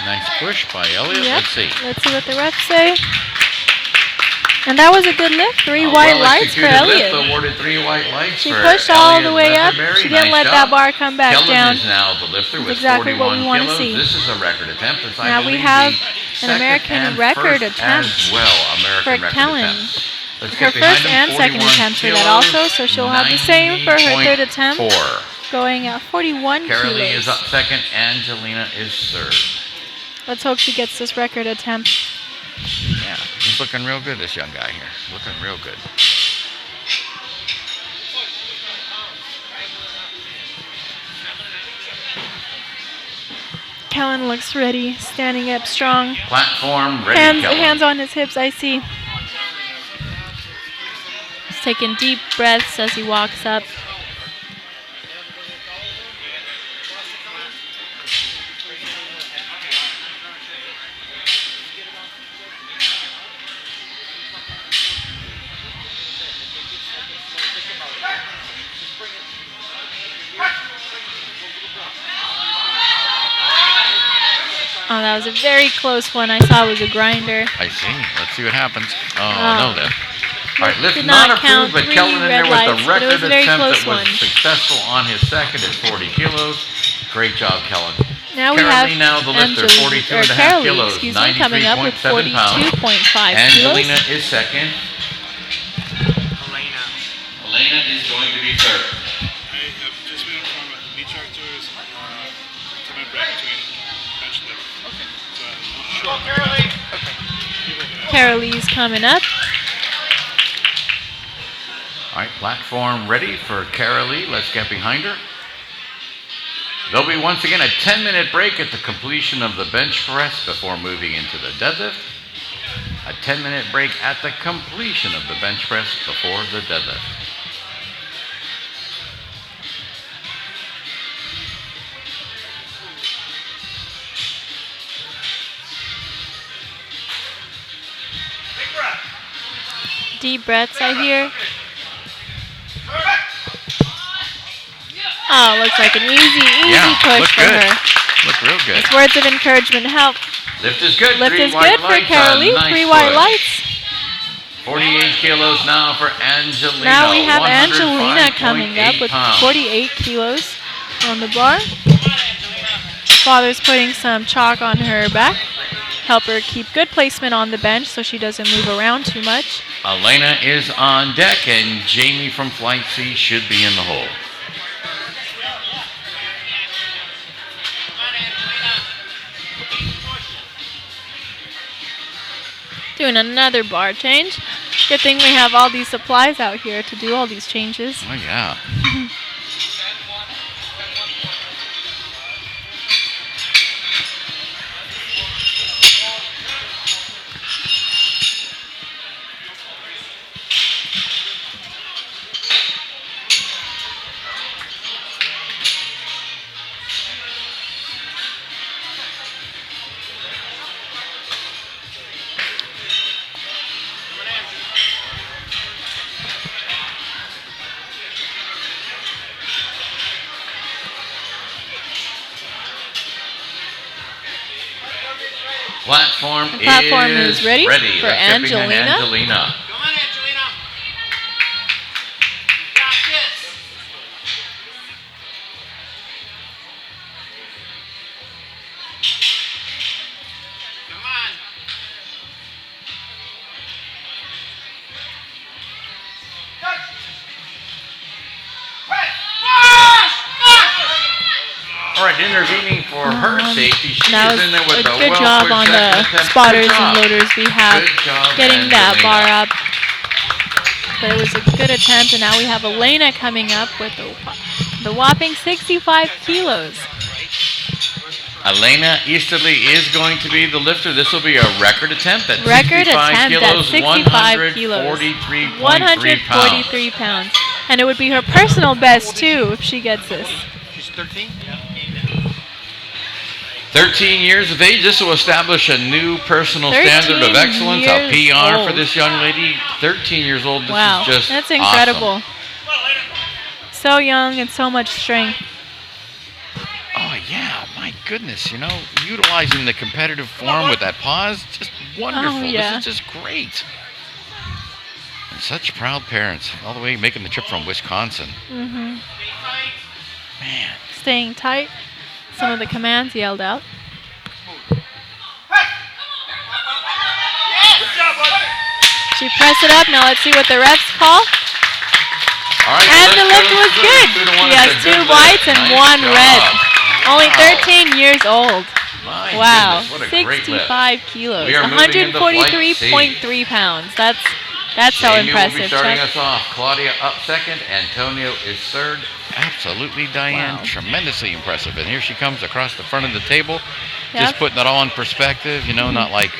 Nice push by Elliot. Yep. Let's see. Let's see what the refs say. And that was a good lift. 3 A white lights for well-executed Elliot. lift awarded 3 white lights She for pushed all Elliot the way up. Leatherberry. She didn't Nice let job. that bar come back Kellen down. is now the lifter with exactly what 41 we wanna kilos. see. This is a record attempt. As I Now we believe have the an second American and record first attempt as well. American for record Kellen. attempt. Let's Her get behind first him, and second 41 attempt for that kilos, also, so she'll have the same for her third attempt. 90.4. Going at 41 Carolee kilos. is up second. Angelina is third. Let's hope she gets this record attempt. Yeah, he's looking real good, this young guy here. Looking real good. Kellen looks ready, standing up strong. Platform ready, Kellen. Hands on his hips, I see. He's taking deep breaths as he walks up. Oh, that was a very close one. I saw it was a grinder. I see. Let's see what happens. Oh, Oh. no lift. All right, lift Did not not count. approved, but 3 Kellen in there red with lights, the but it was record a very attempt close that was one. successful on his second at 40 kilos. Great job, Kellen. Now we have Carolee now the lifter, 42.5 Carolee, kilos, excuse me, coming up with 93.7 pounds. 42.5 Angelina kilos. is second. Elena is going to be third. I have just been informed that the meat tractors 10-minute break between bench lift. Okay. So, Carolee's coming up. All right, platform ready for Carolee. Let's get behind her. There'll be once again a 10-minute break at the completion of the bench press before moving into the deadlift. A 10-minute break at the completion of the bench press before the deadlift. Deep breaths, I hear. Oh, looks like an easy push for her. Look real good. It's words of encouragement help. Lift is good. Lift Three is white good for lights, Carolee. nice 3 white push. lights. 48 kilos now for Angelina. Now we have Angelina coming up with 105.8 48 kilos on the bar. Father's putting some chalk on her back. Help her keep good placement on the bench so she doesn't move around too much. Elena is on deck, and Jamie from Flight C should be in the hole. Doing another bar change. Good thing we have all these supplies out here to do all these changes. Oh, yeah. The platform is ready for Let's get behind Angelina. Angelina. Come on, Angelina. Got this. Come on. All right, intervening for her safety. She That is was in there with a a good well job on pushed the second attempt. spotters Good and job. loaders we have Good job, getting that Angelina. bar up. But it was a good attempt, and now we have Elena coming up with the whopping 65 kilos. Elena Easterly is going to be the lifter. This will be a record attempt at Record 65 attempt kilos, at 65 kilos. 143.3 pounds. 143 pounds. And it would be her personal best, too, if she gets this. She's 13? 13 years of age. This will establish a new personal standard of 13 excellence, a years PR for old. this young lady. 13 years old. This Wow, is just that's incredible. awesome. So young and so much strength. Oh, yeah. My goodness. You know, utilizing the competitive form with that pause, just wonderful. Oh, yeah. This is just great. And such proud parents, all the way making the trip from Wisconsin. Mm-hmm. Man. Staying tight. Some of the commands yelled out. She pressed it up. Now let's see what the refs call. All right, And the lift was good. 2-1. She has It's a 2 good whites lift. and Nice 1 job. red. Only Wow. 13 years old. My Wow. goodness, what a great lift. 65 kilos. We are moving into flight C. 143.3 pounds. That's so Jamie will be impressive. starting Chuck. us off. Claudia up second. Antonio is third. Absolutely, Diane. Wow. Tremendously impressive. And here she comes across the front of the table. Yep. Just putting it all in perspective. You know, not like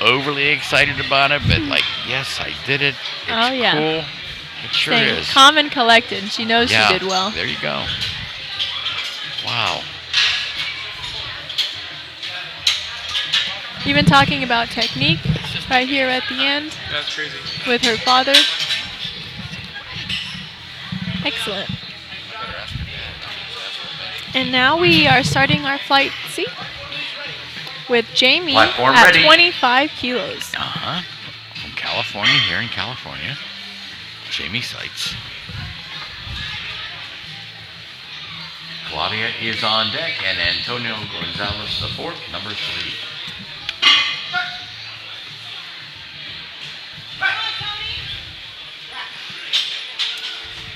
overly excited about it, but like, yes, I did it. It's Oh, yeah. cool. It sure Staying is. calm and collected. She knows Yeah, she did well. There you go. Wow. Even talking about technique right here at the end That's crazy. with her father. Excellent. And now we are starting our flight C with Jamie Platform at ready. 25 kilos. Uh-huh. From California, here in California. Jamie Sites. Claudia is on deck, and Antonio Gonzalez the fourth, number 3.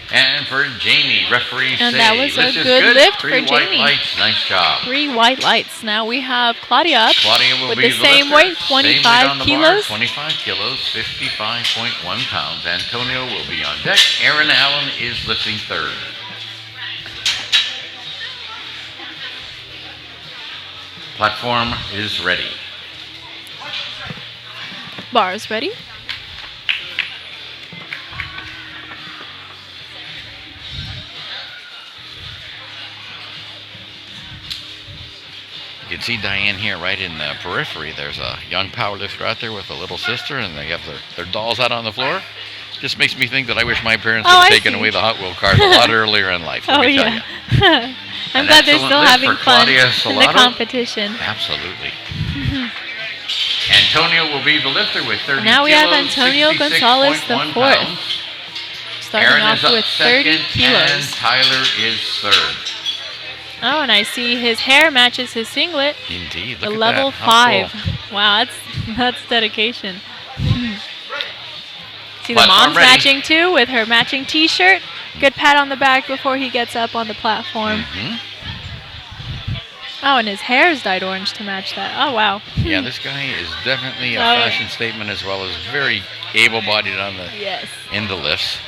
And for Jamie, referees And say, that was a "This is good lift Three for white Jamie. lights, nice job." 3 white lights. Now we have Claudia up Claudia will with be the same lifter. weight, Same weight 25 on the kilos. Bar, 25 kilos, 55.1 pounds. Antonio will be on deck. Aaron Allen is lifting third. Platform is ready. Bars ready. You can see Diane here right in the periphery. There's a young powerlifter out there with a little sister, and they have their dolls out on the floor. Just makes me think that I wish my parents had taken away the Hot Wheel cars a lot earlier in life. Let me tell you. I'm glad they're still having fun in the Salato. competition. Absolutely. Antonio will be the lifter with 30 Now we have kilos, Antonio Gonzalez the 66.1 fourth, pounds. starting Aaron off is up with 30 second, kilos. and Tyler is third. Oh, and I see his hair matches his singlet. Indeed. The Look at level that. How 5. cool. Wow, that's dedication. See, the Platform mom's ready. matching too with her matching T-shirt. Good pat on the back before he gets up on the platform. Mhm. Oh, and his hair's dyed orange to match that. Oh, wow. Yeah, this guy is definitely a Oh, yeah. fashion statement, as well as very able-bodied on the Yes. in the lifts.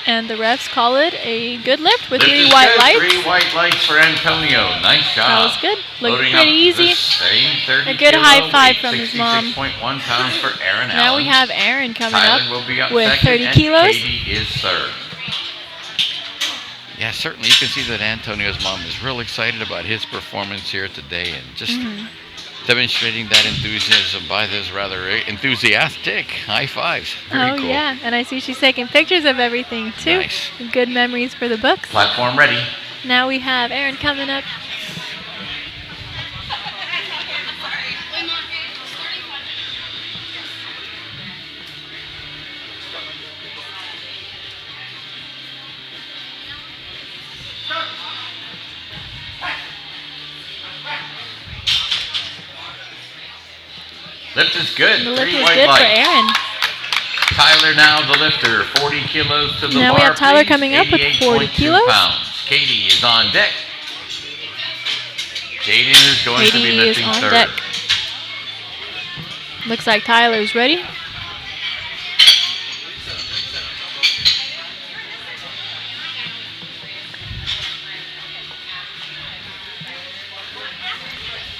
And the refs call it a good lift with Lift 3 is white good. lights. 3 white lights for Antonio. Nice job. That was good. Looked Loading pretty up easy. the same 30 A good kilo, high five weight from his mom. 66.1 pounds for Aaron Now Allen. we have Aaron coming Tyler up will be up with second, 30 and kilos. Katie is third. Yeah, certainly you can see that Antonio's mom is real excited about his performance here today, and just demonstrating that enthusiasm by this rather enthusiastic high fives. Very cool. Yeah, and I see she's taking pictures of everything too. Nice. Good memories for the books. Platform ready. Now we have Aaron coming up. Lift is good. The lift 3 was white good for lights. Aaron. Tyler now the lifter, 40 kilos to the Now bar. we have Tyler please, coming up with 40 88.2 kilos. pounds. Katie is on deck. Jaden is going to be Katie is lifting on third. deck. Looks like Tyler's ready.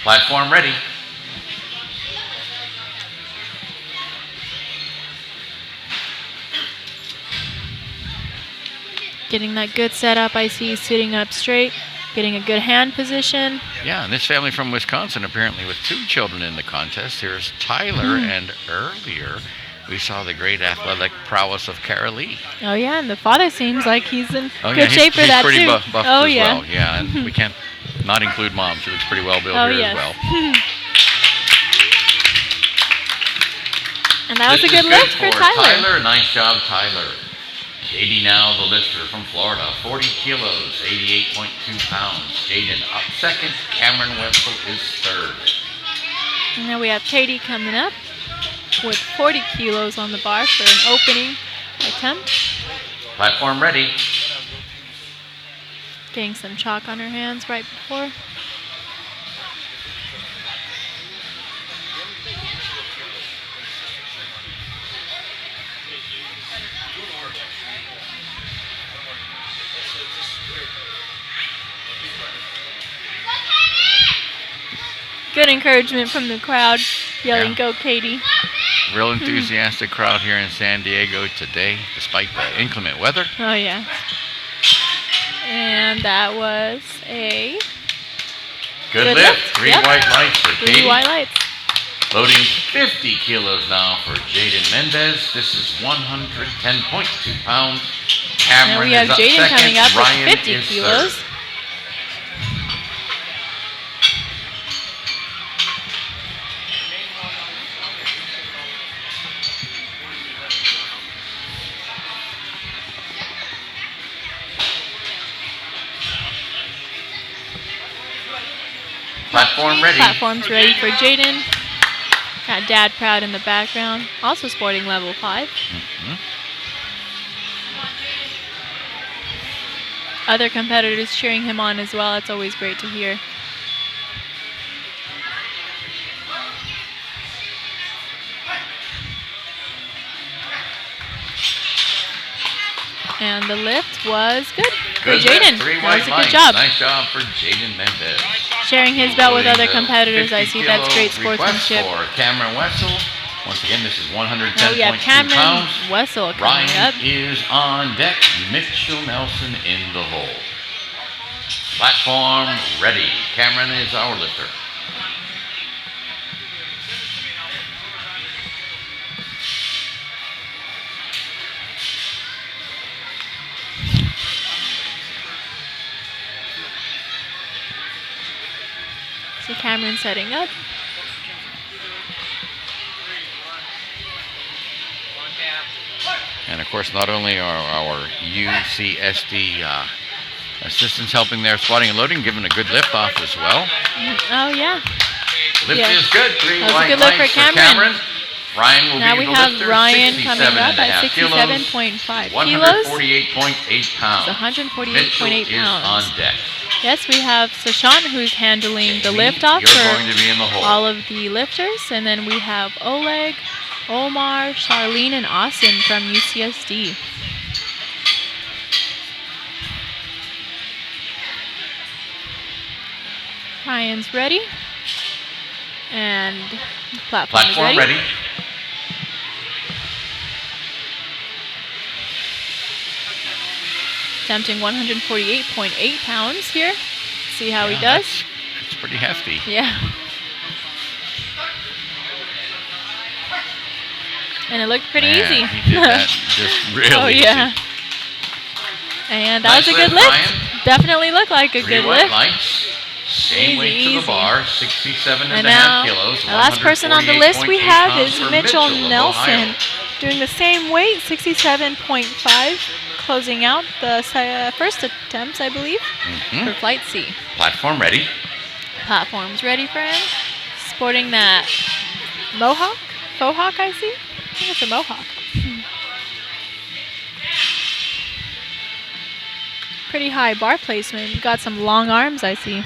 Platform ready. Getting that good setup. I see he's sitting up straight, getting a good hand position. Yeah, and this family from Wisconsin, apparently with 2 children in the contest. Here's Tyler, and earlier we saw the great athletic prowess of Cara Lee. Oh yeah, and the father seems like he's in Oh, good shape for he's that pretty too. buffed Oh as yeah. well. Yeah, and we can't not include mom. She looks pretty well built Oh here yes. as well. And that was This a good is lift for Tyler. Nice job, Tyler. Katie now the lifter from Florida, 40 kilos, 88.2 pounds. Jaden up second. Cameron Wetzel is third. And now we have Katie coming up with 40 kilos on the bar for an opening attempt. Platform ready. Getting some chalk on her hands right before. Good encouragement from the crowd, yelling, Yeah. "Go, Katie!" Real enthusiastic crowd here in San Diego today, despite the inclement weather. Oh yeah. And that was a Good lift. 3 Yep. white lights for 3 Katie. white lights. Loading 50 kilos now for Jaden Mendez. This is 110.2 pounds. Cameron Now we have is up Jaden second. coming up Ryan with 50 is kilos. third. Platform ready. Platform's ready for Jaden. Got Dad Proud in the background, also sporting level 5. Other competitors cheering him on as well. It's always great to hear. And the lift was good for Good Jaden. lift, 3 That white was a good lights. job. Nice job for Jaden Mendez. Sharing his belt with other Loading the competitors, I see 50 that's great kilo request sportsmanship. for Cameron Wessel. Once again, this is Now we 110.2 have Cameron pounds. Wessel coming Ryan up. is on deck. Mitchell Nelson in the hole. Platform ready. Cameron is our lifter. See Cameron setting up. And of course, not only are our UCSD assistants helping there squatting and loading, giving a good lift off as well. Oh, yeah. Lift Yeah. is good. 3 That was a white good lift lights for for Cameron. Cameron. Ryan will Now be we the have lifter. Ryan coming up at 67.5 kilos, 67.5 kilos. 148.8 pounds. It's 148.8 Mitchell pounds. is on deck. Yes, we have Sashan who's handling the Jamie, lift off you're for going to be in the hole. all of the lifters. And then we have Oleg, Omar, Charlene, and Austin from UCSD. Ryan's ready. And platform is Platform ready. Attempting 148.8 pounds here. See how he Yeah, does. It's pretty hefty. Yeah. And it looked pretty Man, easy. He did that just really Oh, yeah. easy. And that Nice was a good lift, lift. Ryan. Definitely looked like a 3 good white lift. lights. Same weight to Easy. the bar, 67 And and a half now, kilos. the last person on the list we 148.8 have pounds is for Mitchell of Nelson, Ohio. doing the same weight, 67.5, closing out the first attempts, I believe, for Flight C. Platform ready. Platform's ready for him. Sporting that faux hawk, I see. I think it's a mohawk. Pretty high bar placement. Got some long arms, I see.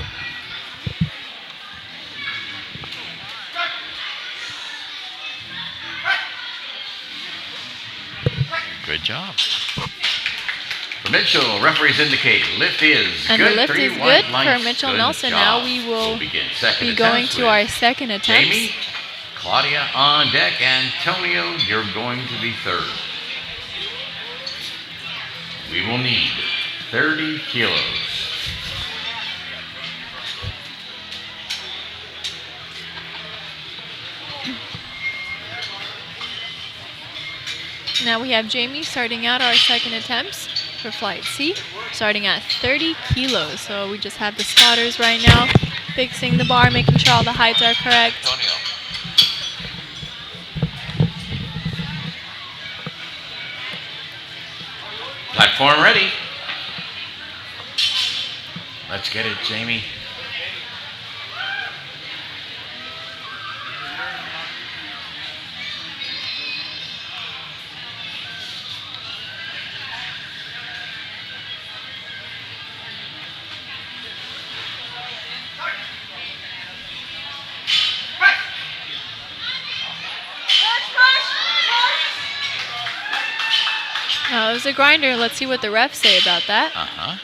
Good job. For Mitchell, referees indicate lift is And good. the lift 3 is white good lights. for Mitchell Good Nelson. job. Now we will We'll begin second be going attempts to with our second attempt. Jamie, Claudia on deck. Antonio, you're going to be third. We will need 30 kilos. Now we have Jamie starting out our second attempts for Flight C, starting at 30 kilos. So we just have the spotters right now, fixing the bar, making sure all the heights are correct. Antonio. Platform ready. Let's get it, Jamie. It was a grinder. Let's see what the refs say about that. Uh-huh.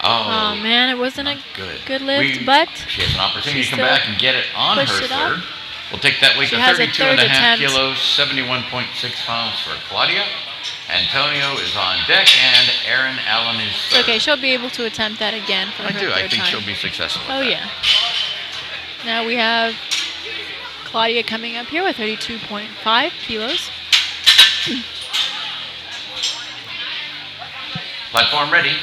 Oh man, it wasn't a good lift, but she has an opportunity to she come still back and get it on her pushed it up. third. We'll take that weight She to has a 32 and a third half attempt. kilos, 71.6 pounds for Claudia. Antonio is on deck, and Aaron Allen is it's third. okay. She'll be able to attempt that again for her third I think time. she'll be successful. Oh with that. yeah. Now we have Claudia coming up here with 32.5 kilos. Platform ready.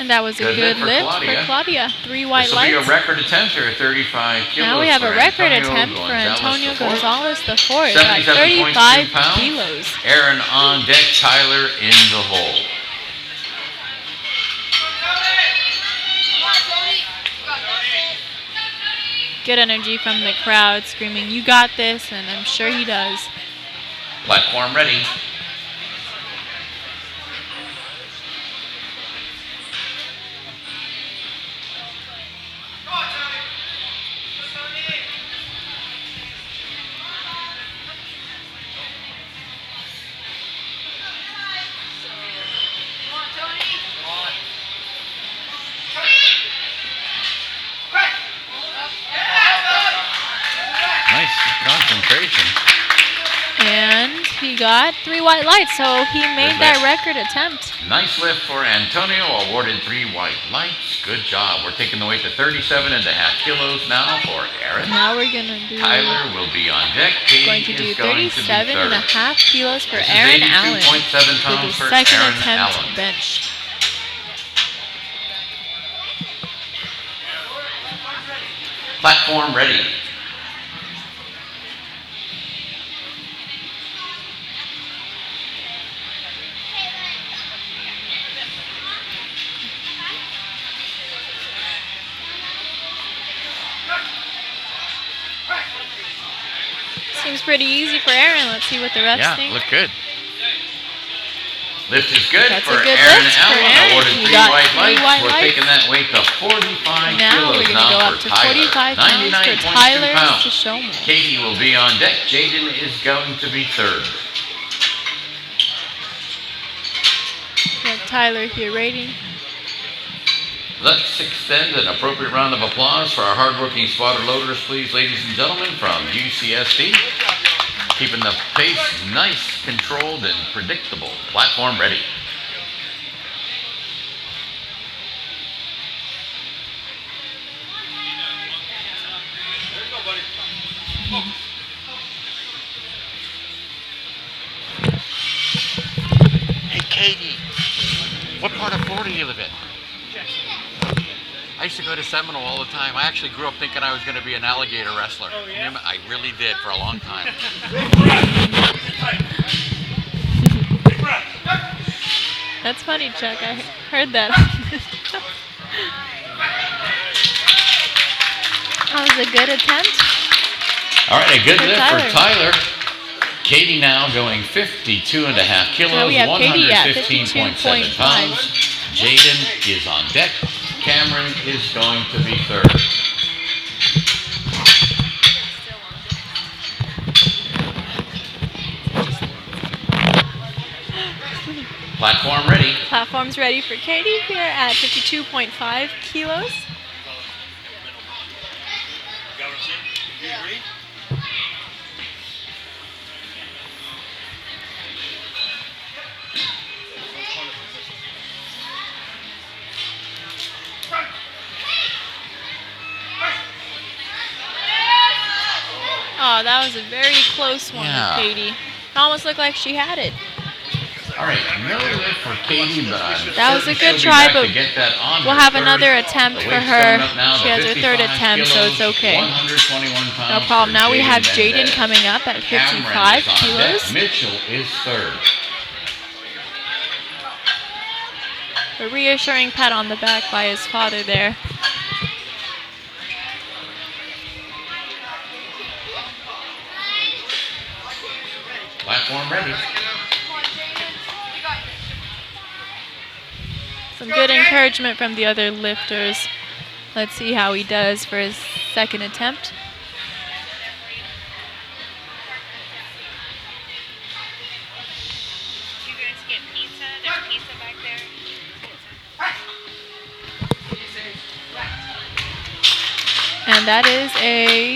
And that was a good lift for Claudia. 3 white This will be lights. a record attempt here at 35 kilos. Now we have a for record Antonio attempt for Antonio Gonzalez Gonzalez IV at 77.2 35 pounds. kilos. Aaron on deck, Tyler in the hole. Good energy from the crowd screaming, "You got this," and I'm sure he does. Platform ready. Nice concentration. And he got 3 white lights, so he made that record attempt. Nice lift for Antonio, awarded 3 white lights. Good job. We're taking the weight to 37.5 kilos now for Aaron. Now we're gonna do Tyler will be on deck. going to do Katie is going to be third. 37.5 kilos for This is Aaron Allen 82.7 with pounds his for second Aaron attempt Allen. bench. Platform ready. Seems pretty easy for Aaron. Let's see what the refs Yeah, think. look good. Lift is good That's for a good Aaron lift for Allen. Aaron. Awarded He 3 got white 3 lights. white We're lights. taking that weight to 45 Now kilos we're gonna now go for up to Tyler. 45 pounds for 99.2 Tyler pounds. to show more. Katie will be on deck. Jaden is going to be third. We have Tyler here rating. Let's extend an appropriate round of applause for our hardworking spotter loaders, please, ladies and gentlemen, from UCSD. Keeping the pace nice, controlled, and predictable. Platform ready. There you go, buddy. Hey, Katie, what part of Florida do you live in? I used to go to Seminole all the time. I actually grew up thinking I was going to be an alligator wrestler. Oh, yeah? I really did for a long time. That's funny, Chuck. I heard that. That was a good attempt. All right, a good For lift Tyler. for Tyler. Katie now going 52.5 kilos, Now we have Katie at 115.7 52.5. pounds. Jaden is on deck. Cameron is going to be third. Platform ready. Platform's ready for Katie here at 52.5 kilos. Got what I'm saying? Do you agree? Oh, that was a very close one Yeah. with Katie. It almost looked like she had it. All right, no lift for Katie, but I'm That was a certain good she'll try, be back but to get that on we'll her have third. another attempt The for weight's her. coming up now She to has her third 55 attempt, so it's kilos, okay. 121 pounds No problem. for Now we have Jaden Mendez. coming up at Cameron 55 is on deck. kilos. Mitchell is third. A reassuring pat on the back by his father there. Platform ready. Some good encouragement from the other lifters. Let's see how he does for his second attempt. You guys get pizza? There's pizza back there. And that is a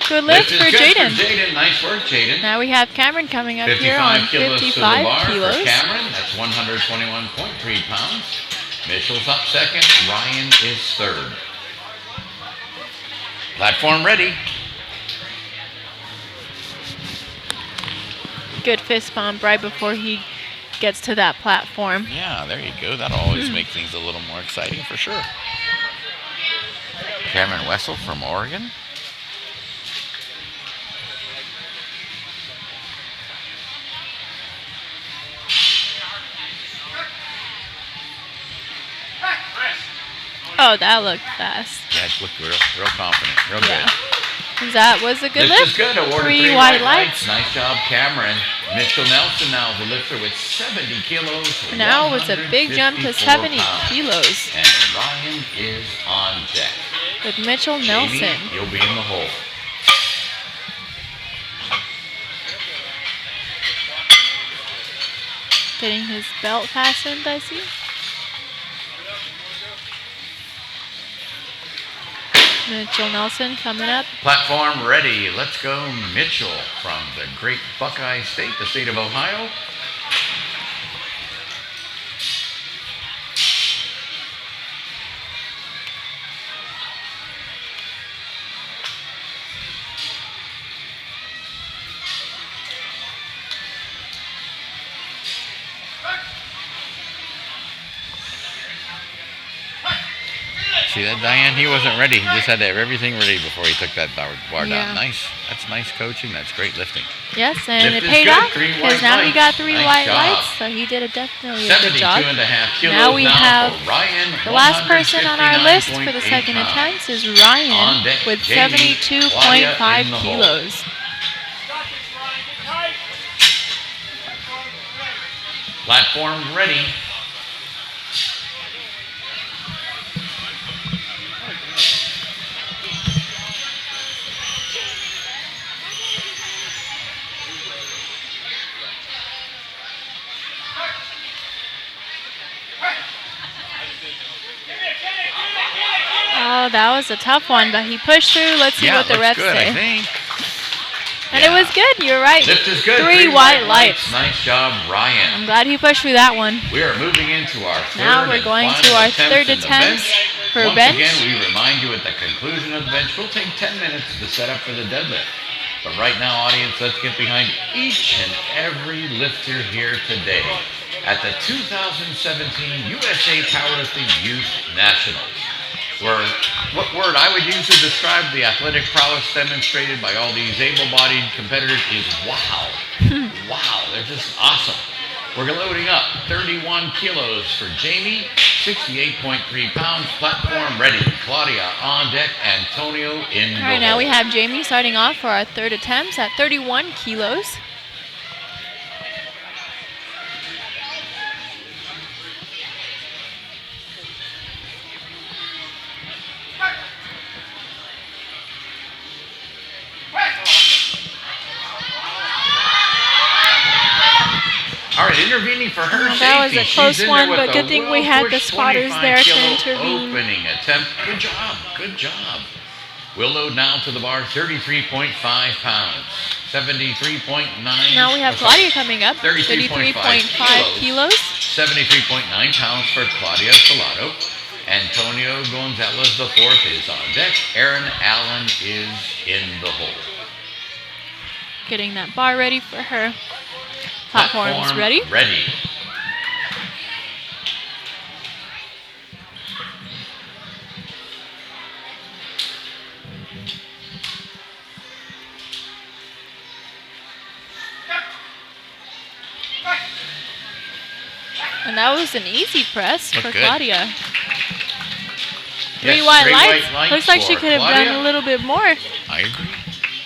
good lift is for good Jaden. for Jaden. Nice work, Jaden. Now we have Cameron coming up here on 55 kilos to the 55 bar kilos. for Cameron. That's 121.3 pounds. Mitchell's up second. Ryan is third. Platform ready. Good fist bump right before he gets to that platform. Yeah, there you go. That'll always make things a little more exciting for sure. Cameron Wessel from Oregon. Oh, that looked fast. Yeah, it looked real confident, real Yeah. good. That was a good Lift lift. is good. Awarded 3 white lights. Nice job, Cameron. Mitchell Nelson now the lifter with 70 kilos. Now it's a big jump to 70 pounds. kilos And Ryan is on deck. with Mitchell Jamie, Nelson. you'll be in the hole. Getting his belt fastened, I see. Mitchell Nelson coming up. Platform ready. Let's go, Mitchell from the great Buckeye State, the state of Ohio. See that, Diane? He wasn't ready. He just had to have everything ready before he took that bar Yeah. down. Nice. That's nice coaching. That's great lifting. Yes, and Lift it is paid good. off 3 because white now he lights. got 3 Nice white job. lights, so he did definitely a good 72 job. and a half kilos Now we have for Ryan. The last person on our list for the 159.8 second pounds. attempt is On Ryan deck, with Jamie, Claudia 72.5 in the hole. kilos. Platform ready. Oh, that was a tough one, but he pushed through. Let's see Yeah, what the looks reps good, I say. think. And it was good. You're right. Lift is good. 3 white lights. Nice job, Ryan. I'm glad he pushed through that one. We are moving into our third Now we're and going final to our attempt third in the attempt bench. for Once bench. again, we remind you at the conclusion of the bench, we'll take 10 minutes to set up for the deadlift. But right now, audience, let's get behind each and every lifter here today at the 2017 USA Powerlifting Youth Nationals. What word I would use to describe the athletic prowess demonstrated by all these able-bodied competitors is wow. Wow, they're just awesome. We're loading up 31 kilos for Jamie, 68.3 pounds, platform ready. Claudia on deck, Antonio in the All right, now hole. we have Jamie starting off for our third attempts at 31 kilos. All right, intervening for her safety. That was a She's close in there one, with but a good thing we had the well-pushed spotters 25 there to kilo intervene. Opening attempt. Good job. Good job. We'll load now to the bar 33.5 pounds. 73.9. Now we have Claudia coming up, 33.5 33.5 kilos. 73.9 pounds for Claudia Salado. Antonio Gonzalez IV is on deck. Aaron Allen is in the hole. Getting that bar ready for her. Platform's Platform ready. Ready. And that was an easy press Looked for good. Claudia. Yes, 3 white three lights. white lights Looks like she for could have Claudia. done a little bit more. I agree.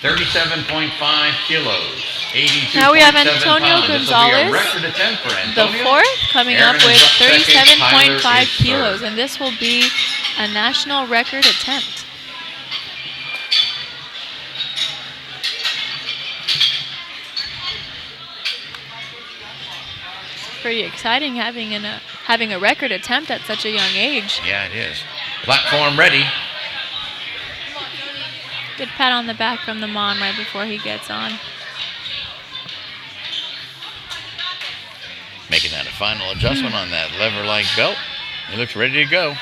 37.5 kilos. 82.7 Now we have Antonio pounds. This will be a Gonzalez, record attempt for The Antonio. fourth coming Aaron up with is up second. 37.5 Tyler is kilos, third. and this will be a national record attempt. Pretty exciting having a record attempt at such a young age. Yeah, it is. Platform ready. Good pat on the back from the mom right before he gets on. Making that a final adjustment on that lever-like belt. He looks ready to go.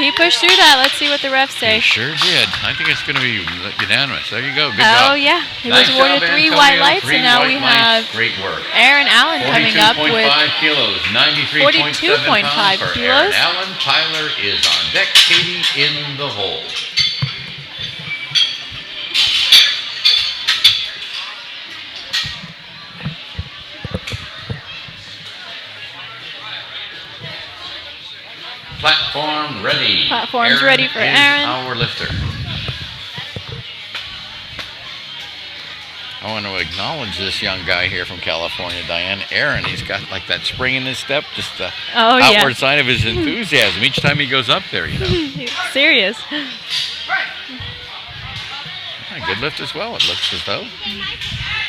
he pushed through that. Let's see what the refs say. He sure did. I think it's going to be unanimous. There you go. Good Oh, job. yeah. He Nice was awarded job, 3 Antonio. white lights, 3 and now white we lights. have Great work. Aaron Allen coming up with 42.5 kilos, 93.7 42.5 pounds for kilos. Aaron Allen. Tyler is on deck. Katie in the hole. Platform ready. Platform's ready for Aaron. Our lifter. I want to acknowledge this young guy here from California, Diane. Aaron, he's got like that spring in his step, just the outward sign of his enthusiasm each time he goes up there, you know. He's serious. Good lift as well, it looks as though.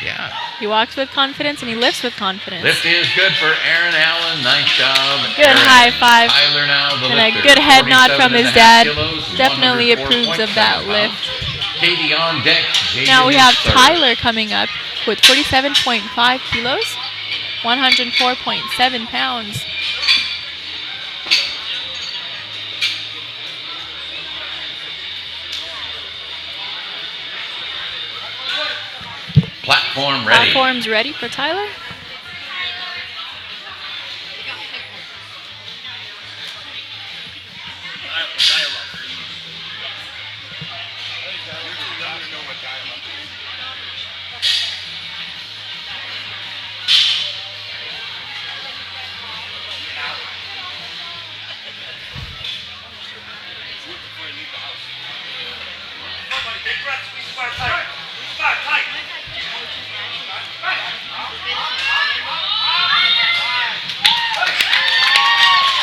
Yeah. He walks with confidence and he lifts with confidence. Lift is good for Aaron Allen. Nice job. Good Aaron. high five. Tyler now, the And lifter. a good head nod from his dad. Kilos, Definitely approves of that 104.7 lift. pounds. Katie on deck. Now we Jaden have is third. Tyler coming up with 47.5 kilos, 104.7 pounds. Platform ready. Platform's ready for Tyler.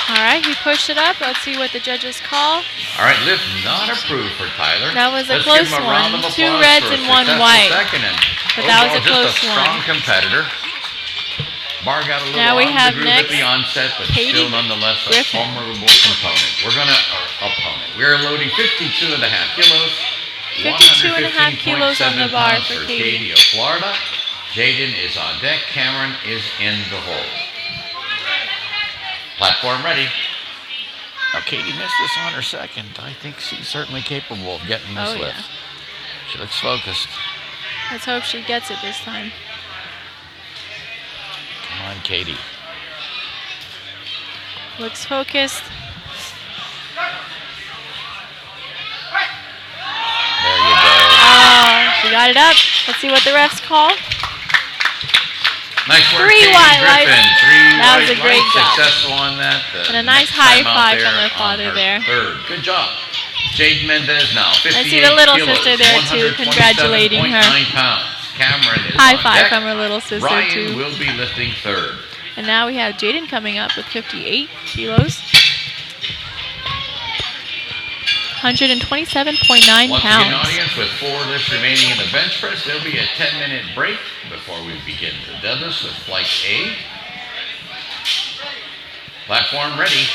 All right, he pushed it up. Let's see what the judges call. All right, lift not approved for Tyler. That was a Let's close give him a round one. of 2 applause reds for a and 1 successful white. second, and But that was a overall, close just a strong one. competitor. Bar got a little Now we on have the groove next at the onset, but Katie still nonetheless a Griffin. formidable component. We're loading 52.5 kilos. 52.5 kilos on the 115.7 bar pounds for for Katie. Katie of Florida. Jaden is on deck. Cameron is in the hole. Platform ready. Now, Katie missed this on her second. I think she's certainly capable of getting this Oh, yeah. lift. She looks focused. Let's hope she gets it this time. Come on, Katie. Looks focused. There you go. Oh, she got it up. Let's see what the refs call. Nice work, 3 Katie white Griffin. lights. 3 That was white a great lights, job. Successful on that. And a nice next high time out five from there her father on there. Third. Good job. Jade Mendez now, 58 I see the little kilos, sister there too, congratulating her. 127.9 pounds. Cameron is High on five deck. from her little sister Ryan too. will be lifting third. And now we have Jaden coming up with 58 kilos. 127.9 Once again, pounds. audience, with 4 lifts remaining in the bench press, there'll be a 10-minute break before we begin the deadlifts with flight A. Platform ready.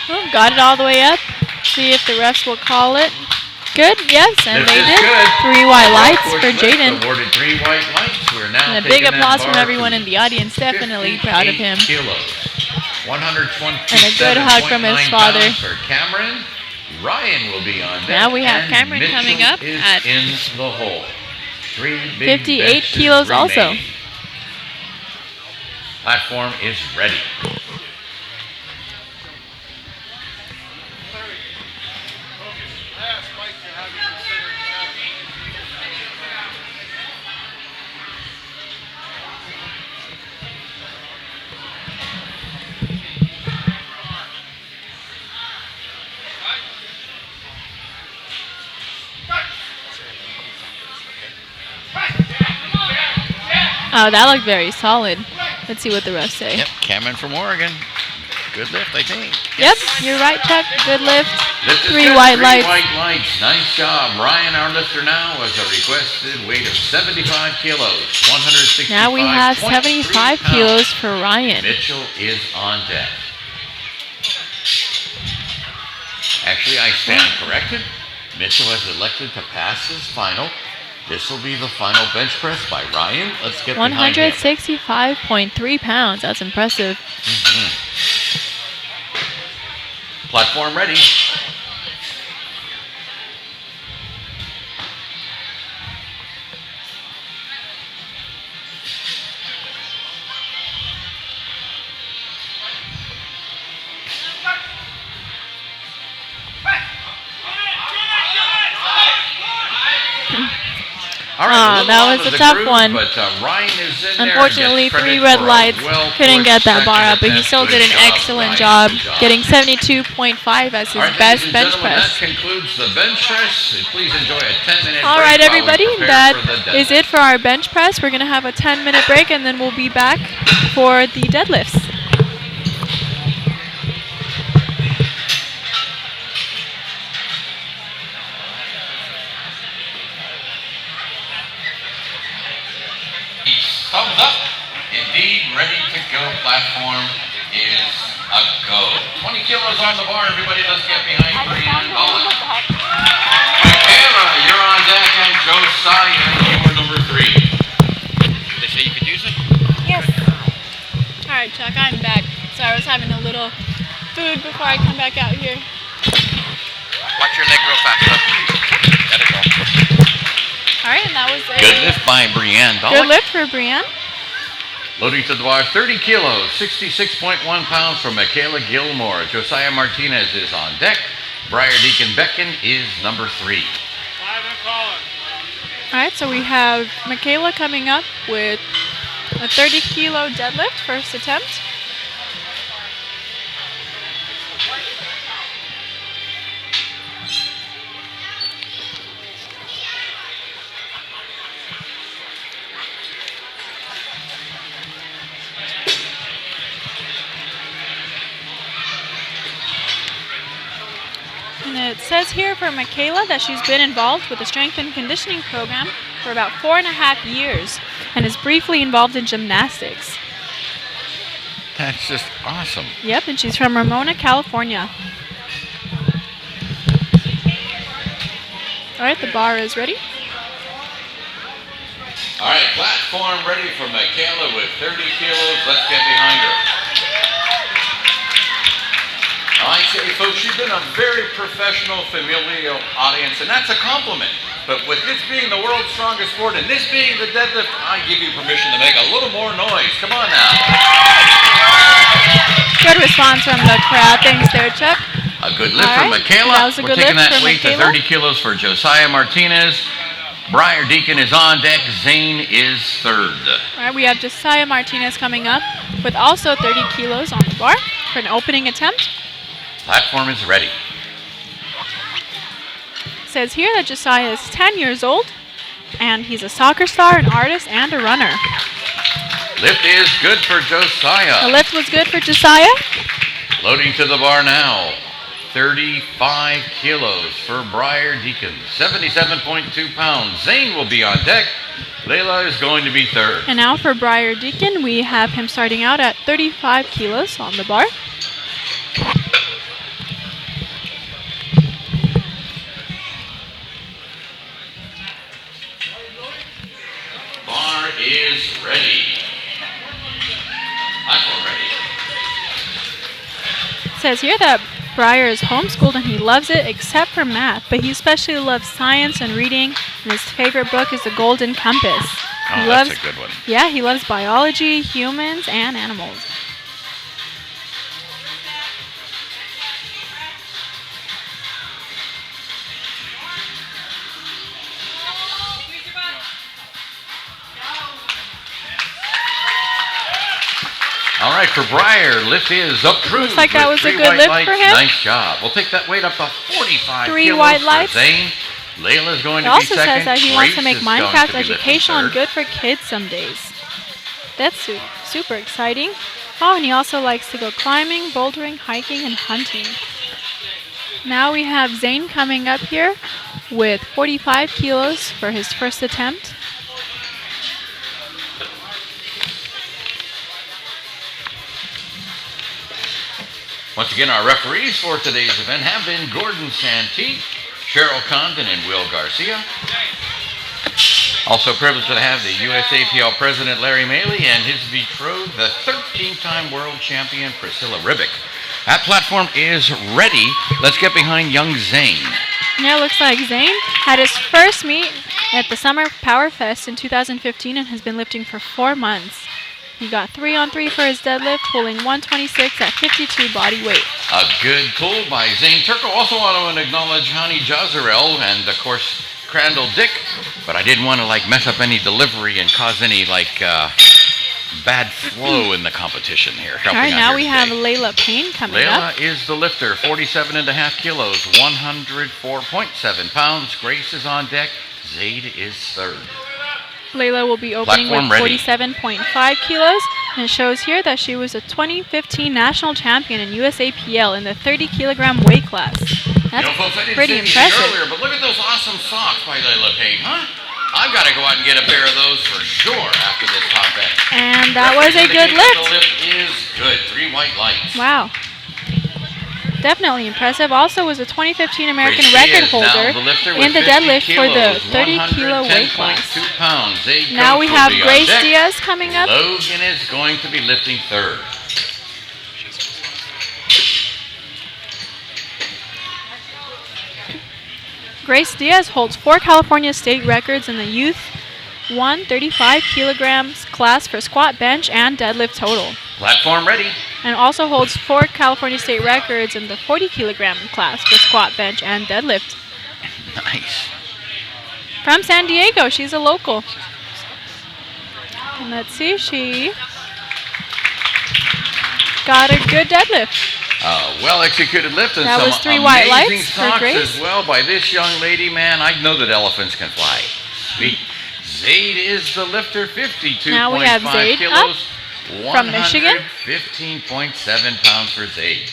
Oh, got it all the way up. See if the refs will call it. Good, yes, and This they is did. good. 3 white lights Push for lift, Jaden. Awarded 3 white lights. We're now And a big taking that applause from bar everyone to in the audience. Definitely proud of 58 him. Kilos. 127.9 And a good hug from his father. pounds for Cameron. Ryan will be on deck. Now we have and Cameron Mitchell coming up is at in the hole. 3 big 58 benches kilos also. remaining. Platform is ready. Oh, that looked very solid. Let's see what the refs say. Yep, Cameron from Oregon. Good lift, I think. Yep, you're right, Chuck. Good lift. Lift is 3 good. white 3 lights. white lights. Nice job. Ryan, our lifter now, has a requested weight of 75 kilos. 165. Now we have 75 kilos for Ryan. Mitchell is on deck. Actually, I stand corrected. Mitchell has elected to pass his final. This will be the final bench press by Ryan. Let's get behind him. 165.3 pounds. That's impressive. Platform ready. All right, that was a tough one. But Ryan is in Unfortunately, there. 3 red lights. Couldn't get that bar up, but he still did an excellent job, getting 72.5 as his best bench press. That concludes the bench press. Please enjoy a 10-minute break. All right, everybody, that is it. it for our bench press. We're going to have a 10-minute break, and then we'll be back for the deadlifts. Thumbs up. Indeed, ready to go. Platform is a go. 20 kilos on the bar. Everybody, let's get behind Brianne Bullock. Michaela, you're on deck, and Josiah, you are number 3. Did they say you could use it? Yes. All right, Chuck, I'm back. Sorry, I was having a little food before I come back out here. Watch your leg real fast. Let it go. All right, and that was a Good lift by Brianne Bullock. good lift for Brianne. Loading to the bar, 30 kilos, 66.1 pounds for Michaela Gilmore. Josiah Martinez is on deck. Briar Deacon Becken is number 3. All right, so we have Michaela coming up with a 30-kilo deadlift, first attempt. And it says here for Michaela that she's been involved with the strength and conditioning program for about 4.5 years and is briefly involved in gymnastics. That's just awesome. Yep, and she's from Ramona, California. All right, the bar is ready. All right, platform ready for Michaela with 30 kilos. Let's get behind her. I say, folks, she's been a very professional, familial audience, and that's a compliment. But with this being the world's strongest sport and this being the deadlift, I give you permission to make a little more noise. Come on now. Good response from the crowd. Thanks there, Chuck. A good lift All for right, Michaela. that was a We're good taking lift that for weight to Michaela. 30 kilos for Josiah Martinez. Briar Deacon is on deck. Zane is 3rd. All right, we have Josiah Martinez coming up with also 30 kilos on the bar for an opening attempt. Platform is ready. It says here that Josiah is 10 years old, and he's a soccer star, an artist, and a runner. Lift is good for Josiah. The lift was good for Josiah. Loading to the bar now. 35 kilos for Briar Deacon. 77.2 pounds. Zane will be on deck. Layla is going to be 3rd. And now for Briar Deacon, we have him starting out at 35 kilos on the bar. Bar is ready. Platform ready. It says here that Briar is homeschooled and he loves it except for math, but he especially loves science and reading, and his favorite book is The Golden Compass. Oh, that's a good one. Yeah, he loves biology, humans, and animals. All right, for Briar, lift is approved. Looks like that was a with 3 good white lift lights. for him. Nice job. We'll take that weight up to 45 3 kilos white for lights. Zane. Layla's going It to be also second. says that he wants to make Grace is going Minecraft to be lifting educational and 3rd. good for kids some days. That's super exciting. Oh, and he also likes to go climbing, bouldering, hiking, and hunting. Now we have Zane coming up here with 45 kilos for his first attempt. Once again, our referees for today's event have been Gordon Santee, Cheryl Condon, and Will Garcia. Also privileged to have the USAPL President Larry Maley and his betrothed, the 13-time world champion Priscilla Ribic. That platform is ready. Let's get behind young Zane. Yeah, it looks like Zane had his first meet at the Summer Power Fest in 2015 and has been lifting for 4 months. He got 3-on-3 for his deadlift, pulling 126 at 52 body weight. A good pull by Zane Turco. Also want to acknowledge Hani Jazarel and, of course, Crandall Dick. But I didn't want to, mess up any delivery and cause any, bad flow in the competition here. All right, now we have Layla Payne coming up. Layla is the lifter, 47.5 kilos, 104.7 pounds. Grace is on deck. Zaid is third. Layla will be opening with 47.5 kilos, and it shows here that she was a 2015 national champion in USAPL in the 30 kilogram weight class. That's folks, I didn't pretty say anything impressive. earlier, but look at those awesome socks by Layla Payne, huh? I've got to go out and get a pair of those for sure after this top end. And that was a good lift. The lift is good. 3 white lights. Wow. Definitely impressive. Also was a 2015 American record holder in the deadlift for the 30 kilo weight class. Now we have Grace Diaz coming up. Logan is going to be lifting third. Grace Diaz holds 4 California state records in the youth 135 kilograms class for squat, bench, and deadlift total. Platform ready. And also holds 4 California state records in the 40 kilogram class for squat, bench, and deadlift. Nice. From San Diego, she's a local. And let's see, she got a good deadlift. Well-executed lift and that some was 3 white amazing lights socks for Grace as well by this young lady, man. I know that elephants can fly. Sweet. Zaid is the lifter, 52.5 now we have Zaid kilos, from Michigan. 15.7 pounds for Zaid.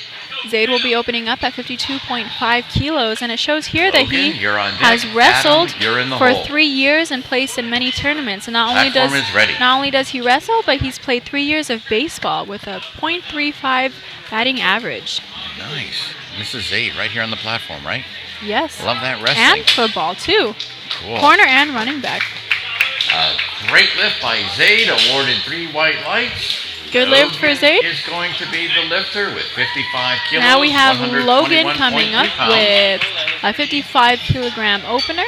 Zaid will be opening up at 52.5 kilos, and it shows here that he you're on deck. has wrestled Adam, you're in the for hole. 3 years and placed in many tournaments. And not only does he wrestle, but he's played 3 years of baseball with a .35 batting average. Nice. This is Zaid right here on the platform, right? Yes. Love that wrestling. And football too. Cool. Corner and running back. A great lift by Zaid, awarded 3 white lights. Good lift for Zaid. Is going to be the lifter with 55 kilos. Now we have Logan coming up with a 55 kilogram opener.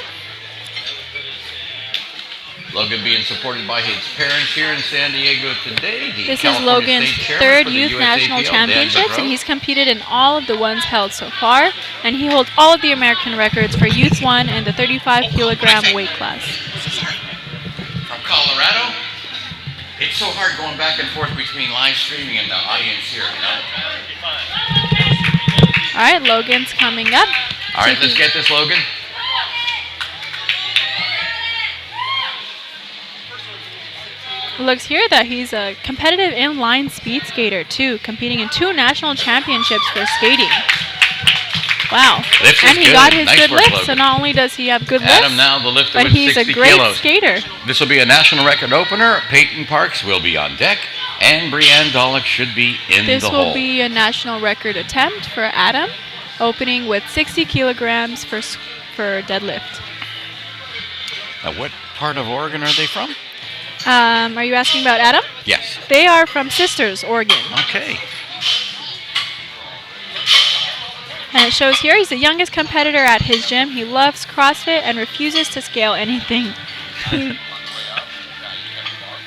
Logan being supported by his parents here in San Diego today. This is Logan's 3rd youth national championships, and he's competed in all of the ones held so far. And he holds all of the American records for Youth 1 and the 35 kilogram weight class. From Colorado. It's so hard going back and forth between live streaming and the audience here, you know? All right, Logan's coming up. All right, let's get this, Logan. Looks here that he's a competitive inline speed skater too, competing in 2 national championships for skating. Wow. And he got his good lift, so not only does he have good lifts, now the lifter but with he's a 60 great kilos. skater. This will be a national record opener. Peyton Parks will be on deck, and Brianne Dollick should be in the hole. This will be a national record attempt for Adam, opening with 60 kilograms for deadlift. Now, what part of Oregon are they from? Are you asking about Adam? Yes. They are from Sisters, Oregon. Okay. And it shows here he's the youngest competitor at his gym. He loves CrossFit and refuses to scale anything.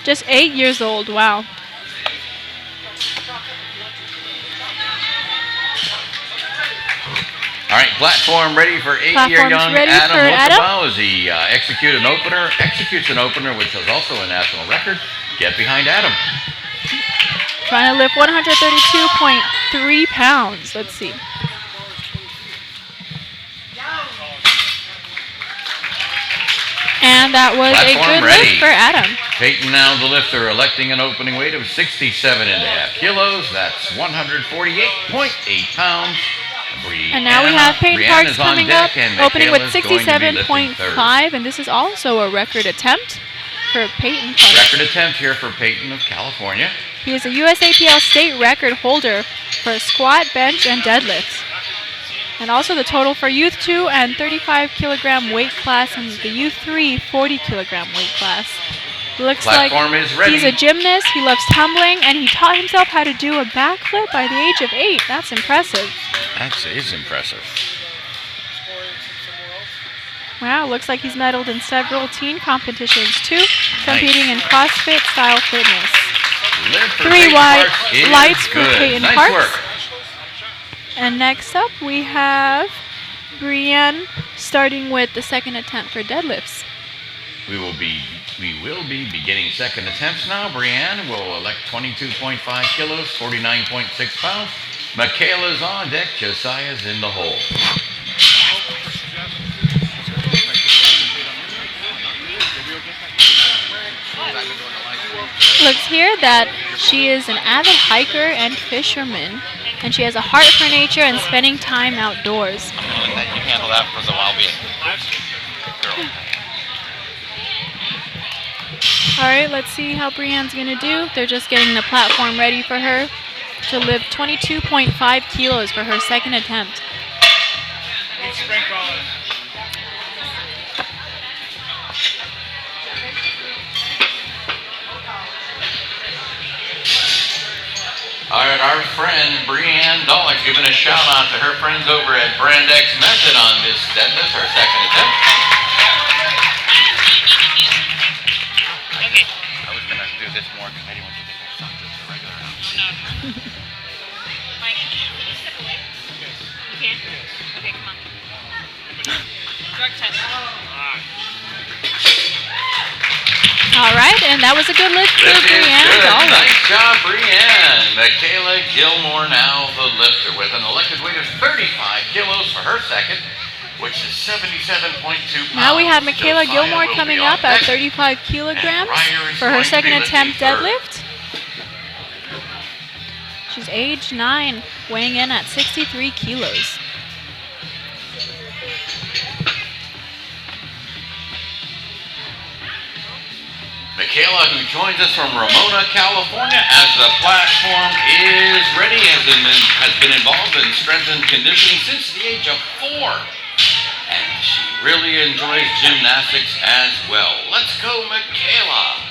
Just 8 years old. Wow. All right, platform ready for 8-year young Adam Wokabau as he executes an opener, which is also a national record. Get behind Adam. Trying to lift 132.3 pounds. Let's see. And that was a good lift for Adam. Peyton now the lifter, electing an opening weight of 67.5 kilos. That's 148.8 pounds. And now we have Peyton Parks coming up, opening with Michaela's going to be lifting third. 67.5, and this is also a record attempt for Peyton Parks. Record attempt here for Peyton of California. He is a USAPL state record holder for squat, bench, and deadlifts. And also the total for Youth 2 and 35 kilogram weight class and the Youth 3 40 kilogram weight class. Looks Platform like is ready. he's a gymnast, he loves tumbling, and he taught himself how to do a backflip by the age of 8. That's impressive. That is impressive. Wow, looks like he's medaled in several teen competitions too, competing in CrossFit style fitness. 3 wide lights for Peyton Parks. Work. And next up we have Brienne starting with the second attempt for deadlifts. We will be beginning second attempts now. Brianne will elect 22.5 kilos, 49.6 pounds. Michaela's on deck. Josiah's in the hole. Looks here that she is an avid hiker and fisherman, and she has a heart for nature and spending time outdoors. I'm gonna let you handle that for the while we girl. Alright, let's see how Brianne's going to do. They're just getting the platform ready for her to lift 22.5 kilos for her second attempt. Alright, our friend Brianne Dollick giving a shout out to her friends over at Brand X Method on this deadlift, her second attempt. I was gonna do this more because I didn't want you to think I sucked as a regular round. No. Mike, can you step away? You can? Okay, come on. Drug test. Alright, and that was a good lift for Brianne Dollick. Nice job, Brianne. Michaela Gilmore now the lifter with an elected weight of 35 kilos for her second, which is 77.2 pounds. Now we have Michaela Josiah Gilmore will coming be up on at deck. 35 kilograms Ryder is for her going to second be attempt lifting third. deadlift. She's age 9, weighing in at 63 kilos. Michaela, who joins us from Ramona, California, as the platform is ready, has been involved in strength and conditioning since the age of 4. And she really enjoys gymnastics as well. Let's go, Michaela.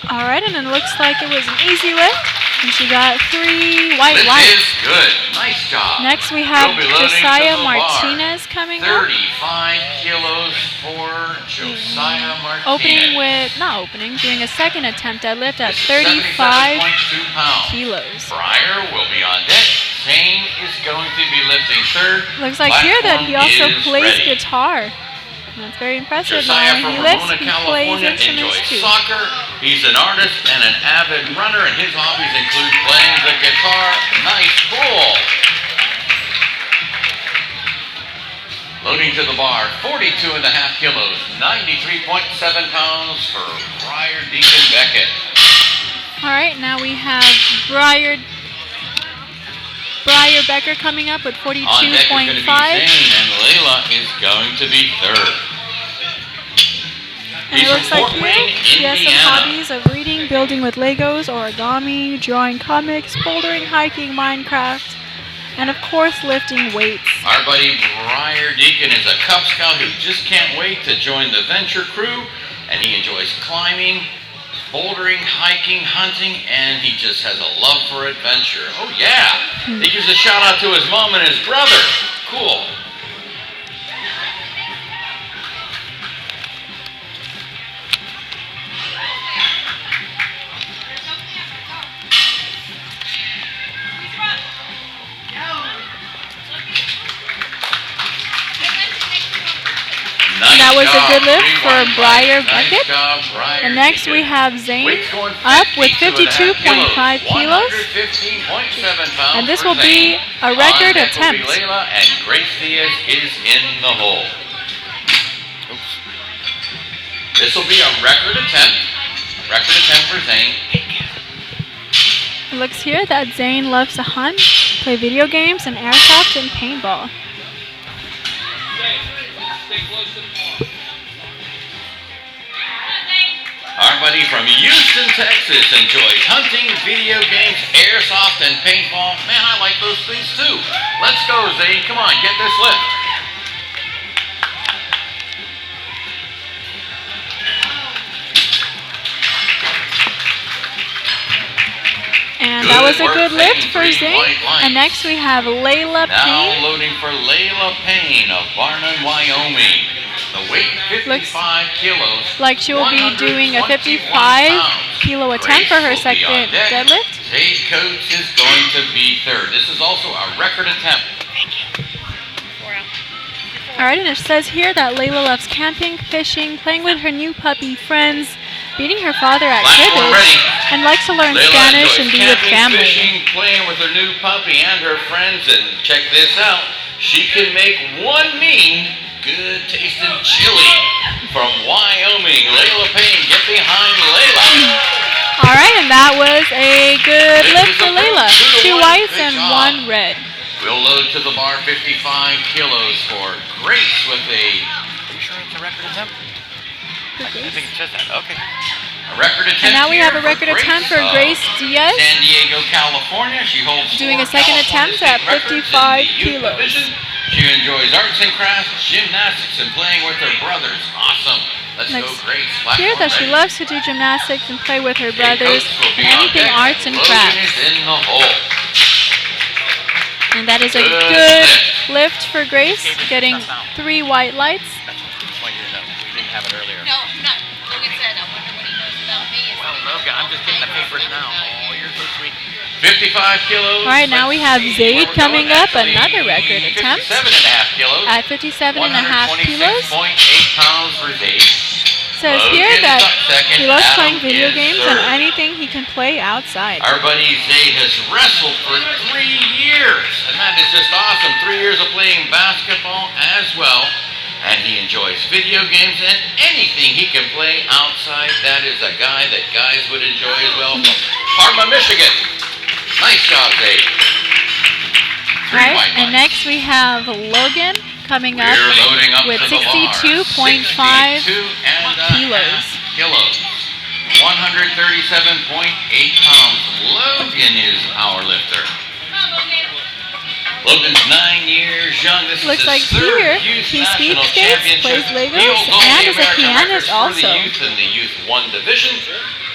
All right, and it looks like it was an easy lift, and she got 3 white This lights. is good. Nice job. Next we have We'll be loading Josiah to the bar. Martinez coming up. 35 kilos for Josiah Martinez. Doing a second attempt deadlift at This is 35 77.2 pounds. kilos. Breyer will be on deck. Shane is going to be lifting third. Looks like here that he also Platform is plays ready. guitar. That's very impressive. Josiah Now from he lifts, Ramona, he plays California instruments enjoys too. soccer. He's an artist and an avid runner, and his hobbies include playing the guitar. Nice pull. Loading to the bar, 42.5 kilos, 93.7 pounds for Breyer Deacon Beckett. All right, now we have Breyer Becker coming up with On deck is going to be 42.5. Zane, and Layla is going to be third. And He's it looks from like Fort here Wayne, she has some Indiana. hobbies of reading, building with Legos, origami, drawing comics, bouldering, hiking, Minecraft, and of course lifting weights. Our buddy Breyer Deacon is a Cub Scout who just can't wait to join the venture crew, and he enjoys climbing, bouldering, hiking, hunting, and he just has a love for adventure. Oh yeah! He gives a shout out to his mom and his brother. Cool. That was a good lift for Breyer Beckett. Job, Breyer And next we Deacon. have Zane Weight's going up with 52.5 52.5 kilos. 115.7 pounds And this for will be Zane. a record On deck will be attempt. Layla, and Grace Diaz is in the hole. Oops. This will be a record attempt. Record attempt for Zane. It looks here that Zane loves to hunt, play video games, and airsoft and paintball. Stay close to the ball. Our buddy from Houston, Texas enjoys hunting, video games, airsoft, and paintball. Man, I like those things too. Let's go, Zane. Come on, get this lift. And that was a work, good lift for green, Zane. white lights. And next we have Layla Now Payne. loading for Layla Payne of Barnum, Wyoming. The weight, 55 kilos. Like she will be doing a 55-kilo attempt for her second deadlift. Zane Coates is going to be third. This is also a record attempt. Alright, and it says here that Layla loves camping, fishing, playing with her new puppy friends, beating her father at Platform cribbage, ready. and likes to learn Layla Spanish and enjoys be with camping, family. fishing, playing with her new puppy and her friends. And check this out. She can make one mean, good tasting chili from Wyoming. Layla Payne, get behind Layla. Alright, and that was a good This lift is for a Layla. 2 2-to-1. whites Good and job. 1 red. We'll load to the bar 55 kilos for Grace with a... Are you sure it's a record attempt? I think it says that. Okay. A record attempt. And now we here have a record for attempt for of Grace Diaz. San Diego, California. She holds Doing a 4 second California attempt at state records 55 in the youth kilos. division. She enjoys arts and crafts, gymnastics, and playing with her brothers. Awesome. Let's go, Grace. Here that she Platform ready. loves to do gymnastics and play with her Jay brothers Coates will and be on anything deck. arts and Logan crafts. is in the hole. And that is a Good good lift for Grace, getting 3 white lights. That's what you know. We didn't have it earlier. No, not. Logan said, I wonder what he knows about me. Well, Logan, I'm just getting the papers now. Oh, you're so sweet. 55 kilos. All right, now we have Let's see Zaid where we're coming going. up, another record attempt 57.5 kilos. at 57.5 kilos. 126.8 pounds for Zaid. Says Logan here is that up second. he loves Adam playing video is games third. and anything he can play outside. Our buddy Zaid has wrestled for 3 years, and that is just awesome. 3 years of playing basketball as well, and he enjoys video games and anything he can play outside. That is a guy that guys would enjoy as well from Parma, Michigan. Nice job, Zaid. All right, and next we have Logan coming up We're loading up with to the bar. 62.5 kilos. 137.8 pounds. Logan is our lifter. Logan's 9 years young. This Looks is like his third here youth he national speaks, championship. plays Legos, He holds all the and is a American pianist records for the also. youth in the Youth 1 division.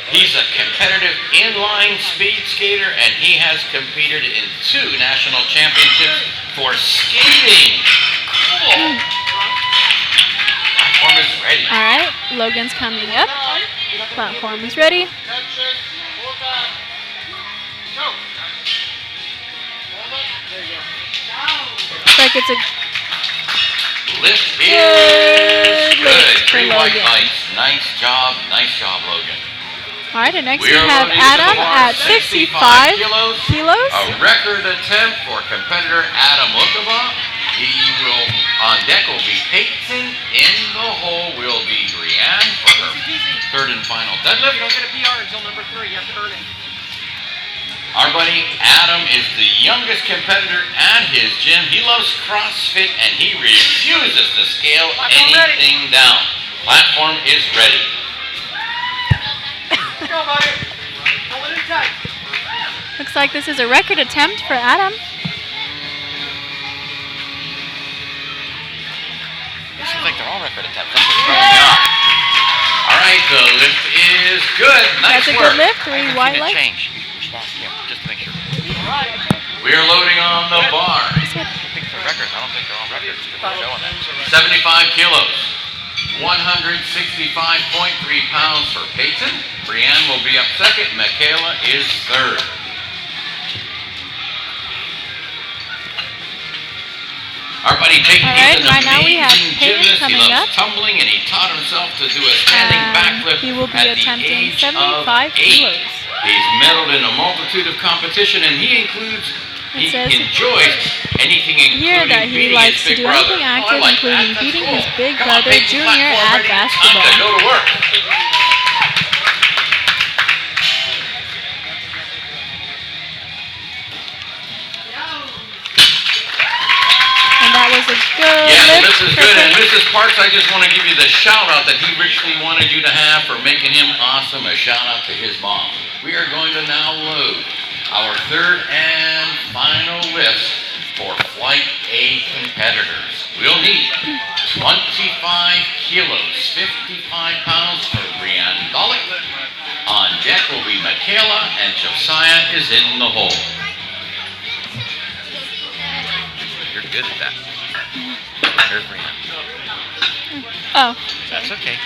He's a competitive inline speed skater, and he has competed in 2 national championships for skating. Cool. Platform is ready. All right, Logan's coming up. Platform is ready. Looks like it's a Lift is Good good. lift for 3 white Logan. lights. Nice job, Logan. all right, and next We we are have loading to the Adam bar, at 65 kilos. kilos. A record attempt for competitor Adam Lukova. He will, on deck will be Peyton. In the hole will be Brianne for her third and final deadlift. You don't get a PR until number 3. You have to earn it. Our buddy Adam is the youngest competitor at his gym. He loves CrossFit and he refuses to scale anything down. Platform is ready. Go, buddy. Hold it in tight. Looks like this is a record attempt for Adam. It seems like they're all record attempts. That's what's throwing me off. All right, the lift is good. Nice That's a work. good lift, 3 white lights. Change. We should ask him just to make sure. We are loading on the bar. I think they're records. I don't think they're all records. They're showing that. 75 kilos. 165.3 pounds for Peyton. Brianne will be up second. Michaela is third. Our buddy Peyton All right, is an right now we have amazing Peyton gymnast. He coming loves up. tumbling, and he taught himself to do a standing backflip He will be at the attempting age 75 of 8. kilos. He's medaled in a multitude of competition, and he includes He says enjoys anything here including that he beating likes his to big do brother. anything Oh, I active, like including that. That's beating cool. his big Come on, brother make the Junior platform at ready. Time basketball. to go to work. And that was a good Yeah, lift this is for good. And Kane. Mrs. Parks, I just want to give you the shout out that he richly wanted you to have for making him awesome. A shout out to his mom. We are going to now load our third and final lifts for Flight A competitors. We'll need 25 kilos, 55 pounds for Brianne Dollick. On deck will be Michaela, and Josiah is in the hole. You're good at that. There's Brianne. Oh, That's okay.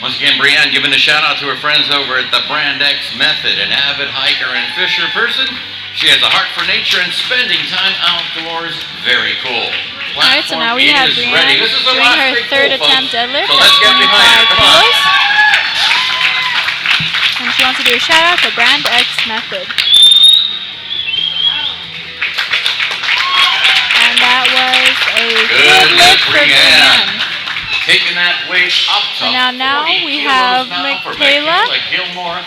Once again, Brianne giving a shout out to her friends over at the Brand X Method, an avid hiker and fisher person. She has a heart for nature and spending time outdoors. Very cool. all right, so now we have Platform is ready. Brianne This is the doing last her big third pull, attempt folks. deadlift So at let's get behind her. 25 Come on. kilos. And she wants to do a shout out to Brand X Method. And that was a good lift for Brianne. Taking that weight up to And now 40 we kilos have now for Michaela Gilmore.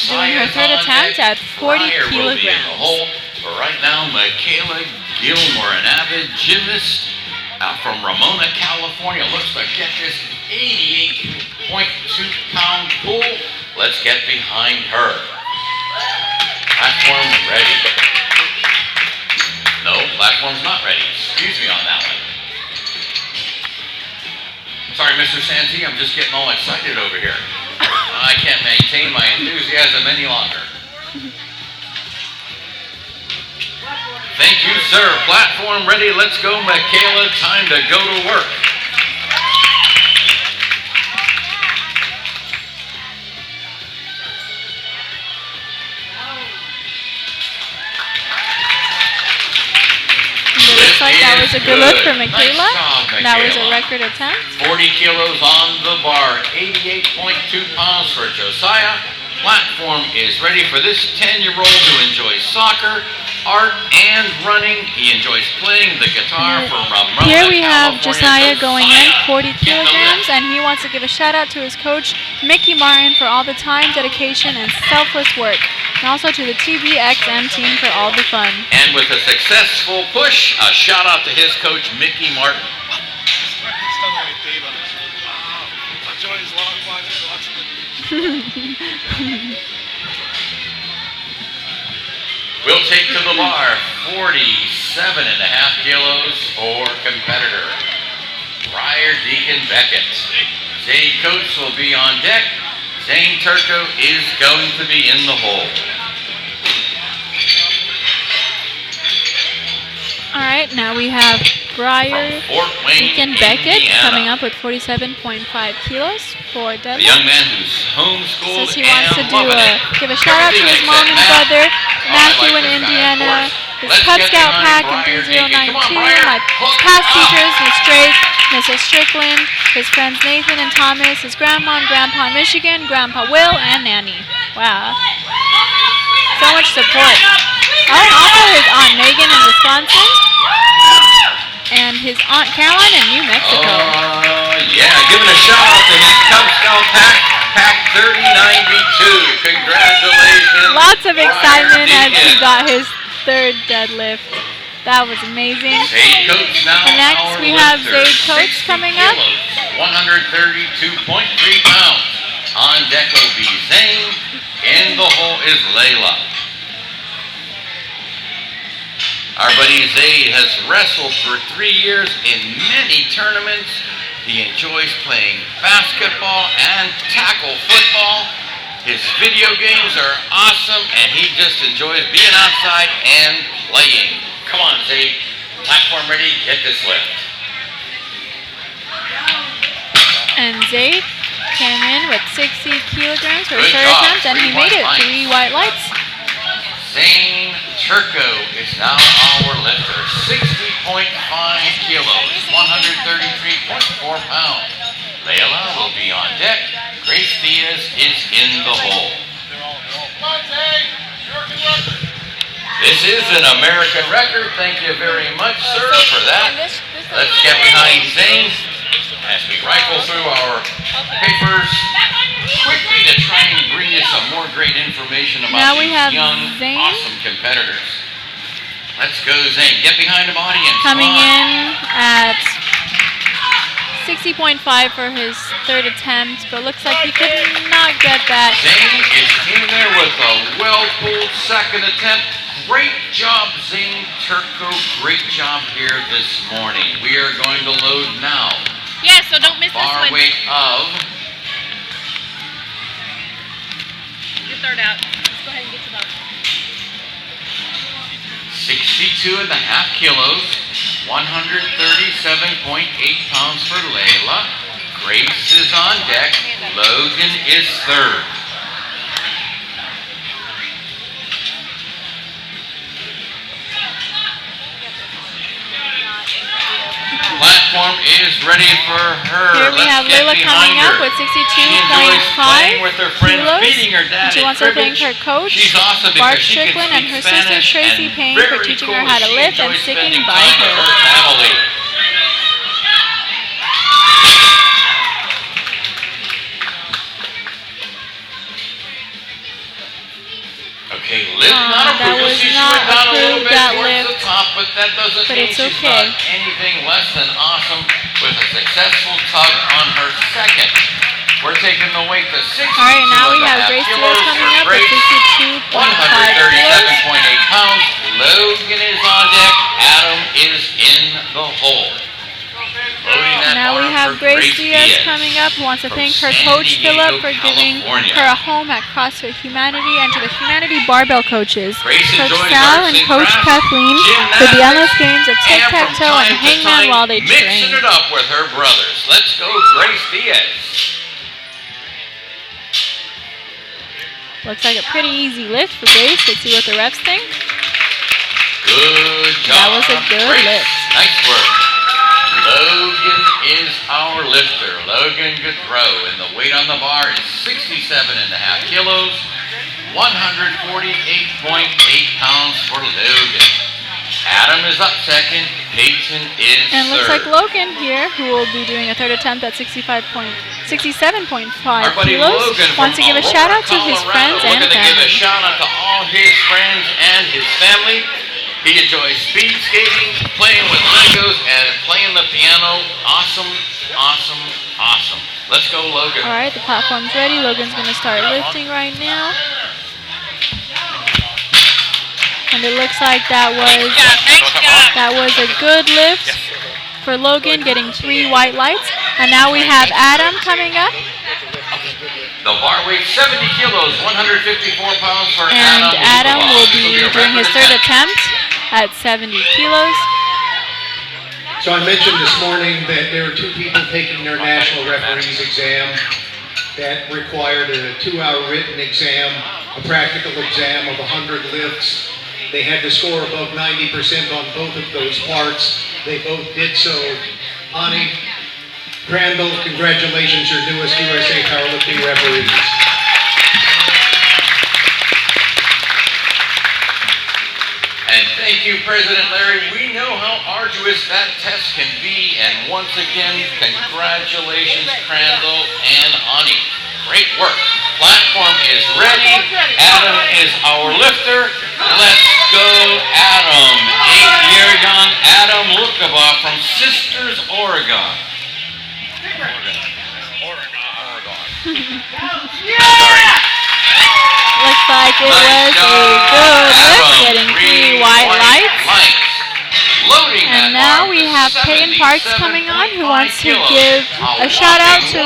doing her third attempt at 40 kilograms. But right now, Michaela Gilmore, an avid gymnast from Ramona, California, looks to get this 88.2 pound pull. Let's get behind her. Platform ready. No, platform's not ready. Excuse me on that one. Sorry, Mr. Santee, I'm just getting all excited over here. I can't maintain my enthusiasm any longer. Thank you, sir. Platform ready. Let's go, Michaela. Time to go to work. And it looks like that was a good lift for Nice Michaela. job, That was a Michaela. record attempt. 40 kilos on the bar, 88.2 pounds for Josiah. Platform is ready for this 10-year-old who enjoys soccer, art, and running. He enjoys playing the guitar from Ramona, Here we have California. Josiah going in 40 get the kilograms, lift. and he wants to give a shout out to his coach, Mickey Martin, for all the time, dedication, and selfless work. And also to the TBXM team for all the fun. And with a successful push, a shout out to his coach, Mickey Martin. We'll take to the bar 47.5 kilos for competitor Briar Deacon Beckett. Zay Coates will be on deck. Zane Turco is going to be in the hole. All right, now we have Briar From Fort Wayne, Deacon Beckett Indiana. coming up with 47.5 kilos for The deadlift. young man who's homeschooled Says he wants to and do loving it. give a shout out to his Everything mom and except brother, I Matthew like in this guy, of Indiana, course. his Let's Cub get Scout behind pack in Briar Deacon. 3092, Come on, Briar. my Hook past up. teachers, Miss Drake, Mrs. Strickland, his friends Nathan and Thomas, his grandma and grandpa in Michigan, Grandpa Will, and Nanny. Wow. So much support. Oh, and also his Aunt Megan in Wisconsin, and his Aunt Caroline in New Mexico. Yeah, giving a shout out to his Cub Scout pack 3092. Congratulations. Lots of Briar excitement as he Deacon. got his third deadlift. That was amazing. Zay Coates now And next our we have lifter, Zay Coates 60 coming up. kilos, 132.3 pounds. On deck will be Zane. In the hole is Layla. Our buddy Zay has wrestled for 3 years in many tournaments. He enjoys playing basketball and tackle football. His video games are awesome, and he just enjoys being outside and playing. Come on, Zay. Platform ready. Get this lift. And Zay came in with 60 kilograms for his Good third job. attempt, and he 3 made it. white lights. 3 white lights. Zane Turco is now our lifter. 60.5 kilos, 133.4 pounds. Layla will be on deck. Grace Diaz is in the hole. This is an American record. Thank you very much, sir, for that. Let's get behind Zane as we rifle through our papers quickly to try and bring you some more great information about Now we these have young, Zane. awesome competitors. Let's go, Zane. Get behind him, audience. Coming Come on. in at 60.5 for his third attempt, but looks like he could not get that. Zane is in there with a well-pulled second attempt. Great job, Zane Turco. Great job here this morning. We are going to load now. Yeah, so don't miss this Bar one. weight of Your third out. Let's go ahead and get to those. 62.5 kilos, 137.8 pounds for Layla. Grace is on deck. Logan is third. Platform is ready for her. Here we have Let's get Layla coming behind up her. with She enjoys playing 62.5 with her friends, kilos. beating her dad She at wants to thank cribbage. her coach, She's awesome Bart because she can Strickland, and her speak sister Spanish Tracy and Payne for very teaching cool. her how to She lift and enjoys sticking spending by time with her. her family. Okay, lift not that approved. was See, she not went down a little approved, bit that towards lift, the top, but that doesn't but mean it's she's okay. not anything less than awesome with a successful tug on her second. We're taking the weight to 62.5 All right, now we have Grace Diaz kilos coming for up with Grace. 62.5 kilos. 137.8 pounds. Logan is on deck. Adam is in the hole. Loading that Now we bar have for Grace Diaz coming up, who wants to from thank her San coach Diego, Philip for giving California. her a home at CrossFit Humanity, and to the Humanity Barbell coaches, Grace Coach enjoys Sal arts and and Coach crafts, Kathleen, for gymnastics, the endless games of and from tic-tac-toe time and to hangman time, while they mixing train. it up with her brothers. Let's go, Grace Diaz. Looks like a pretty easy lift for Grace. Let's see what the refs think. Good job. That was a good Grace. lift. Nice work. Logan is our lifter. Logan Gaudreau, and the weight on the bar is 67.5 kilos, 148.8 pounds for Logan. Adam is up second. Peyton is And looks third. like Logan here, who will be doing a third attempt at 67.5 Our buddy kilos, Logan wants to from give a Aurora, shout out to his Colorado. friends We're and going to give a family. shout out to all his friends and his family. He enjoys speed skating, playing with Legos, and playing the piano. Awesome, awesome, awesome. Let's go, Logan. All right, the platform's ready. Logan's going to start lifting right now. And it looks like that was a good lift for Logan, getting 3 white lights. And now we have Adam coming up. The bar weight 70 kilos, 154 pounds for And Adam will be This doing his third attempt at 70 kilos. So I mentioned this morning that there were 2 people taking their national referees exam that required a 2-hour written exam, a practical exam of 100 lifts. They had to score above 90% on both of those parts. They both did so. Ani Crandall, congratulations, your newest USA Powerlifting referees. And thank you, President Larry. We know how arduous that test can be. And once again, congratulations, Crandall and Ani. Great work. Platform is ready. Adam is our lifter. Let's go, Adam. 8-year young Adam Lukaba from Sisters, Oregon. Looks like it was a good lift, getting 3 white lights. Loading And that now bar we to have Peyton Parks coming on, who wants to 77.5 give kilos. a shout out to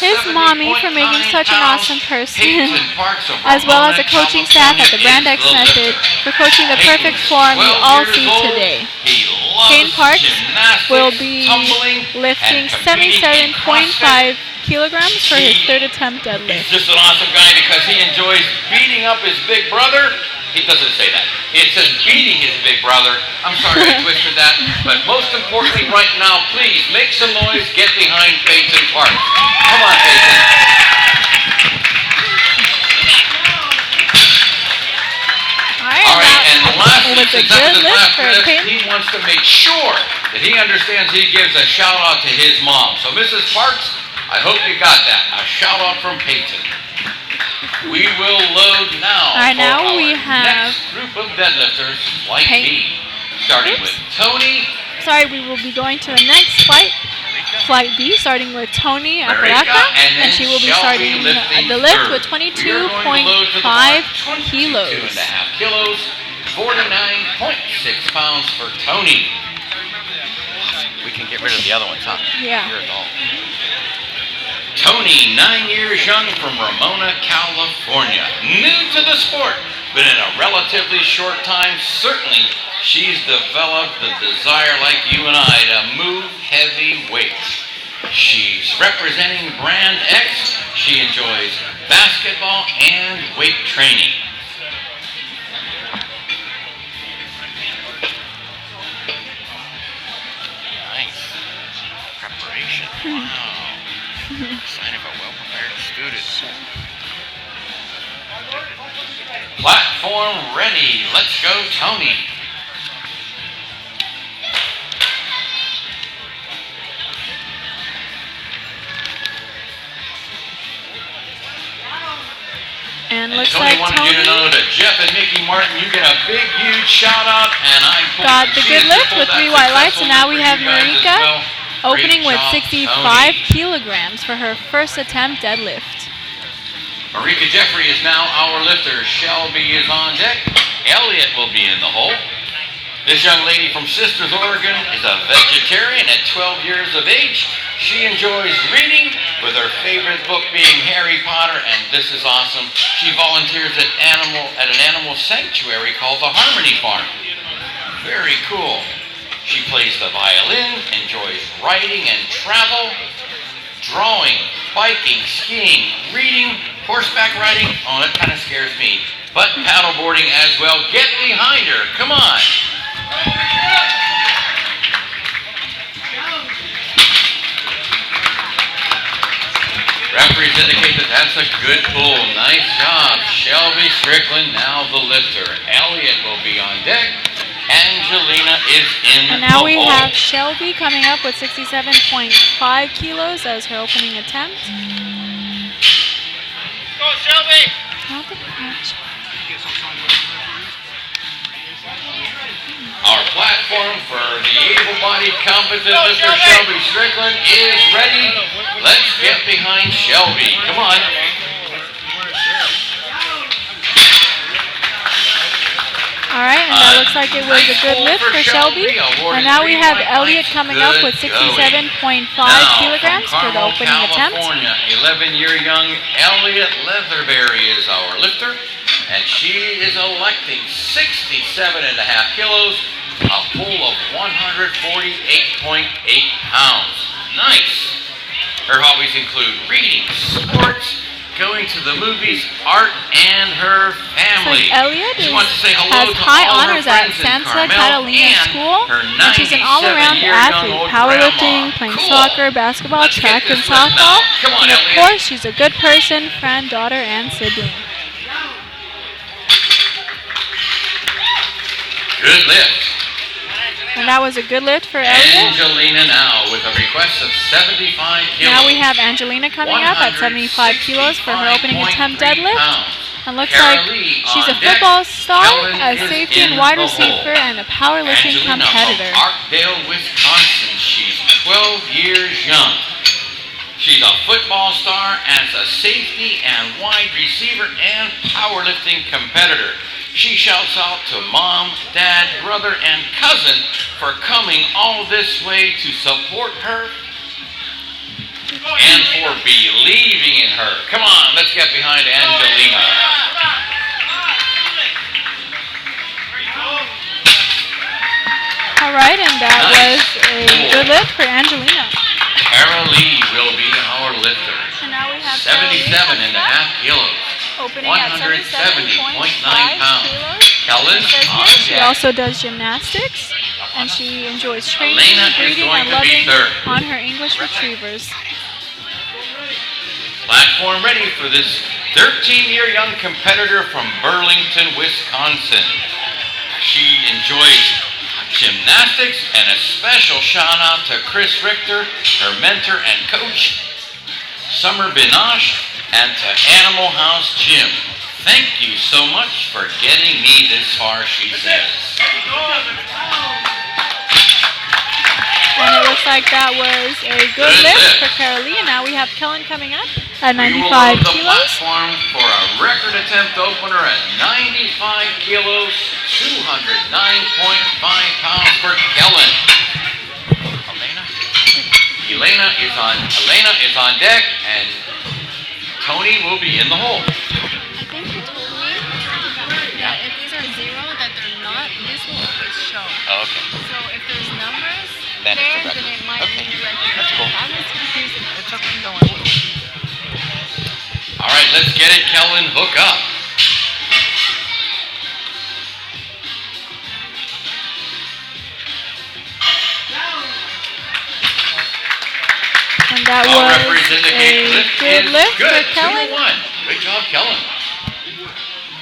his 170.9 mommy for making such an pounds. awesome person, Peyton Parks of as well as the Ramona, coaching staff at the Brand X California is the Method lifter. for coaching the perfect Peyton's form you 12 all years see old. today. He loves Peyton Parks gymnastics, will be tumbling, lifting and competing in 77.5 kilograms for his third attempt He's deadlift. just an awesome guy because he enjoys beating up his big brother. He doesn't say that. It says beating his big brother. I'm sorry I twisted that. But most importantly right now, please make some noise. Get behind Peyton Parks. Come on, Peyton. a finishes up good with his lift last for lift, Peyton. he wants to make sure that he understands he gives a shout out to his mom. So Mrs. Parks, I hope you got that. A shout out from Peyton. We will load now. All right, for now our we have next group of deadlifters, like Peyton. B, starting Oops. with Tony. Sorry, we will be going to the next flight B, starting with Tony Marika, Aparaca, and then and she will be Shelby starting lifting the lift third. with We are going to load to the bar 22.5 kilos. 22.5 kilos, 49.6 pounds for Tony. We can get rid of the other ones, huh? Yeah. Here's all. Tony, 9 years young from Ramona, California. New to the sport, but in a relatively short time, certainly she's developed the desire like you and I to move heavy weights. She's representing Brand X. She enjoys basketball and weight training. Nice. Preparation. Wow. Sign of a well-prepared student. Platform ready. Let's go, Tony. And looks Tony like wanted you to know Tony that Jeff and Mickey Martin, you get a big, huge shout out, and I got the good lift with 3 white lights, and now we have Marika opening with 65 kilograms for her first attempt deadlift. Marika Jeffrey is now our lifter. Shelby is on deck. Elliot will be in the hole. This young lady from Sisters, Oregon is a vegetarian at 12 years of age. She enjoys reading, with her favorite book being Harry Potter, and this is awesome. She volunteers at an animal sanctuary called the Harmony Farm. Very cool. She plays the violin, enjoys writing and travel, drawing, biking, skiing, reading, horseback riding. Oh, that kind of scares me. But paddleboarding as well. Get behind her. Come on. Referees indicate that that's a good pull. Nice job. Shelby Strickland, now the lifter. Elliot will be on deck. Angelina is in And now the we hole. have Shelby coming up with 67.5 kilos as her opening attempt. Go, Shelby! Not the catch. Our platform for the able-bodied competent lifter Shelby Strickland is ready. Let's get behind Shelby. Come on. All right, and that looks like it was a good lift for Shelby. And now we have Elliot coming up with 67.5 kilograms for the opening attempt. California, 11-year young Elliot Leatherberry is our lifter, and she is electing 67.5 kilos, a pull of 148.8 pounds. Nice. Her hobbies include reading, sports, going to the movies, art, and her family. So Elliot She wants to say hello has to high all honors her at friends in Santa Carmel Catalina and School, her and she's an all-around 97-year-young athlete, old powerlifting, grandma. playing Cool. soccer, basketball, Let's track, get and this lift softball. now. Come on, And of Elliot. course, she's a good person, friend, daughter, and sibling. Good lift. And that was a good lift for Elliot. Angelina now with a request of 75 kilos. Now we have Angelina coming up at 75 kilos for her opening attempt deadlift. And looks like she's a football star, a safety and wide receiver, and a powerlifting Angelina competitor. from Arkdale, Wisconsin. She's 12 years young. She's a football star as a safety and wide receiver and powerlifting competitor. She shouts out to mom, dad, brother, and cousin for coming all this way to support her and for believing in her. Come on, let's get behind Angelina. All right, and that was a good lift for Angelina. Tara Lee will be our lifter. And now we have 77.5 kilos. opening at 170.9 77.5 pounds. kilos. Helen It says on here she deck. also does gymnastics, and she enjoys training, Elena is breeding, going and to be loving third. on her English retrievers. Platform ready for this 13-year young competitor from Burlington, Wisconsin. She enjoys gymnastics, and a special shout out to Chris Richter, her mentor and coach, Summer Binoche, and to Animal House Gym. Thank you so much for getting me this far, she says. And it looks like that was a good lift for Carolina. Now we have Kellen coming up at 95 we will load the kilos. platform for a record attempt opener at 95 kilos, 209.5 pounds for Kellen. Elena is on deck, and Tony will be in the hole. I think you told me that if these are zero, that they're not, this will always show. Okay. So if there's numbers Then it's a there, record. then it might Okay. be a record. That's cool. I'm just confused. It's okay, don't worry. All right, let's get it, Kellen. Hook up. And that All was referees indicate a lift good is lift good. for Kellen. 2-1. Great job, Kellen.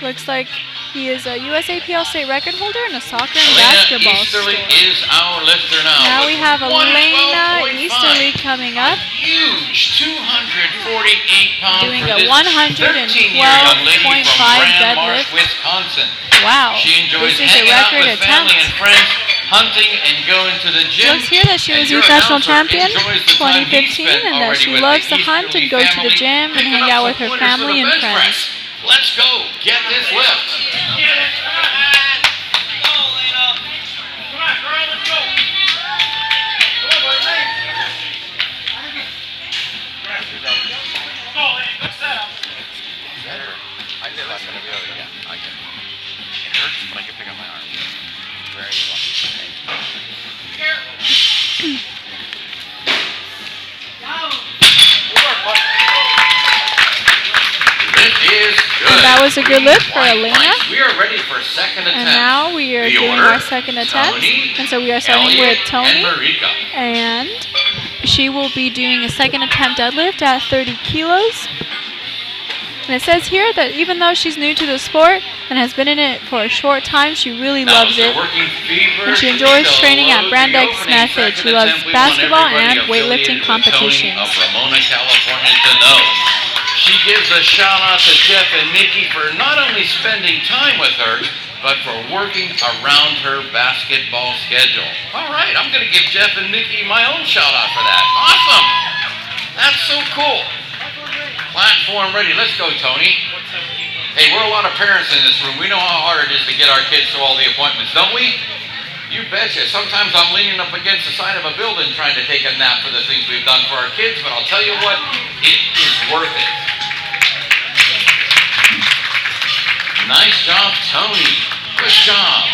Looks like he is a USAPL state record holder in a soccer and Elena basketball Easterly sport. is our lifter now. Now we with have Elena 112.5. Easterly coming up, Huge 248 pounds doing for a this 13-year young lady from 112.5 Grand Marsh, deadlift. Wisconsin. Wow, She enjoys this is a hanging out record with family and attempt. friends, hunting and going to the gym. Looks here that she was And youth your national announcer champion enjoys the time he 2015 spent and that already she with loves the to hunt and Easterly go to the family, gym and picking hang up out some with her pointers for family the and bench friends. press. Let's go. Get this lift. I did less than a billion. Yeah, I can. It hurts, but I can pick up my arm. Very Lift is good. And that was a good lift for Elena. Nice. We are ready for second attempt. And now we are The doing order, our second attempt. Tony, And so we are starting Elliot, with Tony. and Marika. And she will be doing a second attempt deadlift at 30 kilos. And it says here that even though she's new to the sport and has been in it for a short time, she really Now, loves they're it. working And she feverishly enjoys to training at load Brandeis the opening Method. second She loves attempt. We want basketball everybody and weightlifting affiliated with Tony competitions. of Ramona, California to know. She gives a shout out to Jeff and Nikki for not only spending time with her, but for working around her basketball schedule. All right, I'm going to give Jeff and Nikki my own shout out for that. Awesome. That's so cool. Platform ready. Let's go, Tony. Hey, we're a lot of parents in this room. We know how hard it is to get our kids to all the appointments, don't we? You betcha. Sometimes I'm leaning up against the side of a building trying to take a nap for the things we've done for our kids, but I'll tell you what, it is worth it. Nice job, Tony. Good job.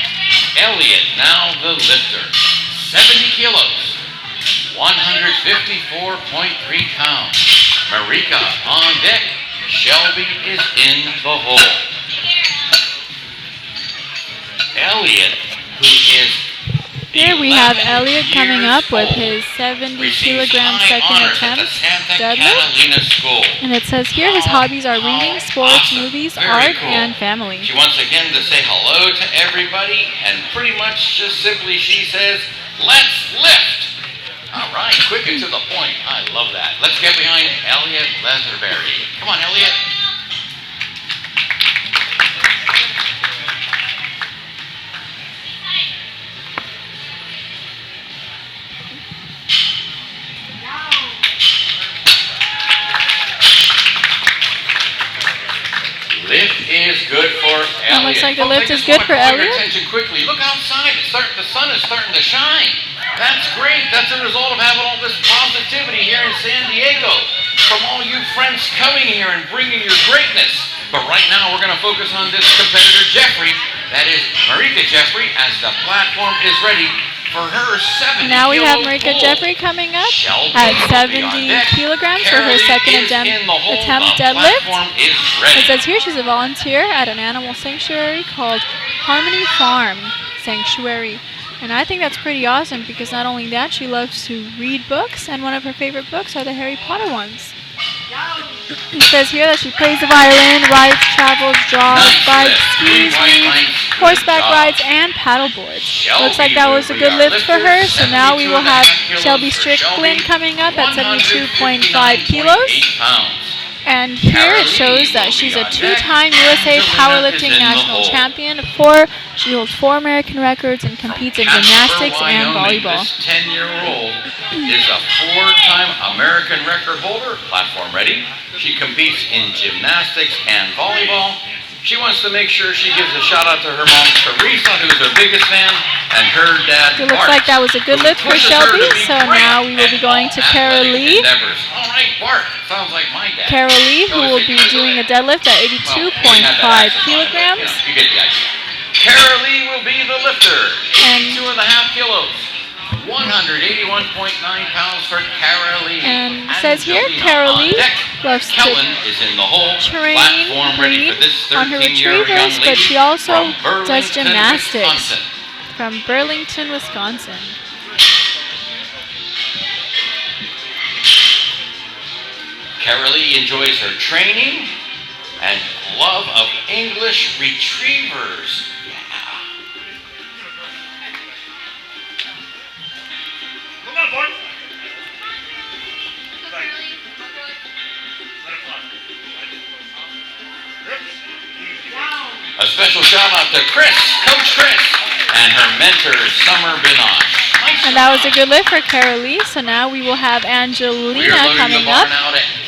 Elliot, now the lifter. 70 kilos. 154.3 pounds. Marika on deck. Shelby is in the hole. Elliot, who is Here we have 11 Elliot coming years up with old, his 70 receives kilogram high second honors at attempt the Santa deadlift. Catalina School. And it says here his hobbies are reading, sports, movies, Very art, cool. and family. She wants again to say hello to everybody, and pretty much just simply she says, let's lift. All right, quick and to the point. I love that. Let's get behind Elliot Leatherberry. Come on, Elliot. Lift is good for Elliot. looks like the Folks, I lift is just good wanna for call your Elliot. attention quickly. Look outside. The sun is starting to shine. That's great. That's a result of having all this positivity here in San Diego. From all you friends coming here and bringing your greatness. But right now we're going to focus on this competitor, Jeffrey. That is Marika Jeffrey, as the platform is ready for her 70 Now we have kilo Marika pull. Jeffrey coming up Shelby at will be on 70 deck. kilograms for her Carolee second is in the hole. attempt The deadlift. platform is ready. It says here she's a volunteer at an animal sanctuary called Harmony Farm Sanctuary. And I think that's pretty awesome because not only that, she loves to read books, and one of her favorite books are the Harry Potter ones. It says here that she plays the violin, rides, travels, jogs, bikes, skis, reads, horseback rides, and paddleboards. Looks like that was a good lift for her, so now we will have Shelby Strickland coming up at 72.5 kilos. And here it shows that she's a two-time USA Powerlifting National Champion. She holds 4 American records and competes in gymnastics and volleyball. This 10-year-old is a 4-time American record holder, platform ready. She competes in gymnastics and volleyball. She wants to make sure she gives a shout out to her mom, Teresa, who's her biggest fan, and her dad, It looks Bart, like that was a good lift for Shelby, so now we will be going to Cara Lee. All right, Bart, sounds like my dad. Cara Lee, who will be doing a deadlift at 82.5 kilograms. You get the idea. Cara Lee will be the lifter, And- 82.5 kilos. 181.9 pounds for Cara Lee. And it says here, Angelina Cara on Lee deck. loves to Kellen is in the hole, train platform ready for this on her 13-year-young retrievers, but lady she also from Burlington, does gymnastics Wisconsin. from Burlington, Wisconsin. Cara Lee enjoys her training and love of English retrievers. Come on, boy. A special shout out to Chris, Coach Chris, and her mentor, Summer Binoche. And that was a good lift for Cara Lee. So now we will have Angelina coming up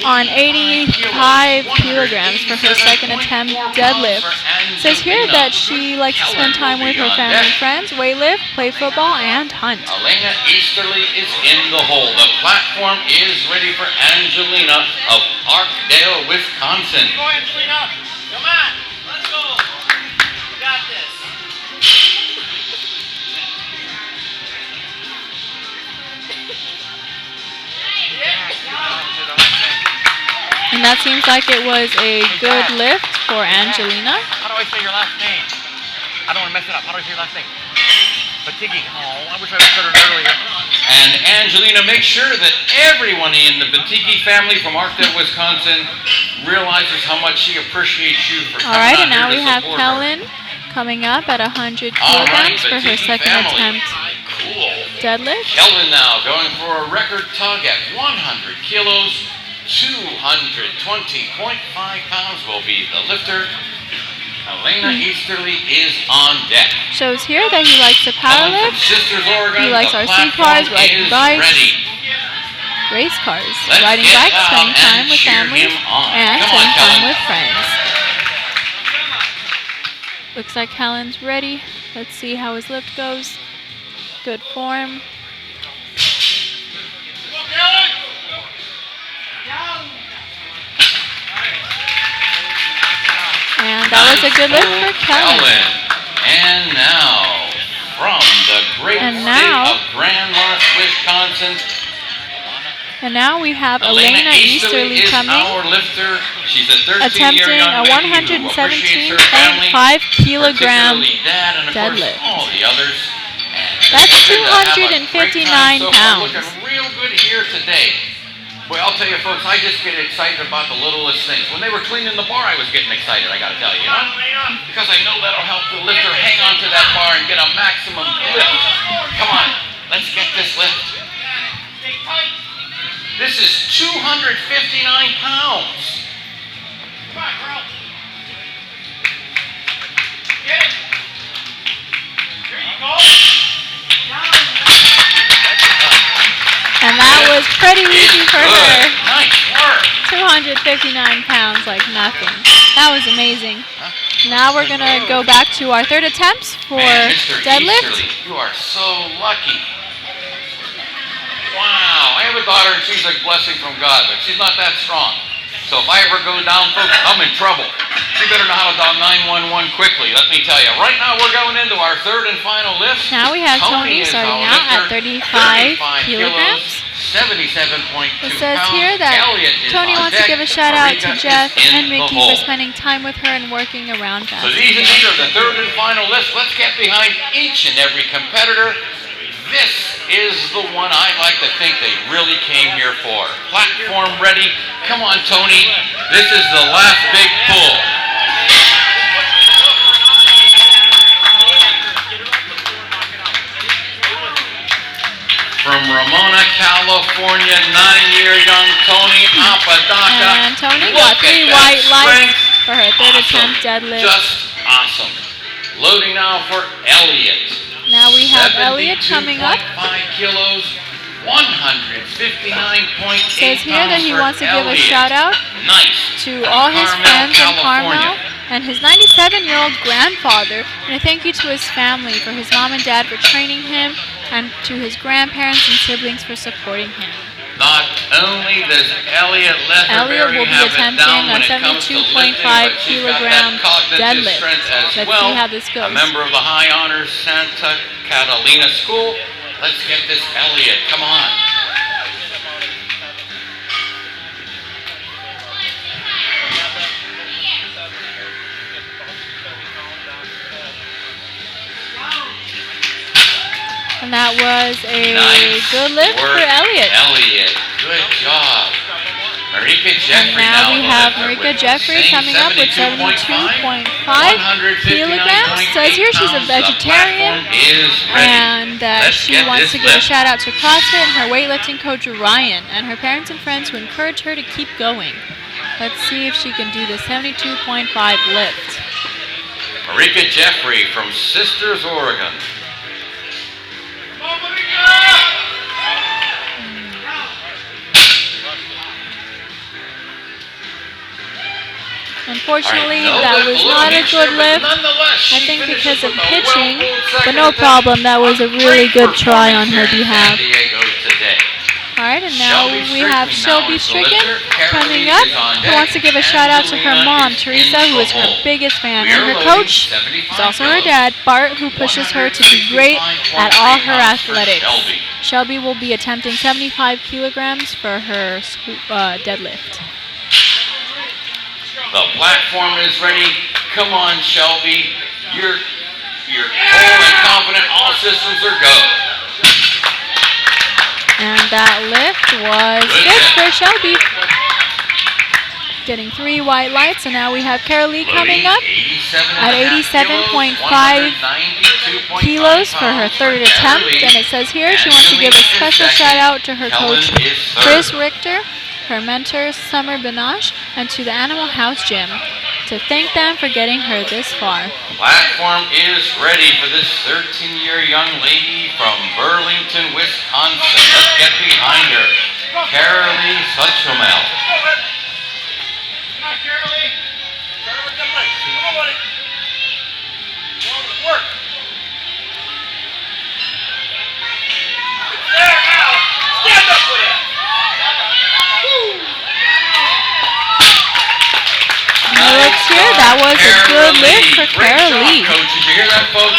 on 85 kilograms for her second attempt deadlift. It says here that she likes to spend time with her family and friends, weightlift, play football, and hunt. Elena Easterly is in the hole. The platform is ready for Angelina of Arkdale, Wisconsin. Go, Angelina. Come on. Let's go. You got this. And that seems like it was a good lift for Angelina. How do I say your last name? I don't want to mess it up. How do I say your last name? Batigi. Oh, I wish I had said it earlier. And Angelina makes sure that everyone in the Batiki family from Arkdale, Wisconsin realizes how much she appreciates you for All coming right, out and now here we to have support her. Kellen coming up at 100 All right, kilograms for her Batiki second family. attempt Cool. deadlift. Kelvin now going for a record tug at 100 kilos, 220.5 pounds will be the lifter. Elena Easterly is on deck. Shows here that he likes to Coming from powerlift, Sisters, Oregon, He likes the RC platform cars, riding is bikes. ready. race cars, Let's riding get bikes, loud spending and time with cheer family, him on. and Come on, spending time Kellen. with friends. Looks like Kellen's ready. Let's see how his lift goes. Good form. And that was a good lift for Kellen. And now, from the great And state now- of Grand Marsh, Wisconsin, And now we have Elena Elena Easterly is coming, our lifter. She's a 13-year attempting young a lady who appreciates her family, 117.5 kilogram particularly Dad and of deadlift. course all the others. And That's they're gonna have a great 259 time so far. pounds. Looking real good here today. Boy, I'll tell you folks, I just get excited about the littlest things. When they were cleaning the bar, I was getting excited, I gotta tell you, because I know that'll help the lifter hang onto that bar and get a maximum lift. Come on, let's get this lift. This is 259 pounds. Come on, girl. Get it. There you go. And that was pretty easy for her. Nice work. 259 pounds like nothing. That was amazing. Now we're going to go back to our third attempts for Man, Mr. deadlift. Easterly, you are so lucky. Wow, I have a daughter and she's a blessing from God, but she's not that strong. So if I ever go down, folks, I'm in trouble. She better know how to dial 911 quickly, let me tell you. Right now we're going into our third and final lift. Now we have Tony is starting our out at lifter, 35 kilos, kilograms. 77.2 It says pounds. here that Elliot is Tony on wants to deck. give a shout out to Marika is Jeff in and the Mickey hole. for spending time with her and working around So fast. these indeed are the third and final lifts. Let's get behind each and every competitor. This is the one I like to think they really came here for. Platform ready, Come on, Tony. This is the last big pull. From Ramona, California, 9-year young Tony Apodaca. And Tony Look got 3 at that white lights strength. for her third Awesome. attempt deadlift. Just awesome. Loading now for Elliot. Now we have Elliot coming up. 5 kilos, 159.8 Says here that he pounds wants to for give a Elliot. shout out Nice. to all his Carmel, friends in California. Carmel and his 97-year-old grandfather, and a thank you to his family for his mom and dad for training him, and to his grandparents and siblings for supporting him. Not only does Elliot Elliot will be have it attempting down a when it comes to lifting, 72.5 but she's got kilogram that cognitive deadlift. strength as Let's well. see how this goes. A member of the High Honors Santa Catalina School. Let's get this Elliot. Come on. And that was a Nice good lift for work, Elliot. Elliot, good job. Marika Jeffrey And now we the have lifter Marika with Jeffrey same coming up with 72.5 kilograms. Says here she's a vegetarian and that she wants to give a shout out to CrossFit and her weightlifting coach Ryan and her parents and friends who encourage her to keep going. Let's see if she can do the 72.5 lift. Marika Jeffrey from Sisters, Oregon. Unfortunately, that was not a good lift. I think because of pitching, but no problem. That was a really good try on her behalf. Alright, and now we have Shelby Stricken coming up, who wants to give a shout out to her mom, Teresa, who is her biggest fan, and her coach is also her dad, Bart, who pushes her to be great at all her athletics. Shelby will be attempting 75 kilograms for her deadlift. The platform is ready. Come on, Shelby. You're cool and confident. All systems are go. And that lift was good for Shelby. Getting 3 white lights, and now we have Carolee coming up at 87.5 kilos for her third attempt. And it says here she wants to give a special shout out to her coach Chris Richter, her mentor Summer Banash, and to the Animal House Gym to thank them for getting her this far. Platform is ready for this 13-year young lady from Burlington, Wisconsin. Let's get behind her. Carolee Suchomel. Work. There now. Stand up for that. Looks here, that was a good lift for Carolee. Coach, did you hear that, folks?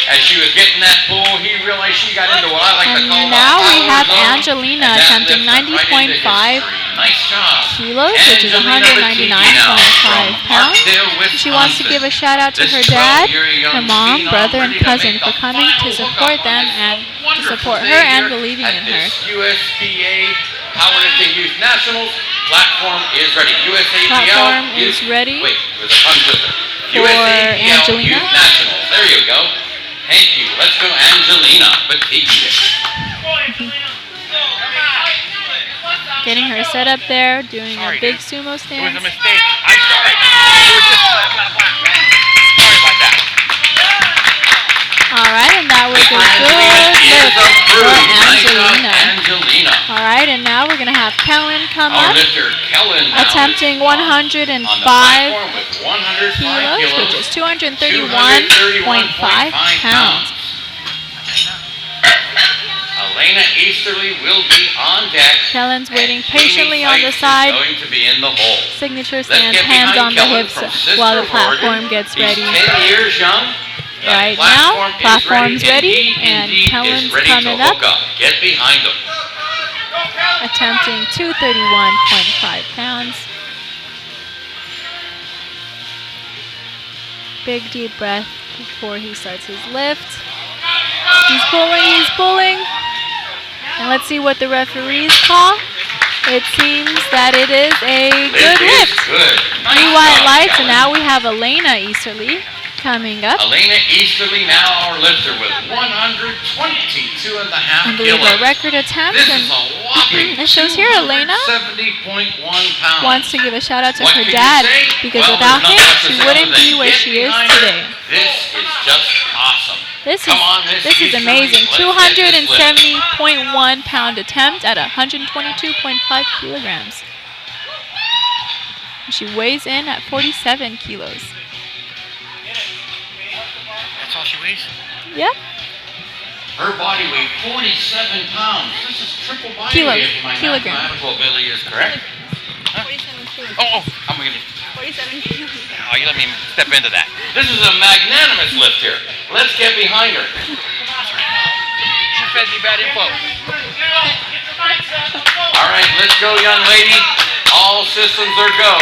As she was getting that pull, he realized she got into what I like to call And now the we power have zone, Angelina and that attempting lifted right into 90.5 history. Nice job. kilos, which is Angelina Batiki now 199.5 from pounds. Markdale, She wants to Wisconsin. give a shout out to This her dad, 12-year young her mom, phenom brother, and ready to cousin make for the coming to final support hookup on them this and to wonderful support day her and here believing at in her. this USPA Powerlifting Youth Nationals. Platform is ready. USAPL Platform is Youth- ready Wait, there's a tongue twister. for USAPL Angelina. Youth Nationals. There you go. Thank you. Let's go, Angelina Batiki. Getting her set up there, doing a big sumo stance. mistake. I'm sorry. It was just blah, blah, blah. Sorry about that. Alright, and that was a good lift for Angelina. Alright, and now we're going to have Kellen come Our up, lifter, Kellen, now attempting on the 105 platform with 105 kilos, which is 231.5 pounds. Elena Easterly will be on deck. Kellen's waiting and patiently Jamie on the Fikes is side. going to be in the hole. Signature Let's stance, get hands behind on the Kellen hips from Sisters, while the Oregon. platform gets He's ready. 10 years young. The Right now, platform is platform's ready, He and indeed Kellen's is ready coming to up. hook up. Get behind him. Attempting 231.5 pounds. Big deep breath before he starts his lift. He's pulling, he's pulling. And let's see what the referees call. It seems that it is a good It is lift. good. 3 Nice white job, lights, and Kelly. now we have Elena Easterly coming up. Elena Easterly, now our lifter with 122.5 I believe kilos. a record attempt, This and is a whopping it shows here Elena 270.1 pounds. wants to give a shout out to What her can you dad say? because Well, without there's him, nothing else to she say wouldn't other be than where get she is behind her. today. This is just awesome. This Come on, Miss is Easterly, amazing. let's get this lift. 270.1 pound attempt at 122.5 kilograms. She weighs in at 47 kilos. That's all she weighs? Yep. Her body weight 47 pounds. This is triple body Kilos. weight if my Kilogram. mathematical ability is correct. 47 kilos. Oh, I'm gonna. 47 kilos. Oh, you let me step into that. This is a magnanimous lift here. Let's get behind her. She fed me bad info. All right, let's go, young lady. All systems are go.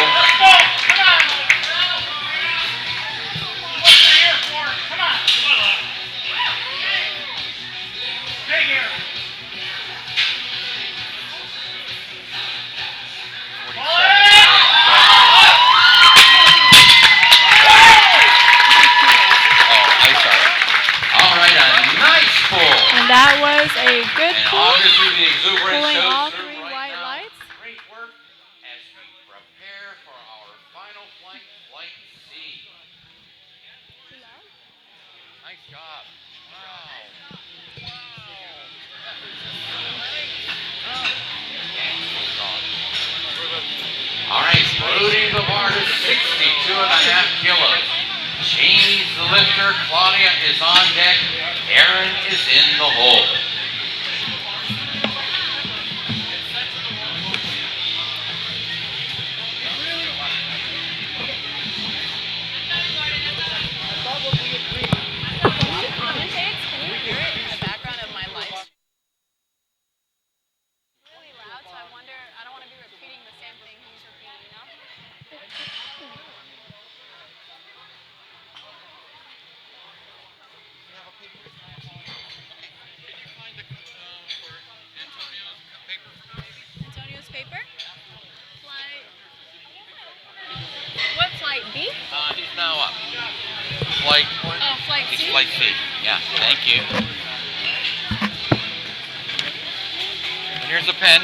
Oh, I'm sorry. All right, a nice pull. And that was a good And pull. obviously the exuberance Pulling shows all through 3 right white now. lights. Great work as we prepare for our final flight, Flight C. Nice job. Wow. All right, loading the bar to 62.5 kilos. Janie's the lifter. Claudia is on deck. Aaron is in the hole. Antonio's paper. Flight. What flight B? He's now up. Flight. Oh, flight He's C. flight C. Yeah, thank you. And here's a pen.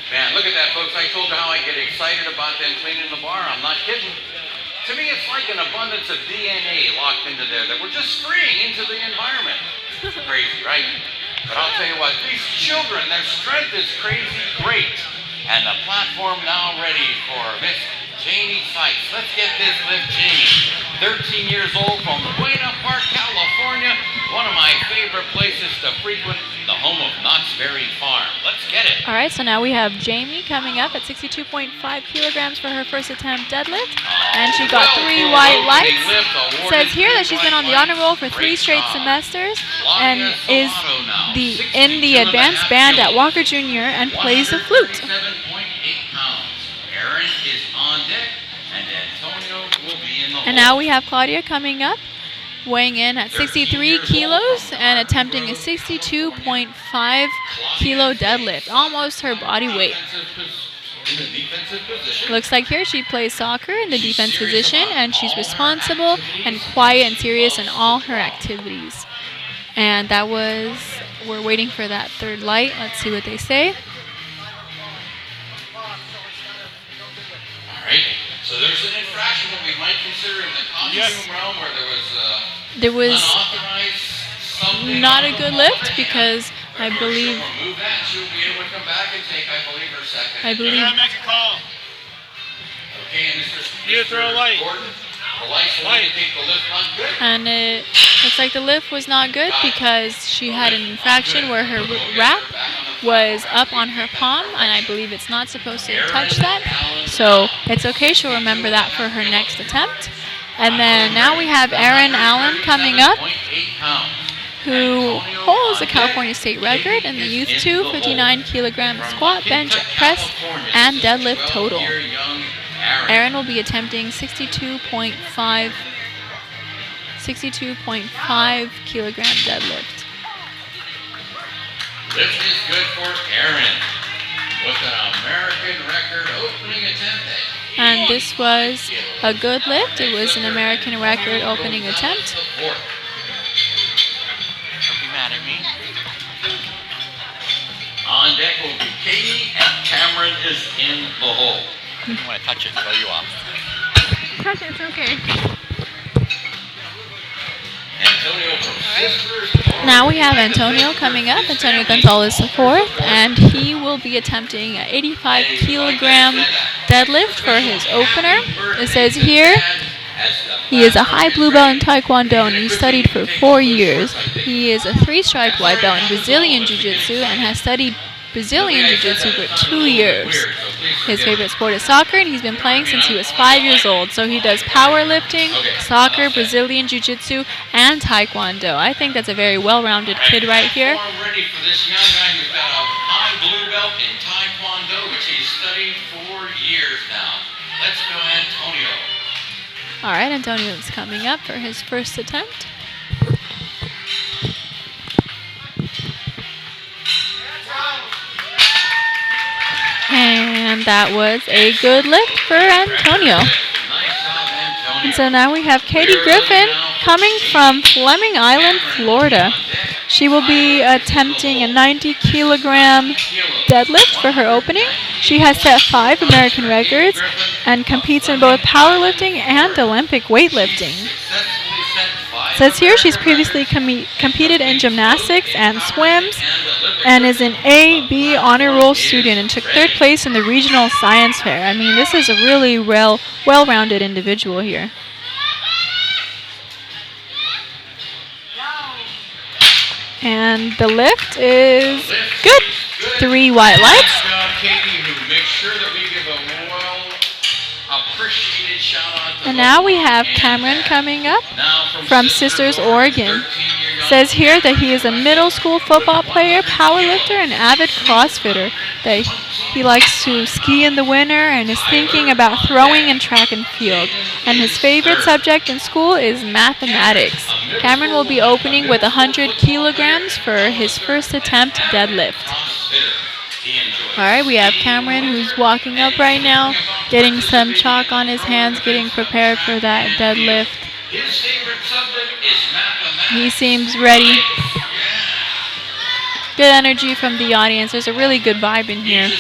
Man, look at that, folks. I told you how I get excited about them cleaning the bar. I'm not kidding. To me, it's like an abundance of DNA locked into there that we're just freeing into the environment. Crazy, right? But I'll tell you what, these children, their strength is crazy great. And the platform now ready for Miss Janie Sykes. Let's get this lift, Janie. 13 years old from Buena Park, California. One of my favorite places to frequent, the home of Knott's Berry Farm. Let's get it. All right, so now we have Jamie coming up at 62.5 kilograms for her first attempt deadlift. And she got 3 white lights. It says here that she's been on the honor roll for 3 straight semesters and is in the advanced band at Walker Jr. and plays the flute. 137.8 pounds. Aaron is on deck, and Antonio will be in the And now we have Claudia coming up, weighing in at 63 kilos and attempting a 62.5 kilo deadlift, almost her body weight. Looks like here she plays soccer in the defense position, and she's responsible and quiet and serious in all her activities. And that was, we're waiting for that third light. Let's see what they say. All right. So there's an infraction that we might consider in the costume realm where There was unauthorized something. not a good lift because I believe Remove that. She'll be able to come back and take, I believe, her second. I believe Make a call. Okay, and Mr. You throw a light. Gordon, the lights will indicate the lift not good. and it looks like the lift was not good because she had an infraction where her wrap was up on her palm, and I believe it's not supposed to touch that. So it's okay, she'll remember that for her next attempt. And then now we have Erin Allen coming up, 37.8 pounds. who holds the California state record in the Youth 2 59 kilogram squat, bench, press, and deadlift total. Erin will be attempting 62.5 62.5 kilogram deadlift. Lift is good for Aaron with an American record opening attempt at And this was a good lift. It was an American record opening attempt. Don't be mad at me. On deck will be Katie, and Cameron is in the hole. I didn't want to touch it, throw you off. Touch it, it's okay. Antonio from Sisters. Now we have Antonio coming up, Antonio Gonzalez IV, and he will be attempting an 85 kilogram deadlift for his opener. It says here, he is a high blue belt in Taekwondo and he studied for 4 years. He is a 3-stripe white belt in Brazilian Jiu-Jitsu and has studied Brazilian Jiu-Jitsu for 2 years. His favorite sport is soccer and he's been playing since he was 5 years old. So he does powerlifting, soccer, Brazilian Jiu-Jitsu, and Taekwondo. I think that's a very well-rounded kid right here. Ready for this young guy who's got a high blue belt in Taekwondo, which he's studied for years now. Let's go, Antonio. All right, Antonio's coming up for his first attempt. And that was a good lift for Antonio. And so now we have Katie Griffin coming from Fleming Island, Florida. She will be attempting a 90 kilogram deadlift for her opening. She has set 5 American records and competes in both powerlifting and Olympic weightlifting. It says here she's previously competed in gymnastics and swims and is an A-B honor roll student and took 3rd place in the regional science fair. I mean, this is a really well-rounded individual here. And the lift is good. 3 white lights. And now we have Cameron coming up from Sisters, Oregon. Says here that he is a middle school football player, powerlifter, and avid CrossFitter. That he likes to ski in the winter and is thinking about throwing in track and field. And his favorite subject in school is mathematics. Cameron will be opening with 100 kilograms for his first attempt deadlift. All right, we have Cameron who's walking up right now, getting some chalk on his hands, getting prepared for that deadlift. He seems ready. Good energy from the audience. There's a really good vibe in here.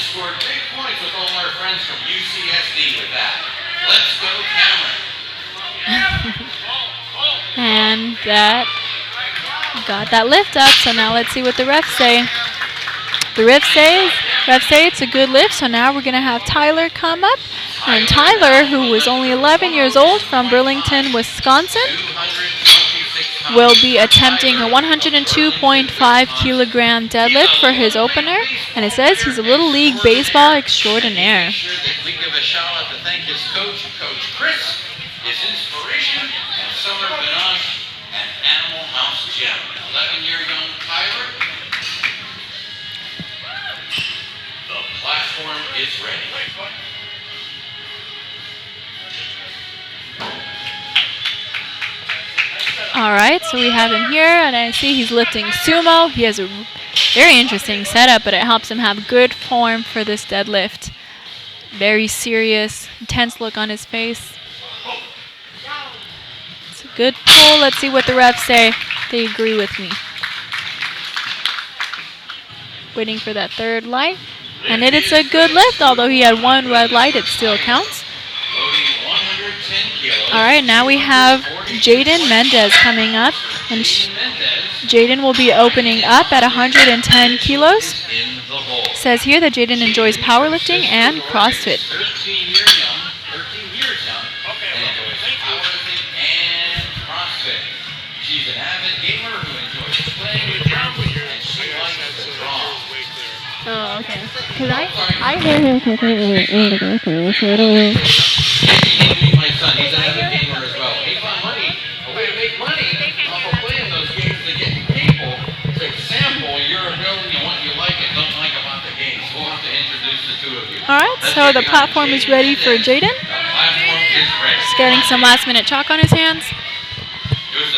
And that got that lift up. So now let's see what the refs say. The refs say it's a good lift. So now we're going to have Tyler come up. And Tyler, who was only 11 years old from Burlington, Wisconsin, will be attempting a 102.5 kilogram deadlift for his opener. And it says he's a Little League baseball extraordinaire. We give a shout out to thank his coach, Coach Chris, his inspiration, and Summer Benosh, and Animal House Gym. 11-year young Tyler. The platform is ready. All right, so we have him here, and I see he's lifting sumo. He has a very interesting setup, but it helps him have good form for this deadlift. Very serious, intense look on his face. It's a good pull. Let's see what the refs say. They agree with me. Waiting for that 3rd light. And it's a good lift, although he had 1 red light, it still counts. All right, now we have Jaden Mendez coming up, and Jaden will be opening up at 110 kilos. Says here that Jaden enjoys powerlifting and CrossFit. 13 years young, and enjoys powerlifting and CrossFit. She's an avid gamer who enjoys playing with drums, and she likes to draw. Oh, okay. Because I My son, he's an avid gamer as well. He found a way to make money off of playing those games to get people to sample your ability and what you like and don't like about the games. We'll have to introduce the 2 of you. All right, so the platform is ready for Jaden. The platform is ready. Just getting some last-minute chalk on his hands. Here's the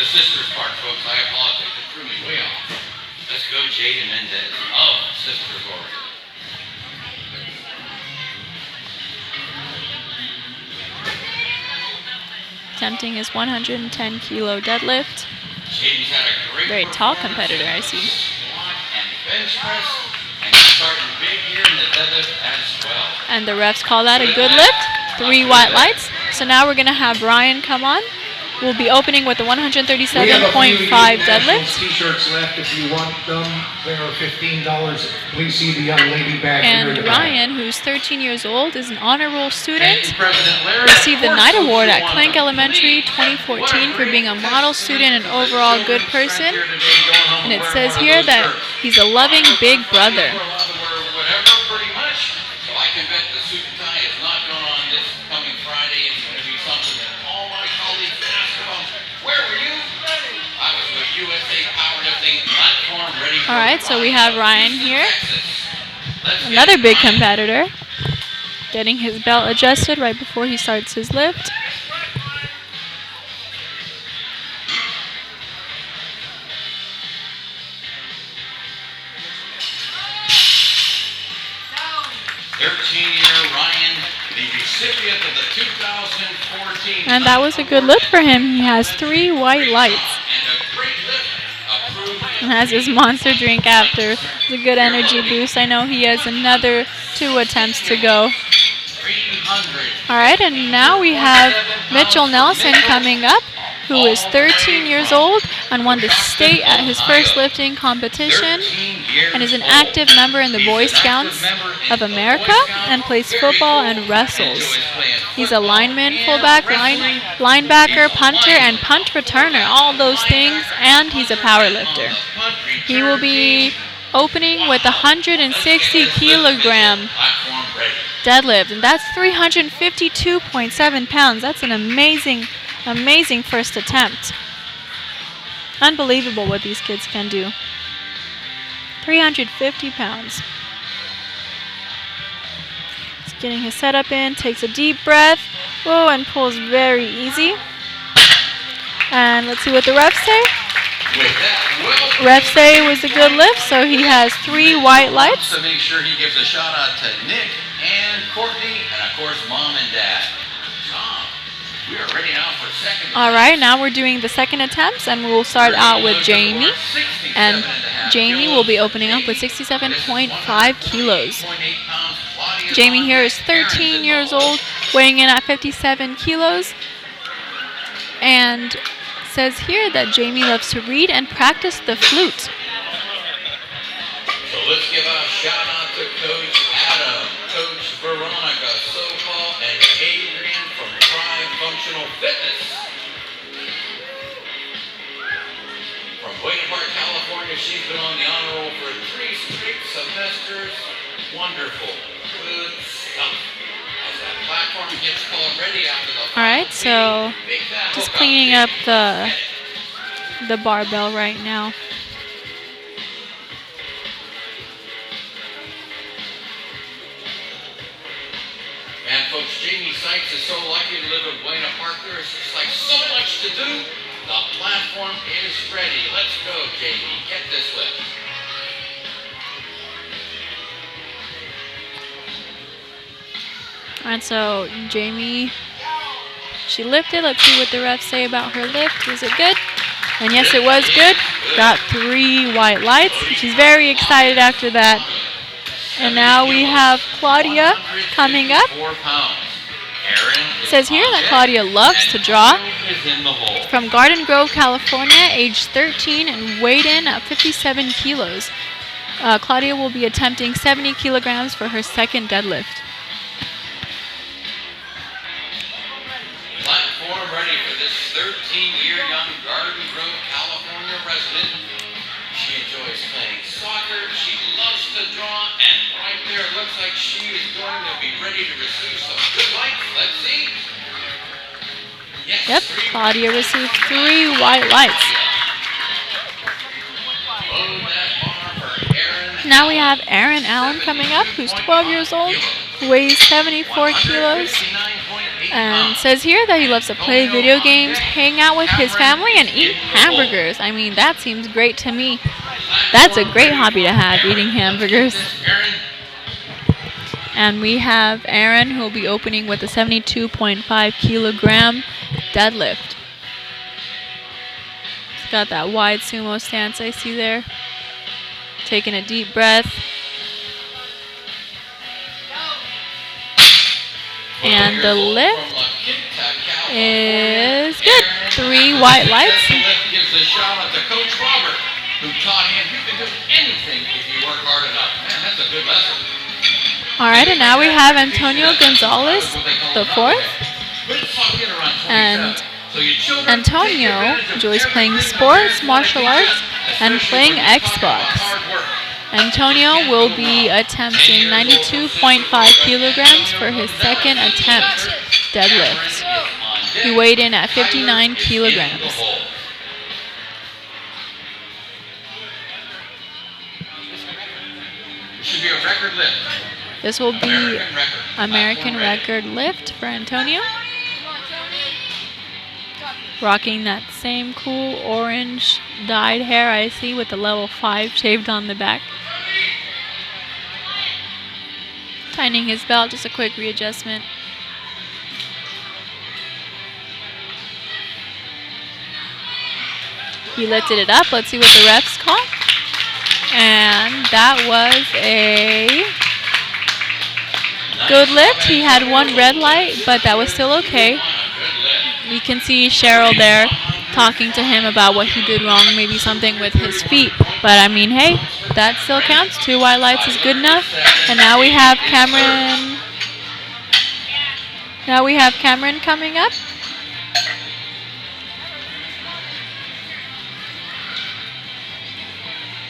Jaden Mendez of Sister Glory. Attempting his 110 kilo deadlift. Jaden's had a great Very tall performance competitor, I in see. squat and bench press, and he's starting big here in the deadlift as well. And the refs call that a good lift. 3 white lights. So now we're going to have Brian come on. We'll be opening with the 137.5 We have a few deadlift. T-shirts left if you want them. They are $15. Please see the young lady back here. in And the back. Ryan, who's 13 years old, is an honor roll Thank student. you, President Larry. Received the Of Knight course, Award those at who want Clank them. Elementary Please. 2014 for What a being a great model student and testament to the overall good children's person. strength here today, going home And it wearing says one of here those that shirts. he's a loving big brother. We're allowed to wear whatever, pretty much. So I can bet the suit and tie is not going on this coming Friday. It's going to be something that all my colleagues ask about. Where were you? I was with USA Powerlifting platform ready for All right, so we have Ryan Houston, here. Texas. Let's get Another big Ryan. competitor. Getting his belt adjusted right before he starts his lift. Ryan, the recipient of the 2014. And that was a good lift for him. He has 3 white lights. And a great lift approved. And has his monster drink after. It's a good energy boost. I know he has another 2 attempts to go. 300. All right, and now we have Mitchell Nelson coming up, who is 13 years old and won the state at his first lifting competition, and is an active member in the Boy Scouts of America and plays football and wrestles. He's a lineman, fullback, linebacker, punter, and punt returner, all those things, and he's a power lifter. He will be opening with 160 kilogram deadlift, and that's 352.7 pounds. That's an amazing first attempt. Unbelievable what these kids can do. 350 pounds. He's getting his setup in, takes a deep breath, whoa, and pulls very easy. And let's see what the refs say. Refs say it was a good lift, so he has 3 white lights. So make sure he gives a shout out to Nick and Courtney, and of course Mom and Dad. Tom, we are ready now for second. All right, now we're doing the second attempts, and we'll start out with Jamie. And Jamie will be opening up with 67.5 kilos. Jamie here is 13 years old, weighing in at 57 kilos. And says here that Jamie loves to read and practice the flute. So let's give a shout out to Coach Adam, Coach Veronica, Sopal, and Adrian from Tribe Functional Fitness. From Wayne Park, California, she's been on the honor roll for 3 straight semesters. Wonderful. Good stuff. As that platform gets called ready after the All right, so just cleaning up the barbell right now. And folks, Jamie Sykes is so lucky to live in Buena Park. There's just like so much to do. The platform is ready. Let's go, Jamie. Get this lift. All right, so Jamie, she lifted. Let's see what the refs say about her lift. Was it good? And yes, it was good. Got 3 white lights. She's very excited after that. And now we have Claudia coming up. It says here that Claudia loves to draw. From Garden Grove, California, age 13 and weighed in at 57 kilos. Claudia will be attempting 70 kilograms for her second deadlift. Platform ready for this 13-year young Garden Grove, California resident. She enjoys playing soccer. She loves to draw, and right there it looks like she is going to be ready to receive some good lights. Let's see. Yes, Yep, Claudia received 3 white lights. Load that bar for Aaron. Now we have Aaron Allen coming up, who's 12 years old, weighs 74 kilos, and says here that he loves to play video games, hang out with his family, and eat hamburgers. I mean, that seems great to me. That's a great hobby to have, eating hamburgers. And we have Aaron, who will be opening with a 72.5 kilogram deadlift. He's got that wide sumo stance I see there. Taking a deep breath. And the lift is good. 3 white lights. Gives a shout out to Coach Robert, who taught him you can do anything if you work hard enough. Man, that's a good lesson. All right, and now we have Antonio Gonzalez, the fourth. And Antonio enjoys playing sports, martial arts, and playing Xbox. Antonio will be attempting 92.5 kilograms for his second attempt deadlift. He weighed in at 59 kilograms. Should be a record lift. This will be American record lift for Antonio. Rocking that same cool orange dyed hair I see with the level 5 shaved on the back. Tightening his belt, just a quick readjustment. He lifted it up. Let's see what the refs call. And that was a good lift. He had 1 red light, but that was still okay. You can see Cheryl there talking to him about what he did wrong, maybe something with his feet. But I mean, hey, that still counts. 2 white lights is good enough. And now we have Cameron. Now we have Cameron coming up.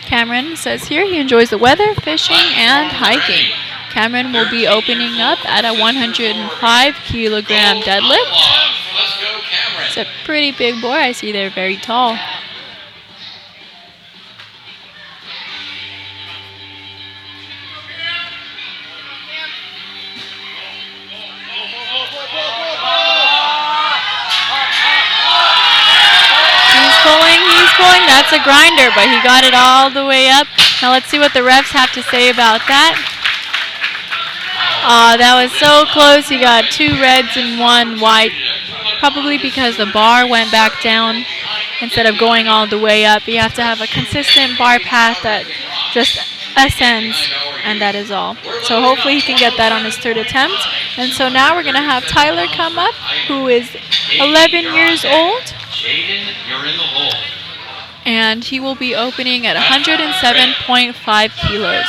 Cameron says here he enjoys the weather, fishing, and hiking. Cameron will be opening up at a 105 kilogram deadlift. It's a pretty big boy. I see they're very tall. He's pulling. That's a grinder, but he got it all the way up. Now let's see what the refs have to say about that. That was so close. He got 2 reds and 1 white. Probably because the bar went back down instead of going all the way up. You have to have a consistent bar path that just ascends, and that is all. So hopefully he can get that on his 3rd attempt. And so now we're going to have Tyler come up, who is 11 years old. And he will be opening at 107.5 kilos.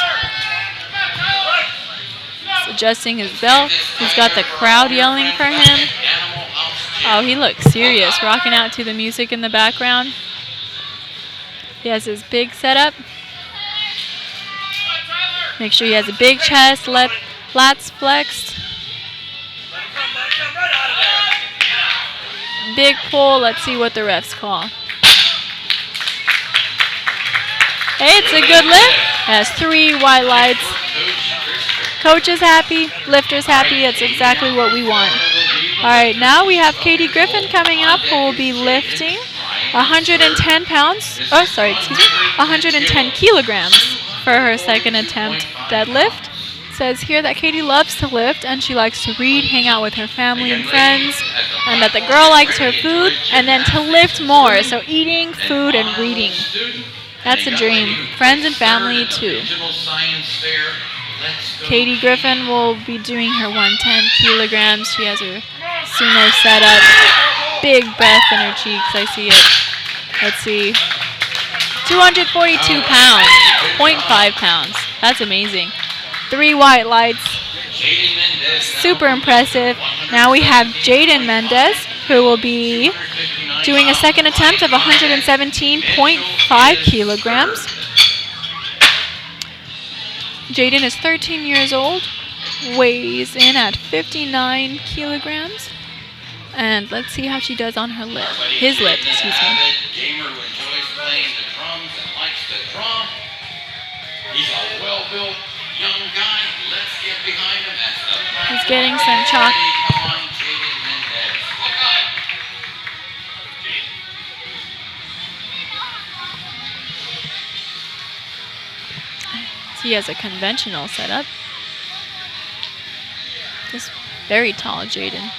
He's adjusting his belt. He's got the crowd yelling for him. Oh, he looks serious, rocking out to the music in the background. He has his big setup. Make sure he has a big chest, lats flexed. Big pull. Let's see what the refs call. Hey, it's a good lift. Has 3 white lights. Coach is happy. Lifter's happy. That's exactly what we want. All right, now we have Katie Griffin coming up, who will be lifting 110 pounds. Oh, sorry, excuse me. 110 kilograms for her second attempt deadlift. It says here that Katie loves to lift and she likes to read, hang out with her family and friends, and that the girl likes her food and then to lift more. So eating, food, and reading. That's a dream. Friends and family too. Katie Griffin will be doing her 110 kilograms. She has her sumo setup. Big breath in her cheeks. I see it. Let's see. 242 pounds. 0.5 pounds. That's amazing. 3 white lights. Super impressive. Now we have Jaden Mendez, who will be doing a second attempt of 117.5 kilograms. Jaden is 13 years old, weighs in at 59 kilograms. And let's see how she does on her lift. His lift, excuse me. Gamer who enjoys playing the drums and likes to drum. He's a well-built young guy. Let's get behind him. He's getting some chalk. Come on, Jaden Mendez. Look up. He has a conventional setup. Just very tall, Jaden.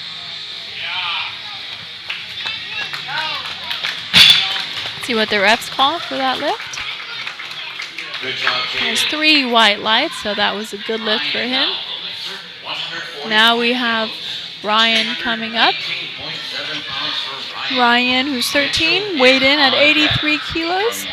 See what the refs call for that lift. Good job, He has 3 white lights, so that was a good lift for him. Now we have Ryan coming up. Ryan, who's 13, weighed in at 83 kilos,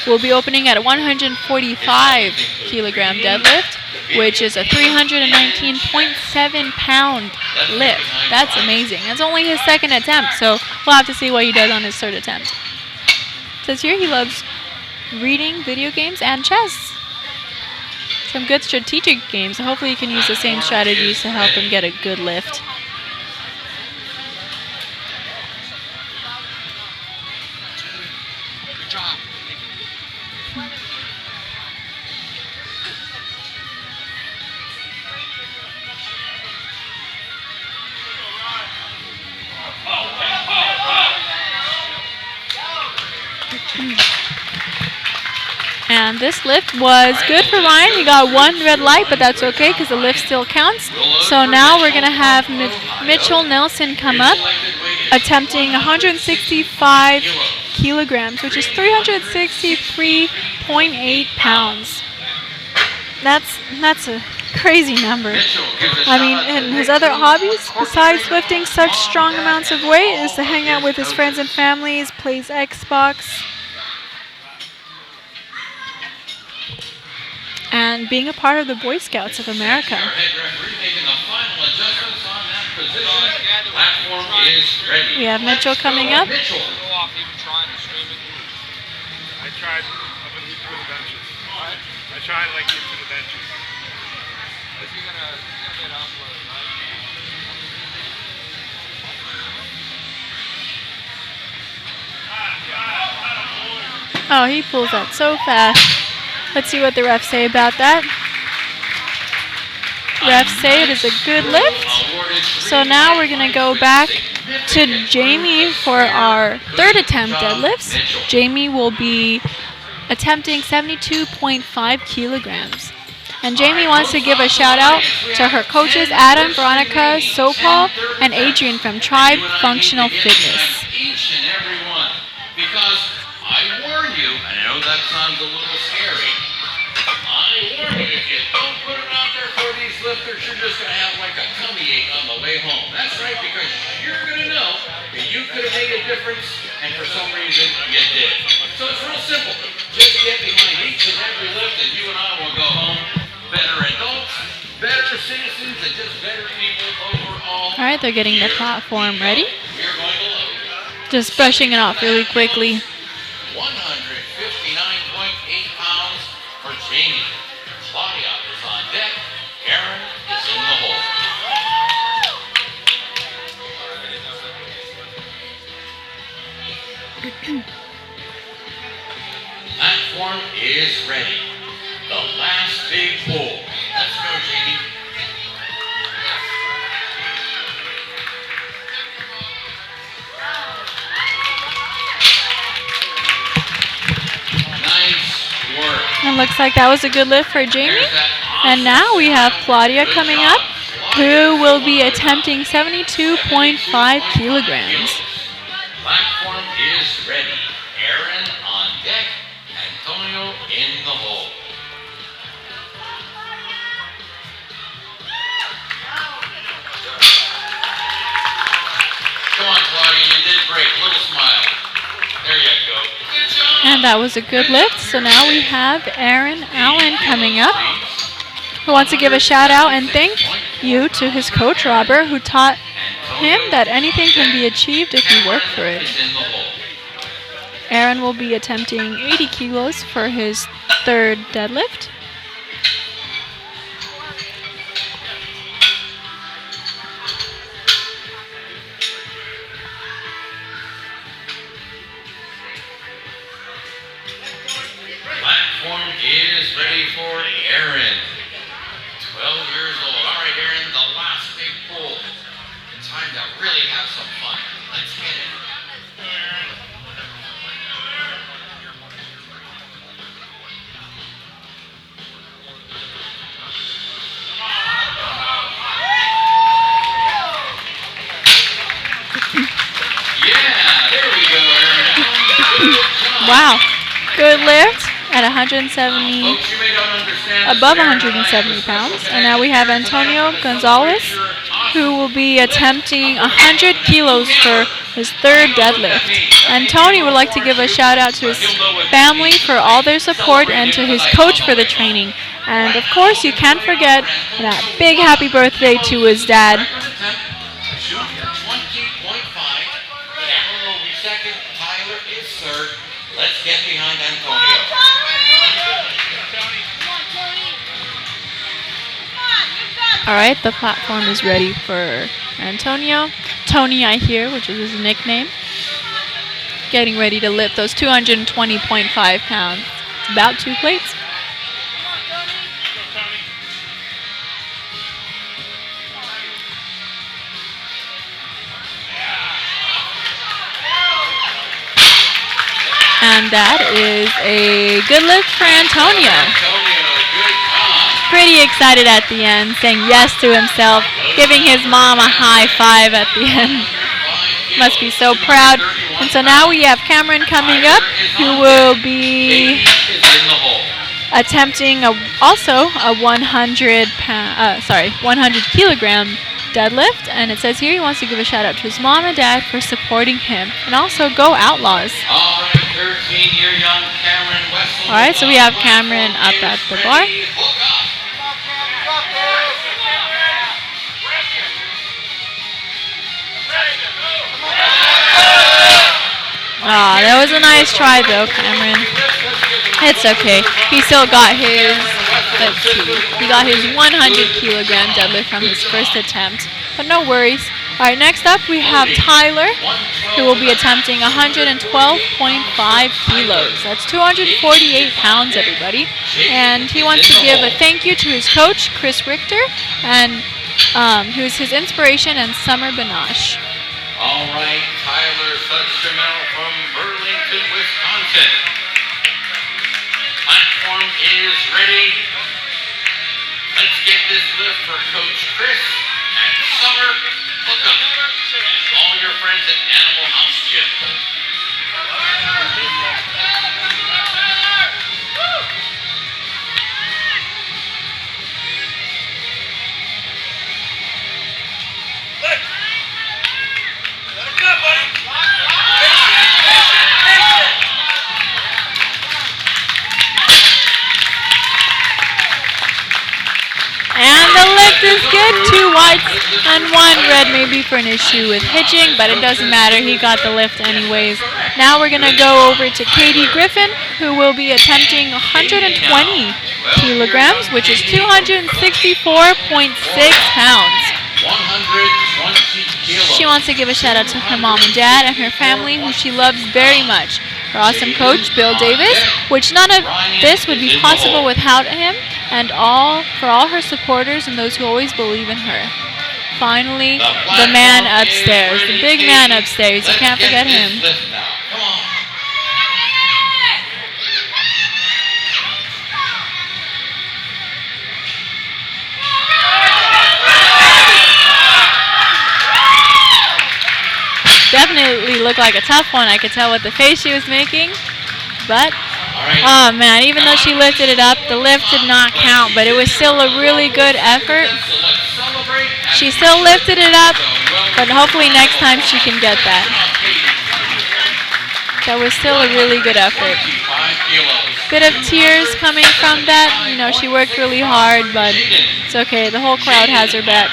will be opening at a 145 kilogram deadlift, which is a 319.7 pound lift. That's amazing. That's only his second attempt, so we'll have to see what he does on his third attempt. It says here he loves reading, video games, and chess. Some good strategic games. Hopefully you can use the same strategies to help him get a good lift. Good job. And this lift was good for Ryan. He got 1 red light, but that's okay because the lift still counts. So now we're going to have Mitchell Nelson come up, attempting 165 kilograms, which is 363.8 pounds. That's a crazy number. I mean, and his other hobbies, besides lifting such strong amounts of weight, is to hang out with his friends and families, plays Xbox, and being a part of the Boy Scouts of America. We have Mitchell coming up. Go off even trying to stream it. I tried up and through the benches. What? I tried like into the benches. Is he gonna get upload, right? Oh, he pulls that so fast. Let's see what the refs say about that. Refs say it is a good lift. So now we're going to go back to Jamie for our third attempt deadlifts. Jamie will be attempting 72.5 kilograms. And Jamie wants to give a shout out to her coaches, Adam, Veronica, Sopal, and Adrian from Tribe Functional Fitness. Each and every one. Because I warn you, and I know that sounds a little scary, I warn you, if you don't put it out there for these lifters, you're just going to have like a tummy ache on the way home. That's right, because you're going to know that you could have made a difference, and for some reason, you did. So it's real simple. Just get behind each and every lift, and you and I will go home better adults, better citizens, and just better people overall. All right, they're getting the platform ready. We're going to love it. Just brushing it off really quickly. 159.8 pounds for Jamie. Claudia is on deck. Aaron is in the hole. Platform is ready. The last big pull. Let's go, Jamie. It looks like that was a good lift for Jamie. And now we have Claudia coming up, who will be attempting 72.5 kilograms. Platform is ready. Aaron on deck. Antonio in the hole. Come on, Claudia, you did great. Little smile. There you go. Good job. And that was a good lift. So now we have Aaron Allen coming up, who wants to give a shout out and thank you to his coach, Robert, who taught him that anything can be achieved if you work for it. Aaron will be attempting 80 kilos for his third deadlift. Platform is ready for Aaron. 12 years old. All right, Aaron, the last big pull. Time to really have some fun. Let's get it. Wow. Good lift at 170, Folks, you may not understand above this, 170 pounds. And now we have Antonio Gonzalez, who will be attempting 100 kilos for his third deadlift. And Tony would like to give a shout out to his family for all their support and to his coach for the training. And of course, you can't forget that big happy birthday to his dad. Shoot at 20.5. Cameron will be second. Tyler is third. Let's get behind Antonio. All right, the platform is ready for Antonio. Tony, I hear, which is his nickname. Getting ready to lift those 220.5 pounds. It's about 2 plates. And that is a good lift for Antonio. Pretty excited at the end, saying yes to himself, giving his mom a high five at the end. Must be so proud. And so now we have Cameron coming up, who will be attempting also a 100 kilogram deadlift. And it says here he wants to give a shout out to his mom and dad for supporting him. And also go Outlaws. All right, so we have Cameron up at the bar. That was a nice try though, Cameron. It's okay. He still got his, let's see, he got his 100 kilogram deadlift from his first attempt. But no worries. All right, next up we have Tyler, who will be attempting 112.5 kilos. That's 248 pounds, everybody. And he wants to give a thank you to his coach, Chris Richter, and who's his inspiration, and Summer Banache. All right, Tyler Sudstromel from Burlington, Wisconsin. Platform is ready. Let's get this lift for Coach Chris and Summer. Look up. And all your friends at Animal House Gym. And the lift is good. 2 whites and 1 red, maybe for an issue with hitching, but it doesn't matter. He got the lift anyways. Now we're going to go over to Katie Griffin, who will be attempting 120 kilograms, which is 264.6 pounds. 120 kilos. She wants to give a shout out to her mom and dad and her family, who she loves very much. Her awesome coach, Bill Davis, which none of this would be possible without him, and for all her supporters and those who always believe in her. Finally, the man upstairs, the big man upstairs. You can't forget him. Definitely looked like a tough one. I could tell with the face she was making. But, oh man, even though she lifted it up, the lift did not count, but it was still a really good effort. She still lifted it up, but hopefully next time she can get that. That was still a really good effort. Bit of tears coming from that. You know, she worked really hard, but it's okay. The whole crowd has her back.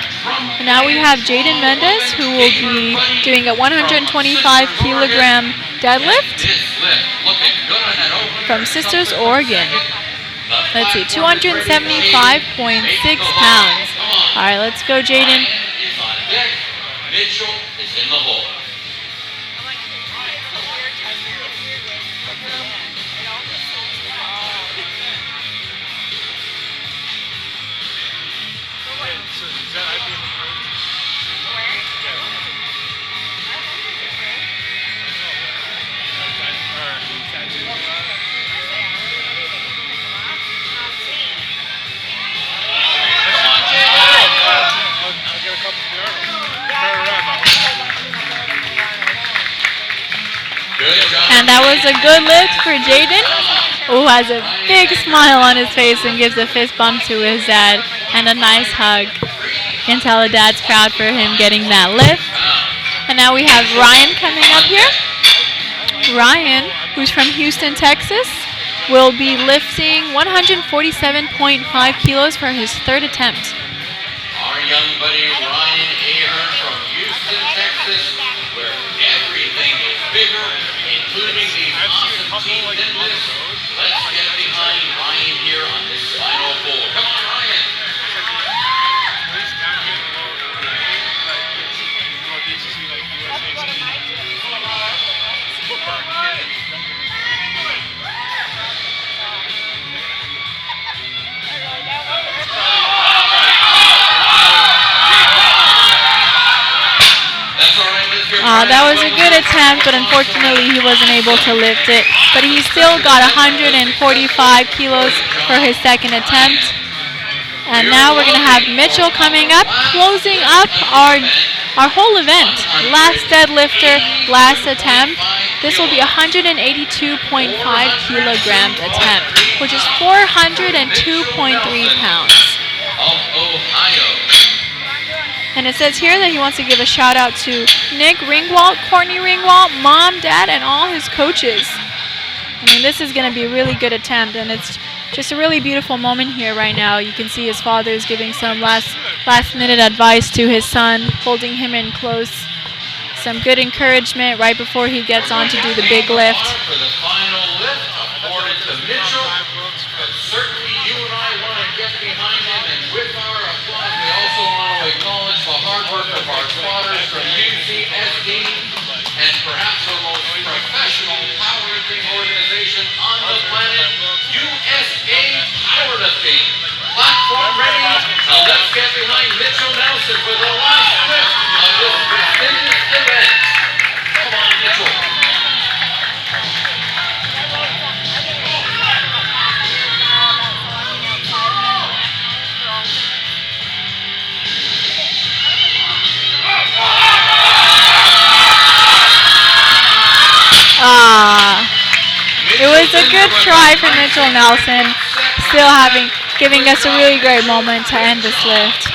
And now we have Jaden Mendez, who will be doing a 125 kilogram deadlift from Sisters, Oregon. Let's see, 275.6 pounds. All right, let's go, Jaden. Mitchell is in the hole. And that That was a good lift for Jaden, who has a big smile on his face and gives a fist bump to his dad and a nice hug. You can tell the dad's proud for him getting that lift. And now we have Ryan coming up here. Ryan, who's from Houston, Texas, will be lifting 147.5 kilos for his third attempt. Our young buddy Ryan Ahern from Houston, Texas, where everything is bigger, including these awesome team deadlifts. Let's get behind Ryan here on this final pull. Come on, Ryan. That was a good attempt, but unfortunately he wasn't able to lift it. But he still got 145 kilos for his second attempt. And now we're going to have Mitchell coming up, closing up our whole event. Last deadlifter, last attempt. This will be 182.5 kilograms attempt, which is 402.3 pounds. Of Ohio. And it says here that he wants to give a shout out to Nick Ringwalt, Courtney Ringwalt, Mom, Dad, and all his coaches. I mean, this is going to be a really good attempt, and it's just a really beautiful moment here right now. You can see his father is giving some last minute advice to his son, holding him in close. Some good encouragement right before he gets on to do the big lift. For the final lift awarded to Mitchell, but certainly you and I want to get behind him, and with our applause, we also want to acknowledge the hard work of our spotters from UCSD, and perhaps our most professional powerlifting organization on the planet, USA Powerlifting. Platform ready. Now let's get behind Mitchell Nelson for the last lift of this prestigious event. Come on, Mitchell. It was a good try for Mitchell Nelson, still giving us a really great moment to end this lift.